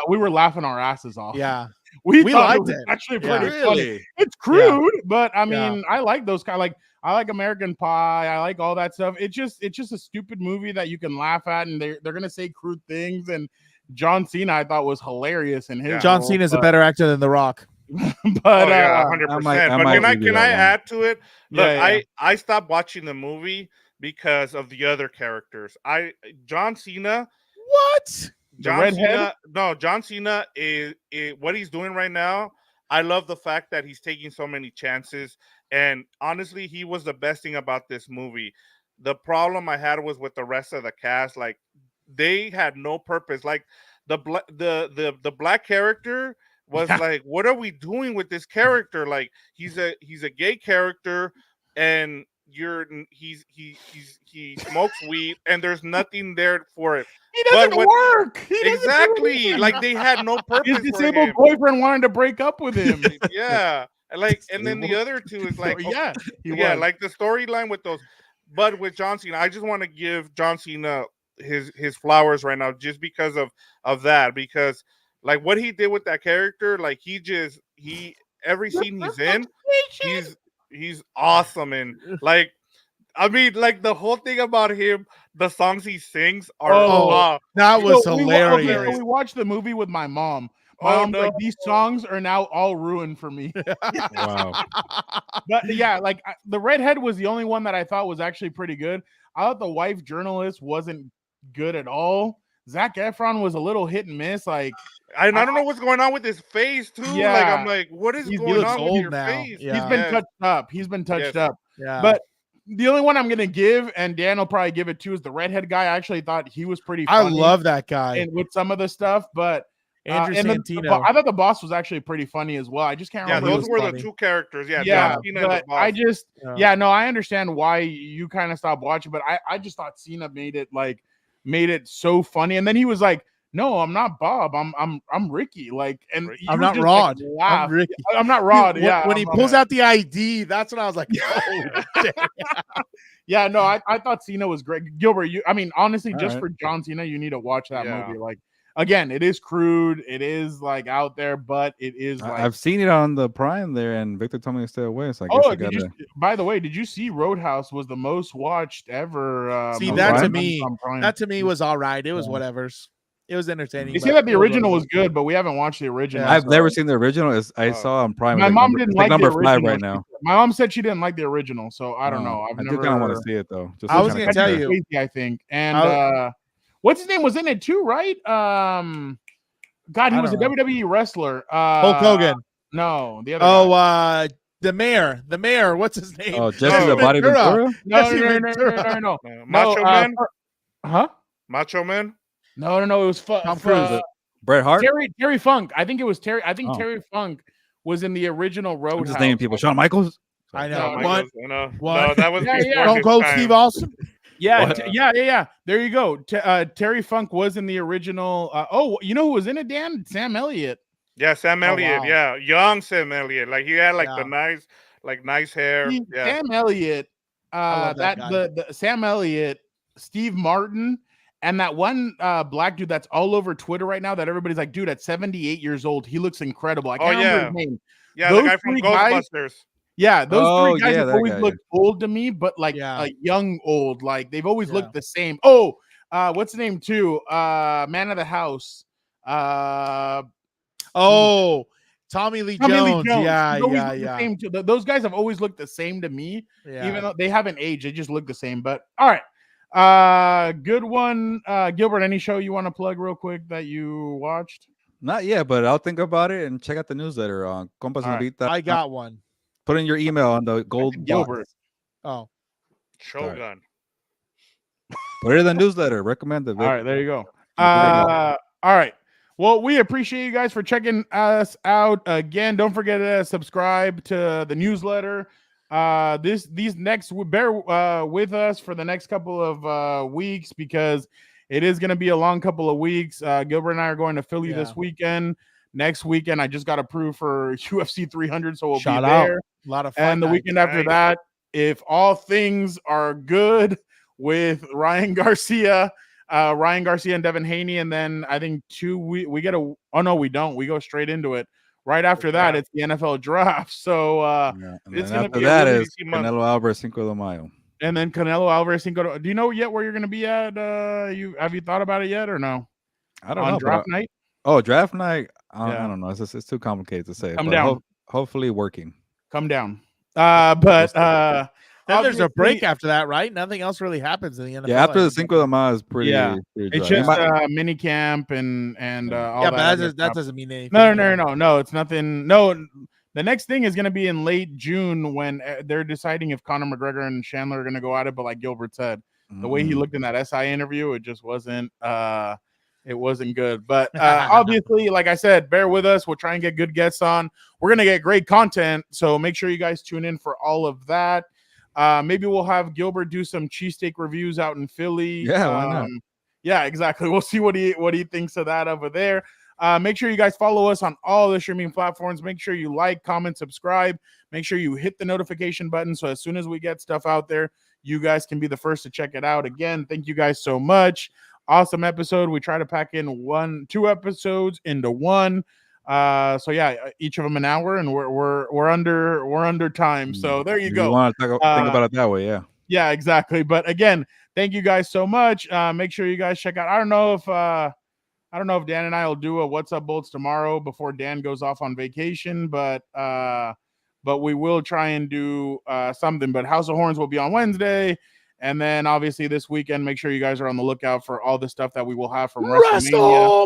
we were laughing our asses off. Yeah, we liked it. Actually, pretty funny. It's crude, but I mean, I like those kind. Like I like American Pie. I like all that stuff. It's just a stupid movie that you can laugh at, and they're gonna say crude things. And John Cena, I thought was hilarious, and John Cena is a better actor than The Rock. But 100%. But can I add to it? Look, I stopped watching the movie because of the other characters. John Cena. What? John Cena? No, John Cena is what he's doing right now. I love the fact that he's taking so many chances, and honestly, he was the best thing about this movie. The problem I had was with the rest of the cast. Like they had no purpose. Like the black character was like, what are we doing with this character? Like he's a gay character, and he smokes weed, and there's nothing there for it. He doesn't work. Exactly. Like they had no purpose. His disabled boyfriend wanted to break up with him. Yeah. Like, and then the other two is like, like the storyline with those. But with John Cena, I just want to give John Cena his flowers right now, just because of that. Because like what he did with that character, like every scene he's in, he's awesome. And like, I mean, like the whole thing about him, the songs he sings are that was hilarious. We watched the movie with my mom. Like these songs are now all ruined for me. Wow. But yeah, like the redhead was the only one that I thought was actually pretty good. I thought the wife journalist wasn't good at all. Zac Efron was a little hit and miss. Like I don't know what's going on with his face too. Yeah. Like I'm like, what is going on with your face? Yeah. He's been touched up. Yeah. But the only one I'm gonna give, and Dan will probably give it too, is the redhead guy. I actually thought he was pretty funny. I love that guy. And with some of the stuff, but Andrew Santino. I thought the boss was actually pretty funny as well. I just can't remember. Yeah, those were the two characters. Yeah, John Cena and the boss. I understand why you kind of stopped watching, but I just thought Cena made it so funny. And then he was like, "No, I'm not Bob. I'm Ricky." Like, and I'm not Rod. I'm Ricky. I'm not Rod. When he pulls out the ID, that's when I was like, "Oh." Yeah, no, I thought Cena was great. Gilbert, honestly, just for John Cena, you need to watch that movie. Like, again, it is crude, it is like out there, but it is like I've seen it on the Prime there, and Victor told me to stay away. So I guess by the way, did you see Roadhouse was the most watched ever? See, that to me was all right. It was whatever's. It was entertaining. They say that the original was good, but we haven't watched the original. I've never seen the original. I saw on Prime. My mom didn't like number the original. 5 right now. My mom said she didn't like the original, so I don't know. I do kind of want to see it though. Just I was going to tell you, crazy, I think. And what's his name was in it too, right? God, he was a WWE wrestler. Hulk Hogan. No, the other guy. The mayor. What's his name? Oh, Jesse the Body Ventura? No. Macho Man? Huh? Macho Man? No. It was Tom Cruise. Bret Hart? Terry Funk. I think it was Terry. I think Terry Funk was in the original Roadhouse. I'm just naming people. Shawn Michaels? I know. No, that was Stone Cold Steve Austin. Yeah. There you go. Terry Funk was in the original. You know who was in it, Dan? Sam Elliott. Yeah, Sam Elliott. Wow. Yeah, young Sam Elliott. Like he had the nice hair. Sam Elliott. The Sam Elliott, Steve Martin, and that one black dude that's all over Twitter right now that everybody's like, dude, at 78 years old, he looks incredible. I can't remember his name. Yeah, the guy from Ghostbusters. Yeah, those 3 guys have always looked old to me, but like young old. Like they've always looked the same. Oh, what's the name too? Man of the House. Tommy Lee Jones. Yeah. Same too. Those guys have always looked the same to me, even though they haven't aged. They just look the same. But all right, good one, Gilbert. Any show you want to plug real quick that you watched? Not yet, but I'll think about it and check out the newsletter on Compas. I got one. Put in your email on the gold Gilbert. Oh, Shogun. Put it in the newsletter. Recommend it. All right, there you go. All right. Well, we appreciate you guys for checking us out again. Don't forget to subscribe to the newsletter. These next bear with us for the next couple of weeks because it is going to be a long couple of weeks. Gilbert and I are going to Philly this weekend. Next weekend, I just got approved for UFC 300, so we'll be there. A lot of fun. And the weekend after that, if all things are good with Ryan Garcia and Devin Haney, and then I think we get a. Oh no, we don't. We go straight into it. Right after that, it's the NFL draft. So it's going to be that is Canelo Alvarez Cinco de Mayo. And then Canelo Alvarez Cinco. Do you know yet where you're going to be at? Have you thought about it yet or no? I don't know. On draft night? Oh, draft night. I don't know. It's too complicated to say. Come down. Hopefully working. Come down. But then there's a break after that, right? Nothing else really happens in the NFL. Yeah, after the Cinco de Mayo is pretty. It's just mini camp and all that. Yeah, but that doesn't mean anything. No. It's nothing. No, the next thing is going to be in late June when they're deciding if Conor McGregor and Chandler are going to go at it. But like Gilbert said, the way he looked in that SI interview, it just wasn't. It wasn't good. But obviously, like I said, bear with us. We'll try and get good guests on. We're going to get great content. So make sure you guys tune in for all of that. Maybe we'll have Gilbert do some cheesesteak reviews out in Philly. Yeah, why not? Yeah, exactly. We'll see what he thinks of that over there. Make sure you guys follow us on all the streaming platforms. Make sure you like, comment, subscribe. Make sure you hit the notification button so as soon as we get stuff out there, you guys can be the first to check it out. Again, thank you guys so much. Awesome episode. We try to pack in 2 episodes into one. So yeah, each of them an hour, and we're under time. So there you go. You want to think about it that way, yeah. Yeah, exactly. But again, thank you guys so much. Make sure you guys check out. I don't know if Dan and I will do a What's Up Bolts tomorrow before Dan goes off on vacation, but we will try and do something. But House of Horns will be on Wednesday. And then obviously this weekend, make sure you guys are on the lookout for all the stuff that we will have from WrestleMania.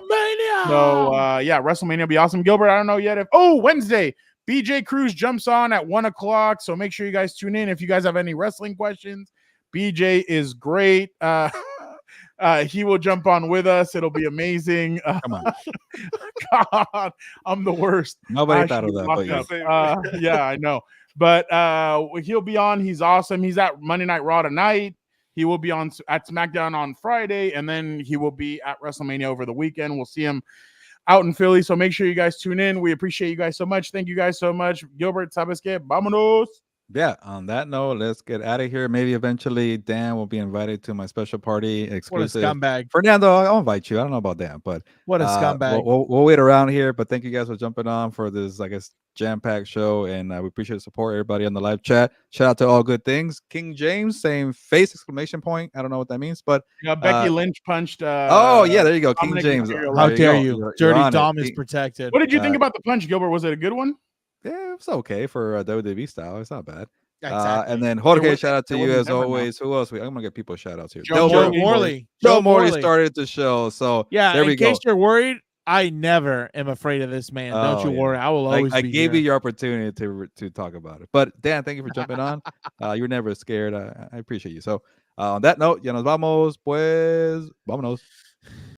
So WrestleMania will be awesome. Gilbert, I don't know yet if Wednesday, BJ Cruz jumps on at 1:00. So make sure you guys tune in. If you guys have any wrestling questions, BJ is great. He will jump on with us. It'll be amazing. Come on. God, I'm the worst. Nobody thought of that. But yeah, I know. But he'll be on. He's awesome. He's at Monday Night Raw tonight. He will be on at SmackDown on Friday, and then he will be at WrestleMania over the weekend. We'll see him out in Philly. So make sure you guys tune in. We appreciate you guys so much. Thank you guys so much. Gilbert, sabes que? Vámonos. Yeah, on that note, let's get out of here. Maybe eventually Dan will be invited to my special party What a exclusive. scumbag. Fernando, I'll invite you. I don't know about Dan, but What a scumbag. we'll wait around here. But thank you guys for jumping on for this, I guess, jam-packed show. And we appreciate the support, everybody on the live chat. Shout out to All Good Things. King James, same face, exclamation point. I don't know what that means, but Becky Lynch punched. oh, yeah, there you go. King Dominic James. Mysterio. How There dare go. you? You're Dirty on it. Dom is protected. What did you think about the punch, Gilbert? Was it a good one? Yeah, it's okay for WWE style. It's not bad. Exactly. And then Jorge, wasn't- shout out to it you wasn't as ever always. Who else? I'm gonna get people shout outs here. Joe Joe Morley. Morley. Joe Morley started the show. So Yeah, there we in go. case you're worried, I never am afraid of this man. Don't you yeah. worry. I will always I be gave here. you your opportunity to talk about it. But Dan, thank you for jumping on. You were never scared. I appreciate you. So on that note, ya nos vamos, pues, vámonos.